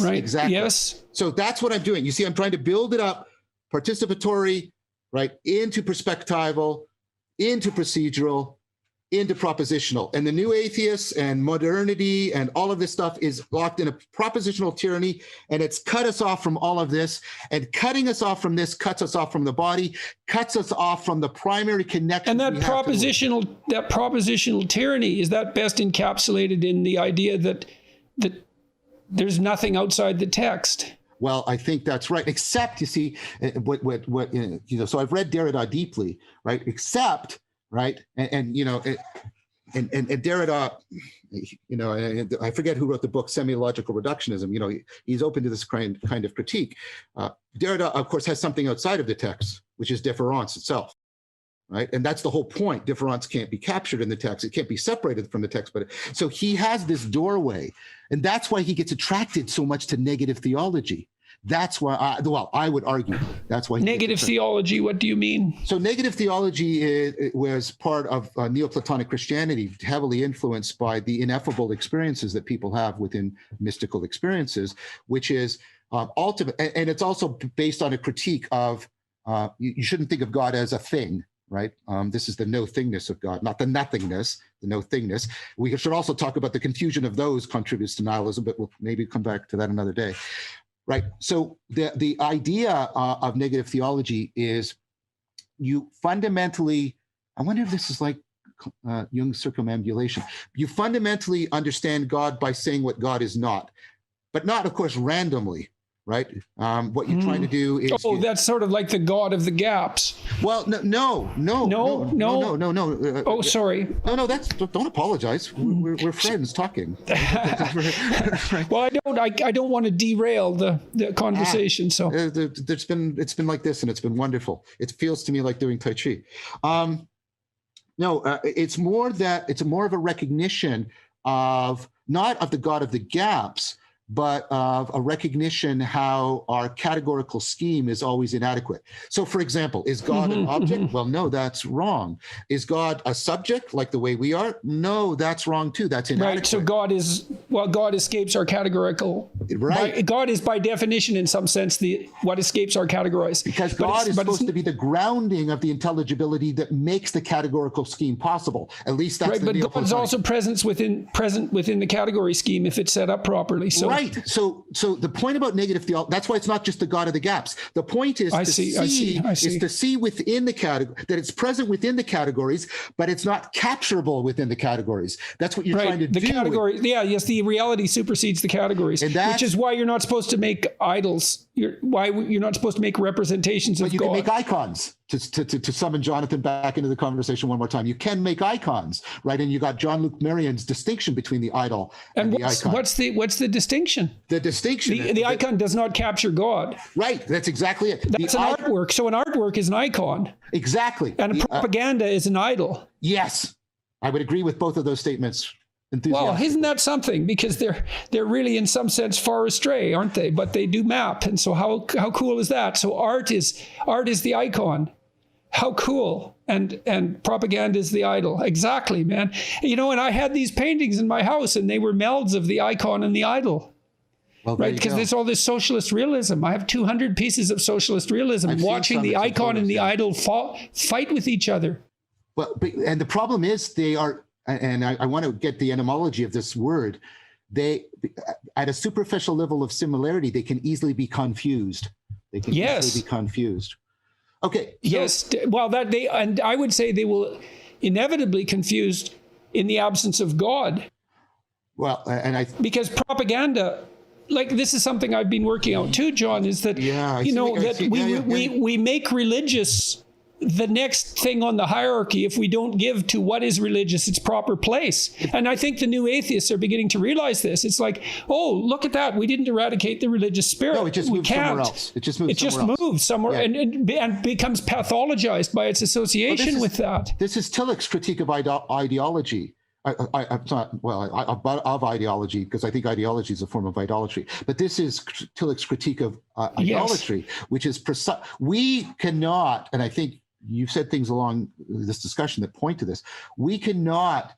right? Exactly. Yes. So that's what I'm doing. You see, I'm trying to build it up, participatory, right, into perspectival, into procedural, into propositional. And the new atheists and modernity and all of this stuff is locked in a propositional tyranny, and it's cut us off from all of this. And cutting us off from this cuts us off from the body, cuts us off from the primary connection. And that propositional tyranny, is that best encapsulated in the idea that there's nothing outside the text? Well, I think that's right. Except, you see, what so I've read Derrida deeply, right? Except, right, and Derrida, I forget who wrote the book Semiological Reductionism. He's open to this kind of critique. Derrida, of course, has something outside of the text, which is difference itself, right? And that's the whole point. Difference can't be captured in the text. It can't be separated from the text. But so he has this doorway, and that's why he gets attracted so much to negative theology. That's why I would argue that's why. Negative theology, what do you mean? So negative theology was part of Neoplatonic Christianity, heavily influenced by the ineffable experiences that people have within mystical experiences, which is ultimate. And it's also based on a critique of, you shouldn't think of God as a thing, right? This is the no-thingness of God, not the nothingness, the no-thingness. We should also talk about the confusion of those contributes to nihilism, but we'll maybe come back to that another day. Right. So the idea of negative theology is you fundamentally, I wonder if this is like Jung's circumambulation. You fundamentally understand God by saying what God is not, but not, of course, randomly. Right. What you're trying to do is. Oh, that's sort of like the God of the gaps. Well, no. Oh, sorry. No, don't apologize. We're friends talking. Well, I don't want to derail the conversation. So it's been like this, and it's been wonderful. It feels to me like doing Tai Chi. It's more of a recognition of not of the God of the gaps, but of a recognition how our categorical scheme is always inadequate. So, for example, is God an object? Well, no, that's wrong. Is God a subject like the way we are? No, that's wrong too. That's inadequate. Right. So God escapes our categorical. Right. God is by definition, in some sense, what escapes our categories. Because God is supposed to be the grounding of the intelligibility that makes the categorical scheme possible. At least that's right. But God's also present within the category scheme if it's set up properly. So. Right. So the point about negative theology, that's why it's not just the God of the gaps. The point is to see within the category, that it's present within the categories, but it's not capturable within the categories. That's what you're trying to do. The category, the reality supersedes the categories, which is why you're not supposed to make idols. Why you're not supposed to make representations of God. You can make icons. To summon Jonathan back into the conversation one more time, you can make icons, right? And you got Jean-Luc Marien's distinction between the idol and the icon. What's the distinction? The distinction. The icon does not capture God. Right. That's exactly it. That's an artwork. So an artwork is an icon. Exactly. And a propaganda is an idol. Yes, I would agree with both of those statements. Well, isn't that something? Because they're really, in some sense, far astray, aren't they? But they do map, and so how cool is that? So art is the icon. How cool. And propaganda is the idol. Exactly, man. And I had these paintings in my house, and they were melds of the icon and the idol. Well, right, because there's all this socialist realism. I have 200 pieces of socialist realism, watching the icon and the idol fight with each other. Well, and the problem is they are. And I want to get the etymology of this word. They, at a superficial level of similarity, they can easily be confused. They can easily be confused. Okay. So, yes. Well, and I would say they will inevitably confused in the absence of God. Well, because propaganda, like this is something I've been working out too, John, is that we make religious the next thing on the hierarchy if we don't give to what is religious its proper place. And I think the new atheists are beginning to realize this. It's like, oh, look at that. We didn't eradicate the religious spirit. No, it just moved somewhere else. It just moves somewhere and becomes pathologized by its association with that. This is Tillich's critique of ideology. Of ideology, because I think ideology is a form of idolatry. But this is Tillich's critique of idolatry, which is precise. We cannot, and I think you've said things along this discussion that point to this. We cannot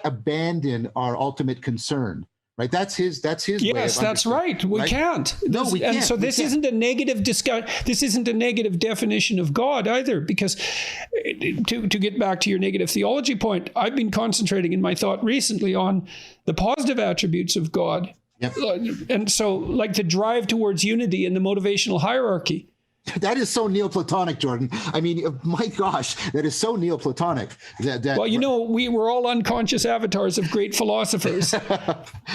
abandon our ultimate concern, right? That's his way Yes, of that's right. We can't. No, we can't. And so this isn't a negative this isn't a negative definition of God either, because to get back to your negative theology point, I've been concentrating in my thought recently on the positive attributes of God. Yep. And so, like the drive towards unity and the motivational hierarchy. That is so Neoplatonic, Jordan. I mean, my gosh, that is so Neoplatonic. Well, you know, we're all unconscious avatars of great philosophers,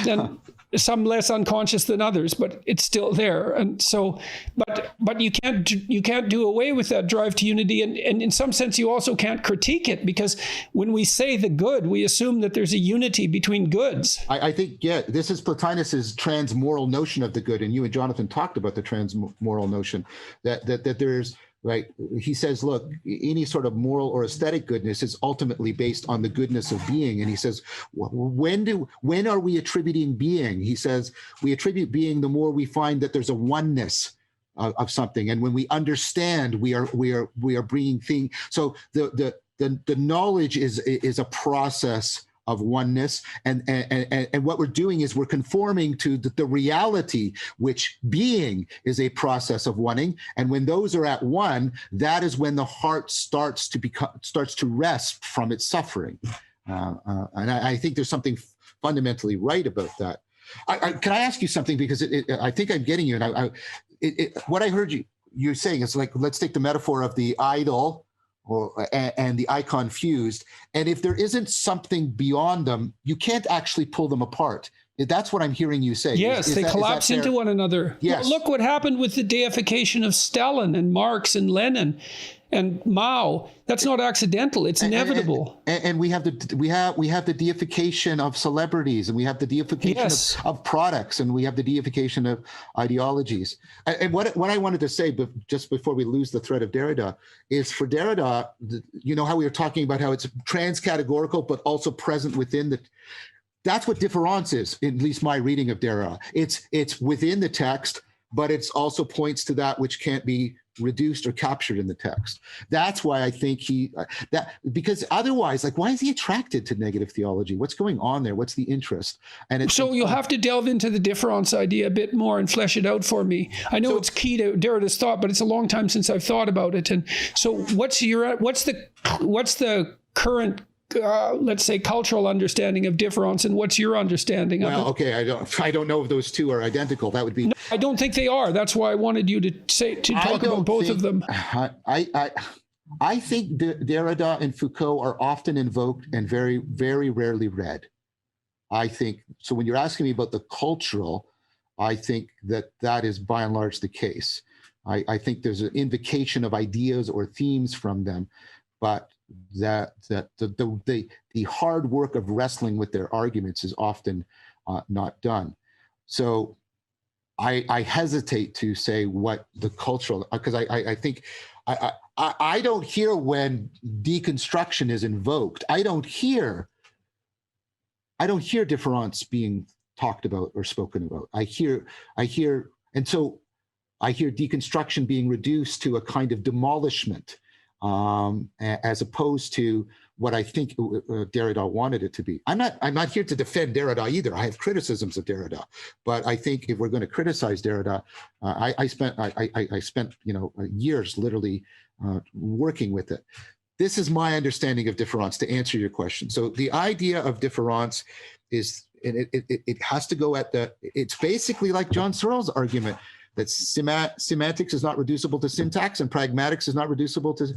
and some less unconscious than others, but it's still there. And so, but you can't do away with that drive to unity, and in some sense, you also can't critique it, because when we say the good, we assume that there's a unity between goods. I think, yeah, this is Plotinus's transmoral notion of the good, and you and Jonathan talked about the transmoral notion that there's, right, he says, look, any sort of moral or aesthetic goodness is ultimately based on the goodness of being. And he says, when are we attributing being? He says, we attribute being the more we find that there's a oneness of something. And when we understand, we are bringing things. So the knowledge is a process of oneness, and what we're doing is we're conforming to the reality, which being is a process of wanting. And when those are at one, that is when the heart starts to rest from its suffering. And I think there's something fundamentally right about that. Can I ask you something, because I think I'm getting you, and what I heard you saying is, like, let's take the metaphor of the idol and the icon fused, and if there isn't something beyond them, you can't actually pull them apart. That's what I'm hearing you say. Yes, they collapse into one another. Yes. Look what happened with the deification of Stalin and Marx and Lenin and Mao. That's not accidental. It's inevitable. And we have the deification of celebrities, and we have the deification of products, and we have the deification of ideologies. And what I wanted to say, but just before we lose the thread of Derrida, is for Derrida, you know how we were talking about how it's trans-categorical, but also present within the. That's what difference is, at least my reading of Derrida. It's within the text, but it's also points to that which can't be reduced or captured in the text. That's why I think because otherwise, like, why is he attracted to negative theology? What's going on there? What's the interest? And so you'll have to delve into the difference idea a bit more and flesh it out for me. I know it's key to Derrida's thought, but it's a long time since I've thought about it. And so what's the current let's say cultural understanding of difference, and what's your understanding of it? Well, okay, I don't know if those two are identical. That would be. No, I don't think they are. That's why I wanted you to talk about both of them. I think Derrida and Foucault are often invoked and very, very rarely read. I think so. When you're asking me about the cultural, I think that is by and large the case. I think there's an invocation of ideas or themes from them, but that the hard work of wrestling with their arguments is often not done. So I hesitate to say what the cultural, because I think I don't hear when deconstruction is invoked. I don't hear difference being talked about or spoken about. I hear deconstruction being reduced to a kind of demolishment, as opposed to what I think Derrida wanted it to be. I'm not here to defend Derrida either. I have criticisms of Derrida, but I think if we're going to criticize Derrida, I spent years literally working with it. This is my understanding of difference, to answer your question. So the idea of difference is, and it has to go at it's basically like John Searle's argument, that semantics is not reducible to syntax and pragmatics is not reducible to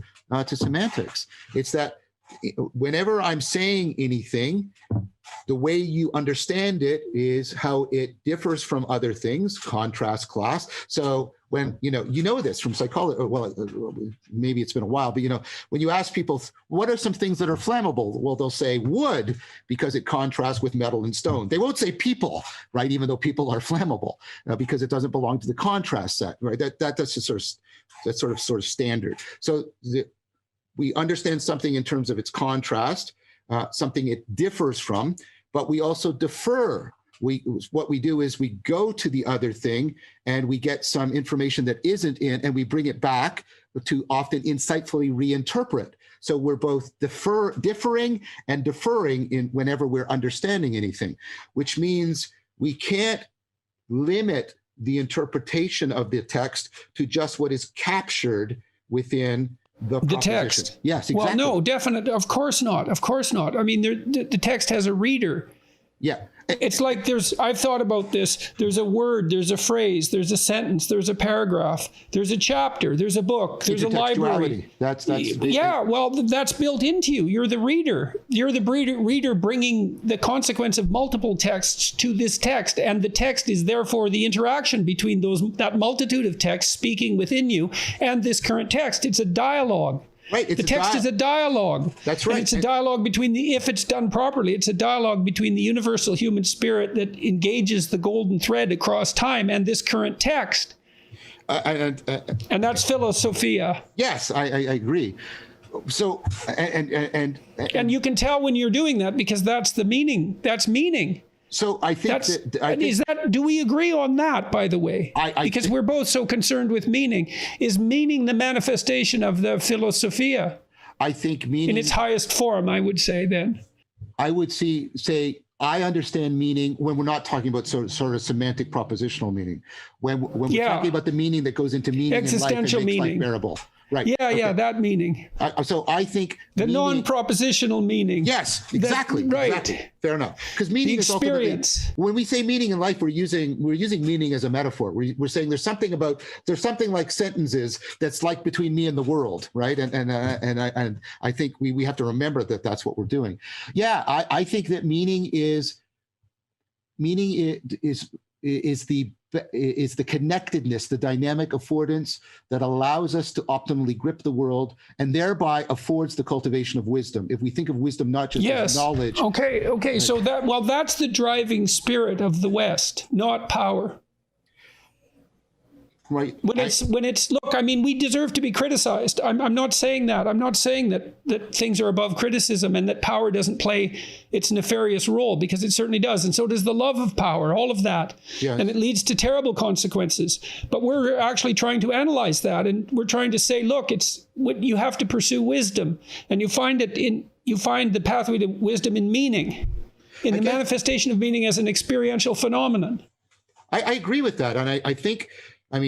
semantics. It's that whenever I'm saying anything, the way you understand it is how it differs from other things, contrast, class. So when, you know this from psychology, well, maybe it's been a while, but when you ask people, what are some things that are flammable? Well, they'll say wood because it contrasts with metal and stone. They won't say people, right? Even though people are flammable, because it doesn't belong to the contrast set, right? That's just sort of standard. So we understand something in terms of its contrast, something it differs from, but we also defer. What we do is we go to the other thing and we get some information that isn't in, and we bring it back to often insightfully reinterpret. So we're both differing and deferring in whenever we're understanding anything, which means we can't limit the interpretation of the text to just what is captured within the text. Yes, exactly. Well, no, definitely. Of course not. Of course not. I mean, the text has a reader. Yeah. It's like I've thought about this. There's a word, there's a phrase, there's a sentence, there's a paragraph, there's a chapter, there's a book, there's a library. That's yeah, well, that's built into you. You're the reader. You're the reader bringing the consequence of multiple texts to this text. And the text is therefore the interaction between that multitude of texts speaking within you and this current text. It's a dialogue. Right. The text is a dialogue. That's right. And it's a dialogue between if it's done properly, it's a dialogue between the universal human spirit that engages the golden thread across time and this current text. And that's philosophia. Yes, I agree. So, and you can tell when you're doing that because that's the meaning. That's meaning. So I think do we agree on that, by the way? Because we're both so concerned with meaning. Is meaning the manifestation of the philosophia? I think meaning in its highest form, I would say then. I would say I understand meaning when we're not talking about sort of semantic propositional meaning. When we're talking about the meaning that goes into meaning existential in life and makes meaning. life bearable. Right. Yeah, okay. Yeah, that meaning. So I think the non-propositional meaning. Yes, exactly. Right. Exactly. Fair enough. Because meaning is experience. When we say meaning in life, we're using meaning as a metaphor. We're saying there's something like sentences that's like between me and the world, right? And I think we have to remember that that's what we're doing. Yeah, I think that meaning is the connectedness, the dynamic affordance that allows us to optimally grip the world and thereby affords the cultivation of wisdom. If we think of wisdom not just as knowledge. Okay. So that's the driving spirit of the West, not power. Right. When it's look, I mean, we deserve to be criticized. I'm not saying that. I'm not saying that things are above criticism and that power doesn't play its nefarious role, because it certainly does. And so does the love of power, all of that. Yes. And it leads to terrible consequences. But we're actually trying to analyze that. And we're trying to say, look, it's what you have to pursue wisdom. And you find the pathway to wisdom in meaning, in the manifestation of meaning as an experiential phenomenon. I agree with that. And I think, a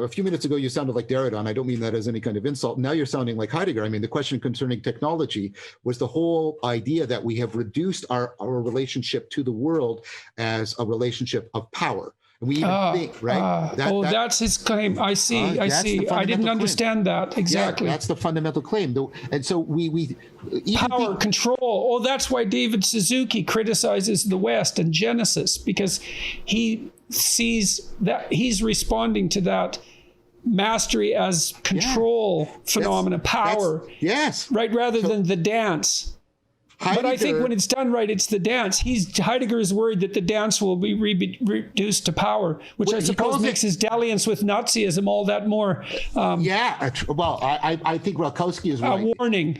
few minutes ago, you sounded like Derrida, and I don't mean that as any kind of insult. Now you're sounding like Heidegger. I mean, the question concerning technology was the whole idea that we have reduced our relationship to the world as a relationship of power. And we even think, right? That's his claim. I see. I didn't understand that exactly. Yeah, that's the fundamental claim. And so we power, control. Oh, that's why David Suzuki criticizes the West and Genesis, because he sees that he's responding to that mastery as control phenomena, power. Yes. Right, rather than the dance. But I think when it's done right, it's the dance. Heidegger is worried that the dance will be reduced to power, which I suppose makes his dalliance with Nazism all that more. I think Vervaeke is right.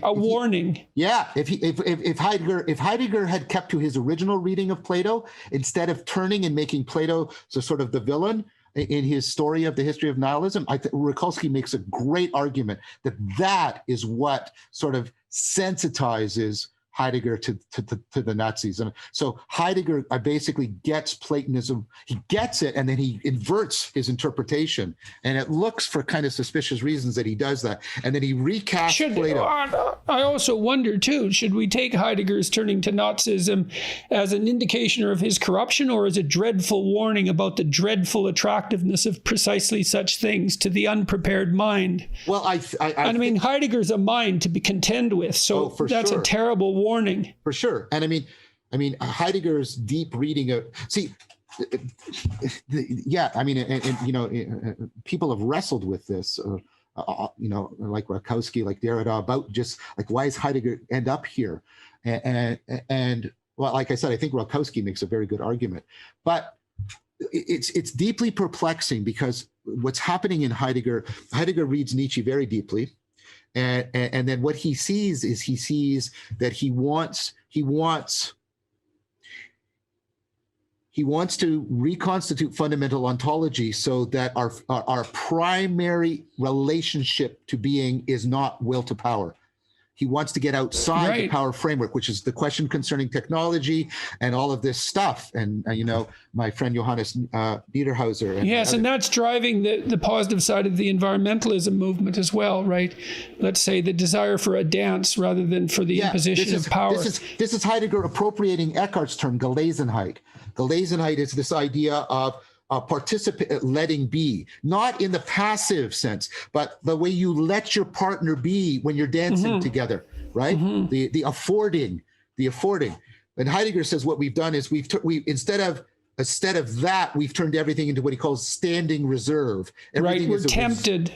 A warning. Yeah, if Heidegger had kept to his original reading of Plato, instead of turning and making Plato sort of the villain in his story of the history of nihilism, I think Vervaeke makes a great argument that is what sort of sensitizes Heidegger to the Nazis. And so Heidegger basically gets Platonism, he gets it, and then he inverts his interpretation. And it looks for kind of suspicious reasons that he does that. And then he recasts Plato. I also wonder, too, should we take Heidegger's turning to Nazism as an indication of his corruption, or as a dreadful warning about the dreadful attractiveness of precisely such things to the unprepared mind? Well, I mean, Heidegger's a mind to be contend with, so that's a terrible warning. For sure. And I mean, Heidegger's deep reading of, people have wrestled with this, like Vervaeke, like Derrida, about just like, why does Heidegger end up here? And well, like I said, I think Vervaeke makes a very good argument, but it's deeply perplexing, because what's happening in Heidegger reads Nietzsche very deeply. And then what he sees that he wants to reconstitute fundamental ontology so that our primary relationship to being is not will to power. He wants to get outside the Right. power framework, which is the question concerning technology and all of this stuff. And, my friend Johannes Biederhauser. Yes, and that's driving the positive side of the environmentalism movement as well, right? Let's say the desire for a dance rather than for the imposition of power. This is Heidegger appropriating Eckhart's term, Gelassenheit. Gelassenheit is this idea of letting be, not in the passive sense, but the way you let your partner be when you're dancing together, right? The affording. And Heidegger says what we've done is we instead of that, we've turned everything into what he calls standing reserve. Everything Right, we're tempted.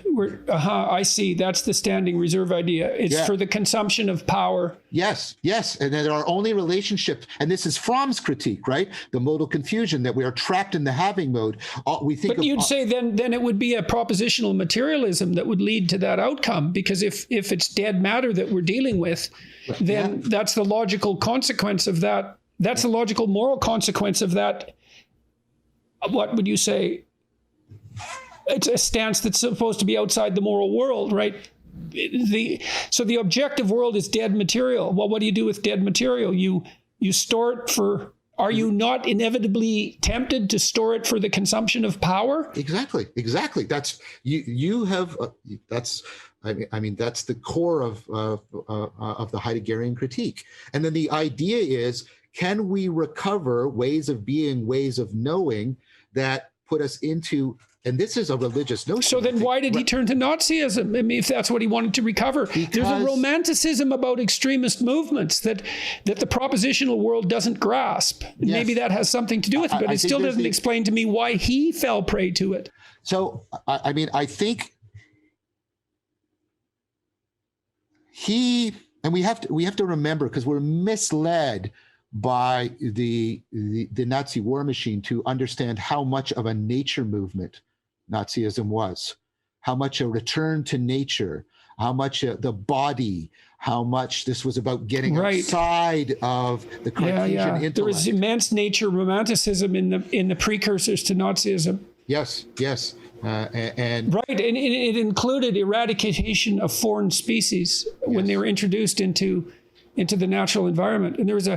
I see. That's the standing reserve idea. It's for the consumption of power. Yes. And then our only relationship, and this is Fromm's critique, right? The modal confusion that we are trapped in the having mode. But you'd say then it would be a propositional materialism that would lead to that outcome, because if it's dead matter that we're dealing with, then that's the logical consequence of that. That's the logical moral consequence of that. What would you say? It's a stance that's supposed to be outside the moral world, right? So the objective world is dead material. Well, what do you do with dead material? You store it for. Are you not inevitably tempted to store it for the consumption of power? Exactly. That's you have. That's the core of the Heideggerian critique. And then the idea is, can we recover ways of being, ways of knowing that put us into, and this is a religious notion. So then why did he turn to Nazism? I mean, if that's what he wanted to recover. There's a romanticism about extremist movements that the propositional world doesn't grasp. Yes. Maybe that has something to do with it, but it still doesn't explain to me why he fell prey to it. So, I think and we have to remember, because we're misled by the Nazi war machine to understand how much of a nature movement Nazism was, how much a return to nature, how much the body, how much this was about getting outside of the Cartesian intellect. There was immense nature romanticism in the precursors to Nazism. Yes. And it included eradication of foreign species when they were introduced into the natural environment, and there was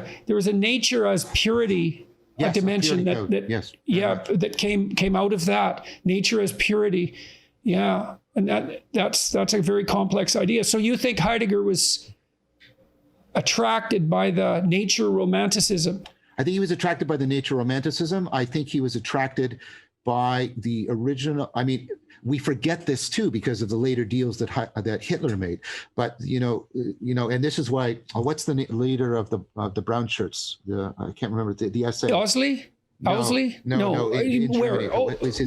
a nature as purity, a dimension that came out of that nature as purity, and that's a very complex idea. So you think Heidegger was attracted by the nature romanticism? I think he was attracted by the nature romanticism. I think he was attracted by the original. I mean, we forget this too because of the later deals that Hitler made. But and this is why. What's the leader of the brown shirts? I can't remember the essay. Owsley? No. Where?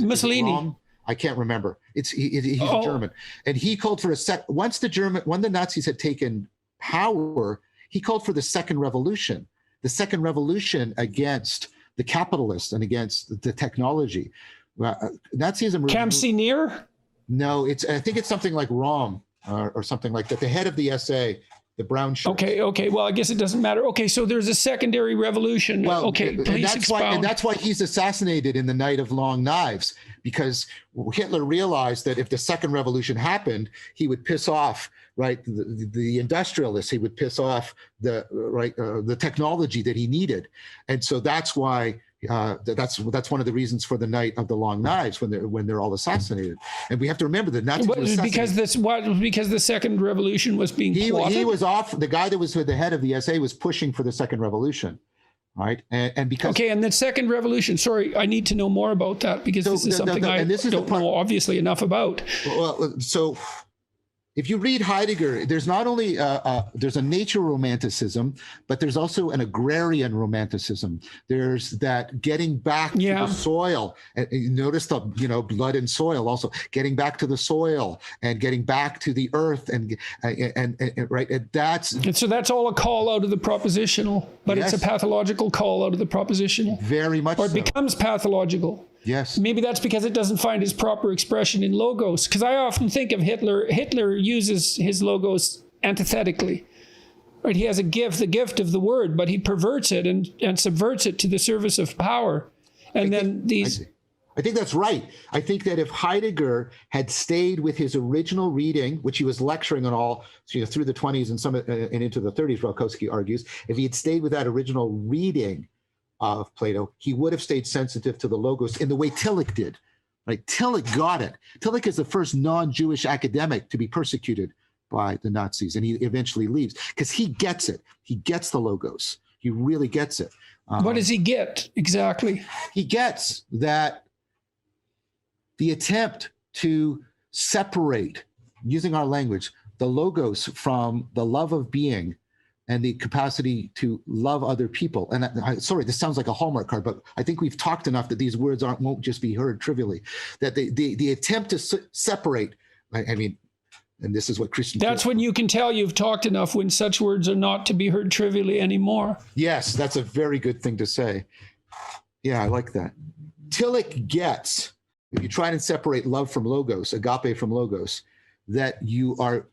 Mussolini. I can't remember. He's a German, and he called for when the Nazis had taken power, he called for the second revolution. The second revolution against the capitalists and against the technology. Nazism. Kamsineer? No, I think it's something like Rom or something like that. The head of the SA, the brown shirt. Okay. Well, I guess it doesn't matter. Okay, so there's a secondary revolution. Well, okay, please expound. And that's why he's assassinated in the Night of Long Knives, because Hitler realized that if the second revolution happened, he would piss off the industrialists. He would piss off the technology that he needed, and so that's why. That's one of the reasons for the Night of the Long Knives when they're all assassinated, and we have to remember that Nazis were assassinated. Because the second revolution was being plotted? He was off. The guy that was the head of the SA was pushing for the second revolution, right? And because and the second revolution. Sorry, I need to know more about that because this is something I don't know obviously enough about. Well, so. If you read Heidegger, there's not only there's a nature romanticism, but there's also an agrarian romanticism. There's that getting back to the soil. And you notice the blood and soil also getting back to the soil and getting back to the earth and right. And so that's all a call out of the propositional, but it's a pathological call out of the propositional. Very much, or it becomes pathological. Yes. Maybe that's because it doesn't find its proper expression in logos. Because I often think of Hitler. Hitler uses his logos antithetically. Right? He has the gift of the word, but he perverts it and subverts it to the service of power. And then these. I think that's right. I think that if Heidegger had stayed with his original reading, which he was lecturing on all through the 20s and into the 30s, Vervaeke argues, if he had stayed with that original reading of Plato, he would have stayed sensitive to the logos in the way Tillich did. Right? Tillich got it. Tillich is the first non-Jewish academic to be persecuted by the Nazis, and he eventually leaves because he gets it. He gets the logos. He really gets it. What does he get exactly? He gets that the attempt to separate, using our language, the logos from the love of being and the capacity to love other people. And sorry, this sounds like a Hallmark card, but I think we've talked enough that these words won't just be heard trivially. That the attempt to separate, I mean, and this is what Christian... That's when you can tell you've talked enough, when such words are not to be heard trivially anymore. Yes, that's a very good thing to say. Yeah, I like that. Tillich gets, if you try and separate love from logos, agape from logos, that you are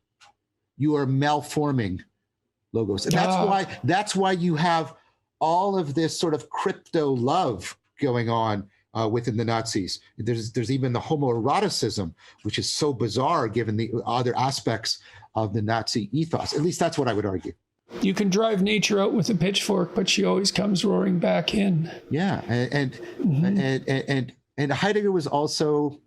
malforming logos. And that's why you have all of this sort of crypto love going on within the Nazis. There's even the homoeroticism, which is so bizarre given the other aspects of the Nazi ethos. At least that's what I would argue. You can drive nature out with a pitchfork, but she always comes roaring back in. Yeah, and Heidegger was also,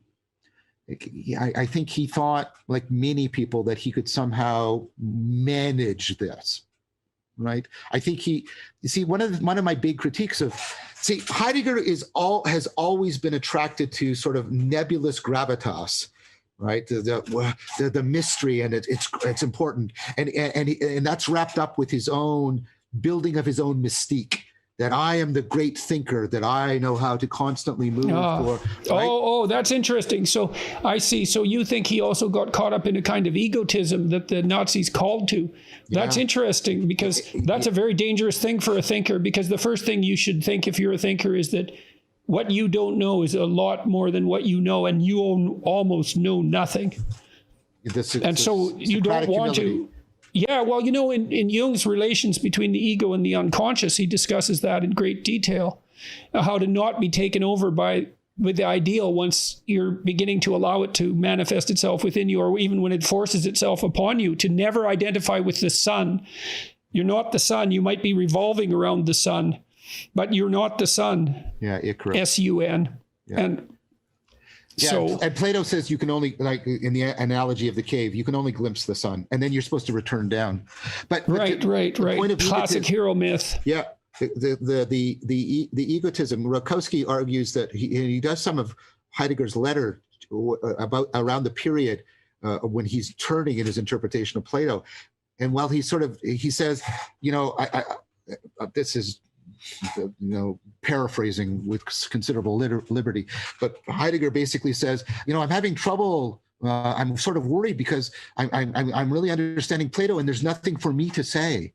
I think he thought, like many people, that he could somehow manage this, right? I think you see, one of my big critiques of, Heidegger has always been attracted to sort of nebulous gravitas, right? The mystery, and it's important, and that's wrapped up with his own building of his own mystique. That I am the great thinker, that I know how to constantly move. Right? That's interesting. So I see. So you think he also got caught up in a kind of egotism that the Nazis called to. That's interesting, because that's a very dangerous thing for a thinker, because the first thing you should think if you're a thinker is that what you don't know is a lot more than what you know, and you almost know nothing. So you don't want to. Yeah, well, in Jung's relations between the ego and the unconscious, he discusses that in great detail, how to not be taken over with the ideal once you're beginning to allow it to manifest itself within you, or even when it forces itself upon you, to never identify with the sun. You're not the sun. You might be revolving around the sun, but you're not the sun. Yeah, Icarus. S-U-N. Yeah. And Plato says you can only, like in the analogy of the cave, you can only glimpse the sun, and then you're supposed to return down. But right. Classic hero myth. Yeah, the egotism. Vervaeke argues that he does some of Heidegger's letter about around the period when he's turning in his interpretation of Plato, and while he says, this is, paraphrasing with considerable liberty, but Heidegger basically says, I'm having trouble. I'm sort of worried because I'm really understanding Plato, and there's nothing for me to say.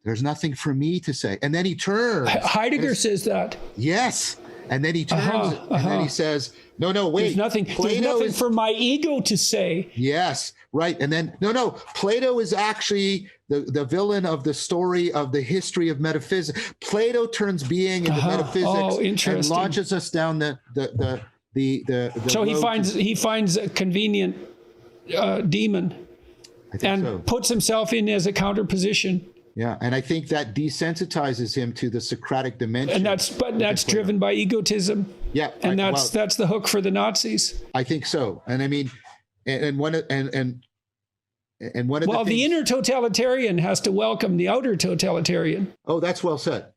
There's nothing for me to say. And then he turns. Heidegger says that. Yes. And then he turns and then he says, no, wait. There's nothing for my ego to say. Yes, right. And then, no, Plato is actually the villain of the story of the history of metaphysics. Plato turns being into metaphysics and launches us down the So he finds a convenient demon and puts himself in as a counterposition. Yeah, and I think that desensitizes him to the Socratic dimension. And that's driven by egotism. Yeah, and that's the hook for the Nazis. I think so. And I mean, and one of the the inner totalitarian has to welcome the outer totalitarian. Oh, that's well said.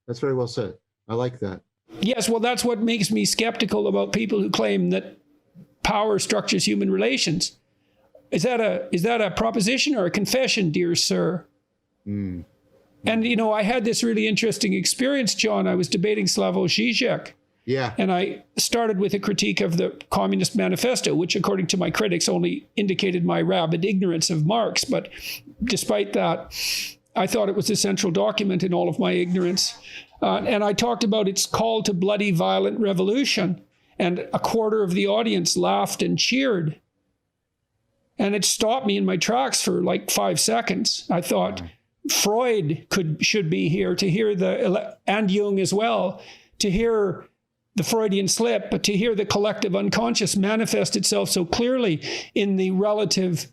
That's very well said. I like that. Yes, well, that's what makes me skeptical about people who claim that power structures human relations. Is that a proposition or a confession, dear sir? Mm. And, I had this really interesting experience, John. I was debating Slavoj Žižek. Yeah. And I started with a critique of the Communist Manifesto, which, according to my critics, only indicated my rabid ignorance of Marx. But despite that, I thought it was a central document in all of my ignorance. And I talked about its call to bloody, violent revolution. And a quarter of the audience laughed and cheered. And it stopped me in my tracks for like 5 seconds. I thought, Freud should be here to hear and Jung as well, to hear the Freudian slip, but to hear the collective unconscious manifest itself so clearly in the relative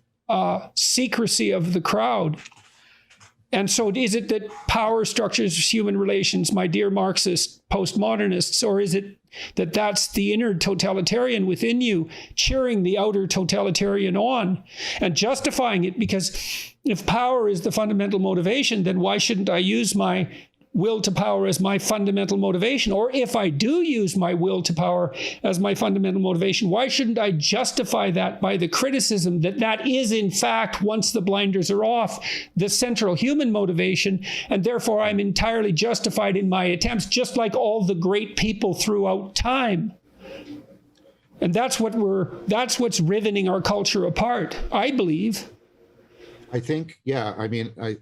secrecy of the crowd. And so is it that power structures human relations, my dear Marxist postmodernists, or is it that that's the inner totalitarian within you cheering the outer totalitarian on and justifying it? Because if power is the fundamental motivation, then why shouldn't I use my will to power as my fundamental motivation? Or if I do use my will to power as my fundamental motivation, why shouldn't I justify that by the criticism that that is, in fact, once the blinders are off, the central human motivation, and therefore I'm entirely justified in my attempts, just like all the great people throughout time. And that's what's riveting our culture apart, I believe. I think, yeah, I mean, I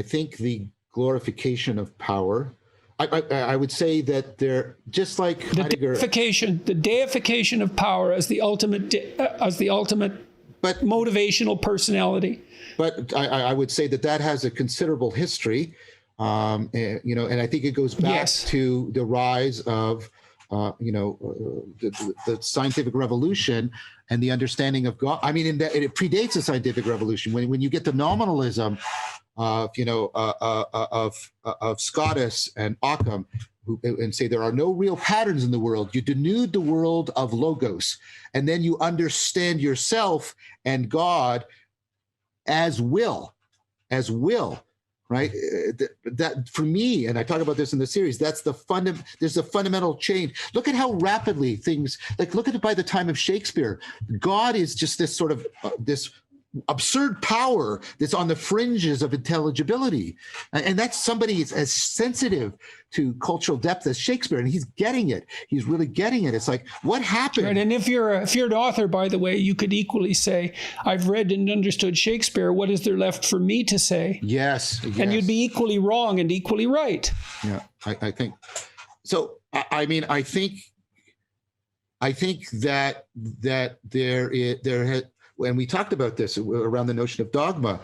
think the glorification of power. I would say that they're just like Heidegger. The deification of power as the ultimate but motivational personality. But I would say that has a considerable history, and I think it goes back to the rise of the scientific revolution and the understanding of God. I mean, it predates the scientific revolution. When you get the nominalism of Scotus and Occam, and say there are no real patterns in the world. You denude the world of logos, and then you understand yourself and God as will, right? That for me, and I talk about this in the series, that's there's a fundamental change. Look at how rapidly things, look at it by the time of Shakespeare. God is just this sort of this absurd power that's on the fringes of intelligibility, and that's somebody as sensitive to cultural depth as Shakespeare, and he's getting it. He's really getting it. It's like, what happened? Right, and if you're an author, by the way, you could equally say, I've read and understood Shakespeare. What is there left for me to say? Yes. And you'd be equally wrong and equally right. Yeah, I think so. I mean, I think that there has. When we talked about this around the notion of dogma,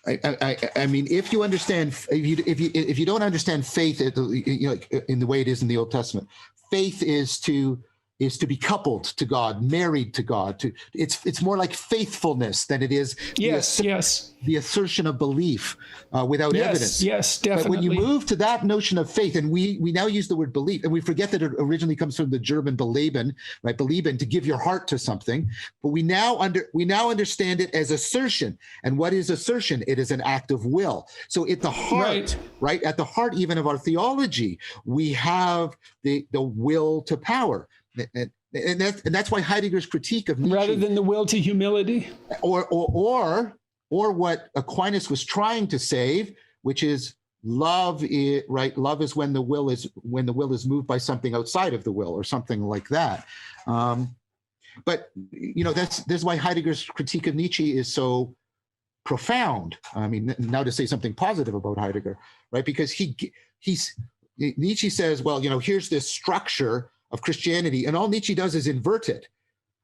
I mean, if you understand, if you don't understand faith, in the way it is in the Old Testament, faith is to be coupled to God, married to God. It's more like faithfulness than it is. The assertion of belief without evidence. Yes, definitely. But when you move to that notion of faith, and we now use the word belief, and we forget that it originally comes from the German beleben, right? Beleben, to give your heart to something. But we now understand it as assertion. And what is assertion? It is an act of will. So at the heart, right? At the heart even of our theology, we have the will to power. And that's why Heidegger's critique of Nietzsche, rather than the will to humility, or what Aquinas was trying to save, which is love. Right, love is when the will is moved by something outside of the will, or something like that. But that's why Heidegger's critique of Nietzsche is so profound. I mean, now to say something positive about Heidegger, right? Because Nietzsche says, well, here's this structure of Christianity, and all Nietzsche does is invert it.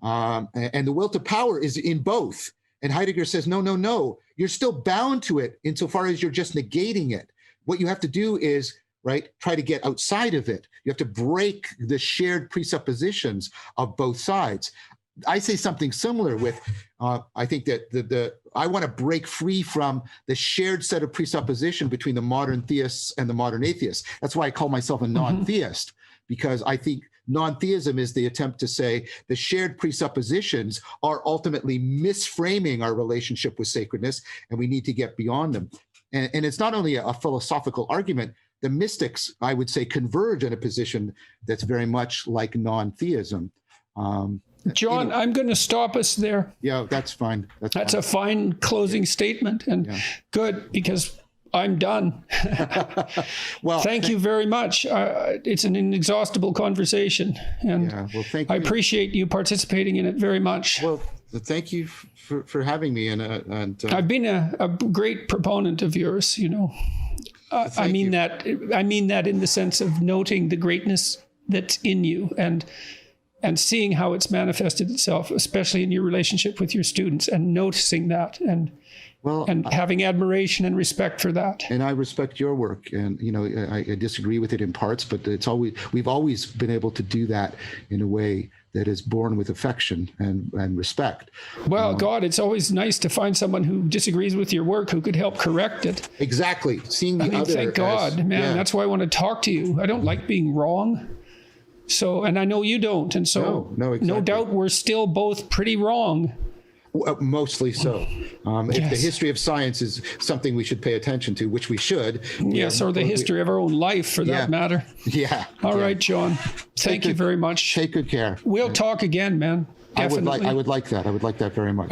And the will to power is in both. And Heidegger says, no, you're still bound to it insofar as you're just negating it. What you have to do is, right, try to get outside of it. You have to break the shared presuppositions of both sides. I say something similar with, I think that I want to break free from the shared set of presupposition between the modern theists and the modern atheists. That's why I call myself a non-theist, because I think non-theism is the attempt to say the shared presuppositions are ultimately misframing our relationship with sacredness, and we need to get beyond them. And it's not only a philosophical argument. The mystics, I would say, converge in a position that's very much like non-theism. John, I'm going to stop us there. Yeah, that's fine. That's a fine closing statement, and good, because I'm done. Well, thank you very much. It's an inexhaustible conversation, and thank you. I appreciate you participating in it very much. Well, thank you for having me. And I've been a great proponent of yours. I mean that in the sense of noting the greatness that's in you, and seeing how it's manifested itself, especially in your relationship with your students, and noticing that, and Well, and having admiration and respect for that. and I respect your work, and I disagree with it in parts, but we've always been able to do that in a way that is born with affection and respect. Well, God, it's always nice to find someone who disagrees with your work who could help correct it. Exactly. Seeing the other. Thank God, man. Yeah. That's why I want to talk to you. I don't like being wrong. So, and I know you don't. And so, No, exactly. no doubt we're still both pretty wrong. Mostly so. If the Yes. history of science is something we should pay attention to, which we should. Yes, or the history of our own life, for that matter. Yeah. All right, John. Thank you very much. Take good care. We'll talk again, man. Definitely. I would like that. I would like that very much.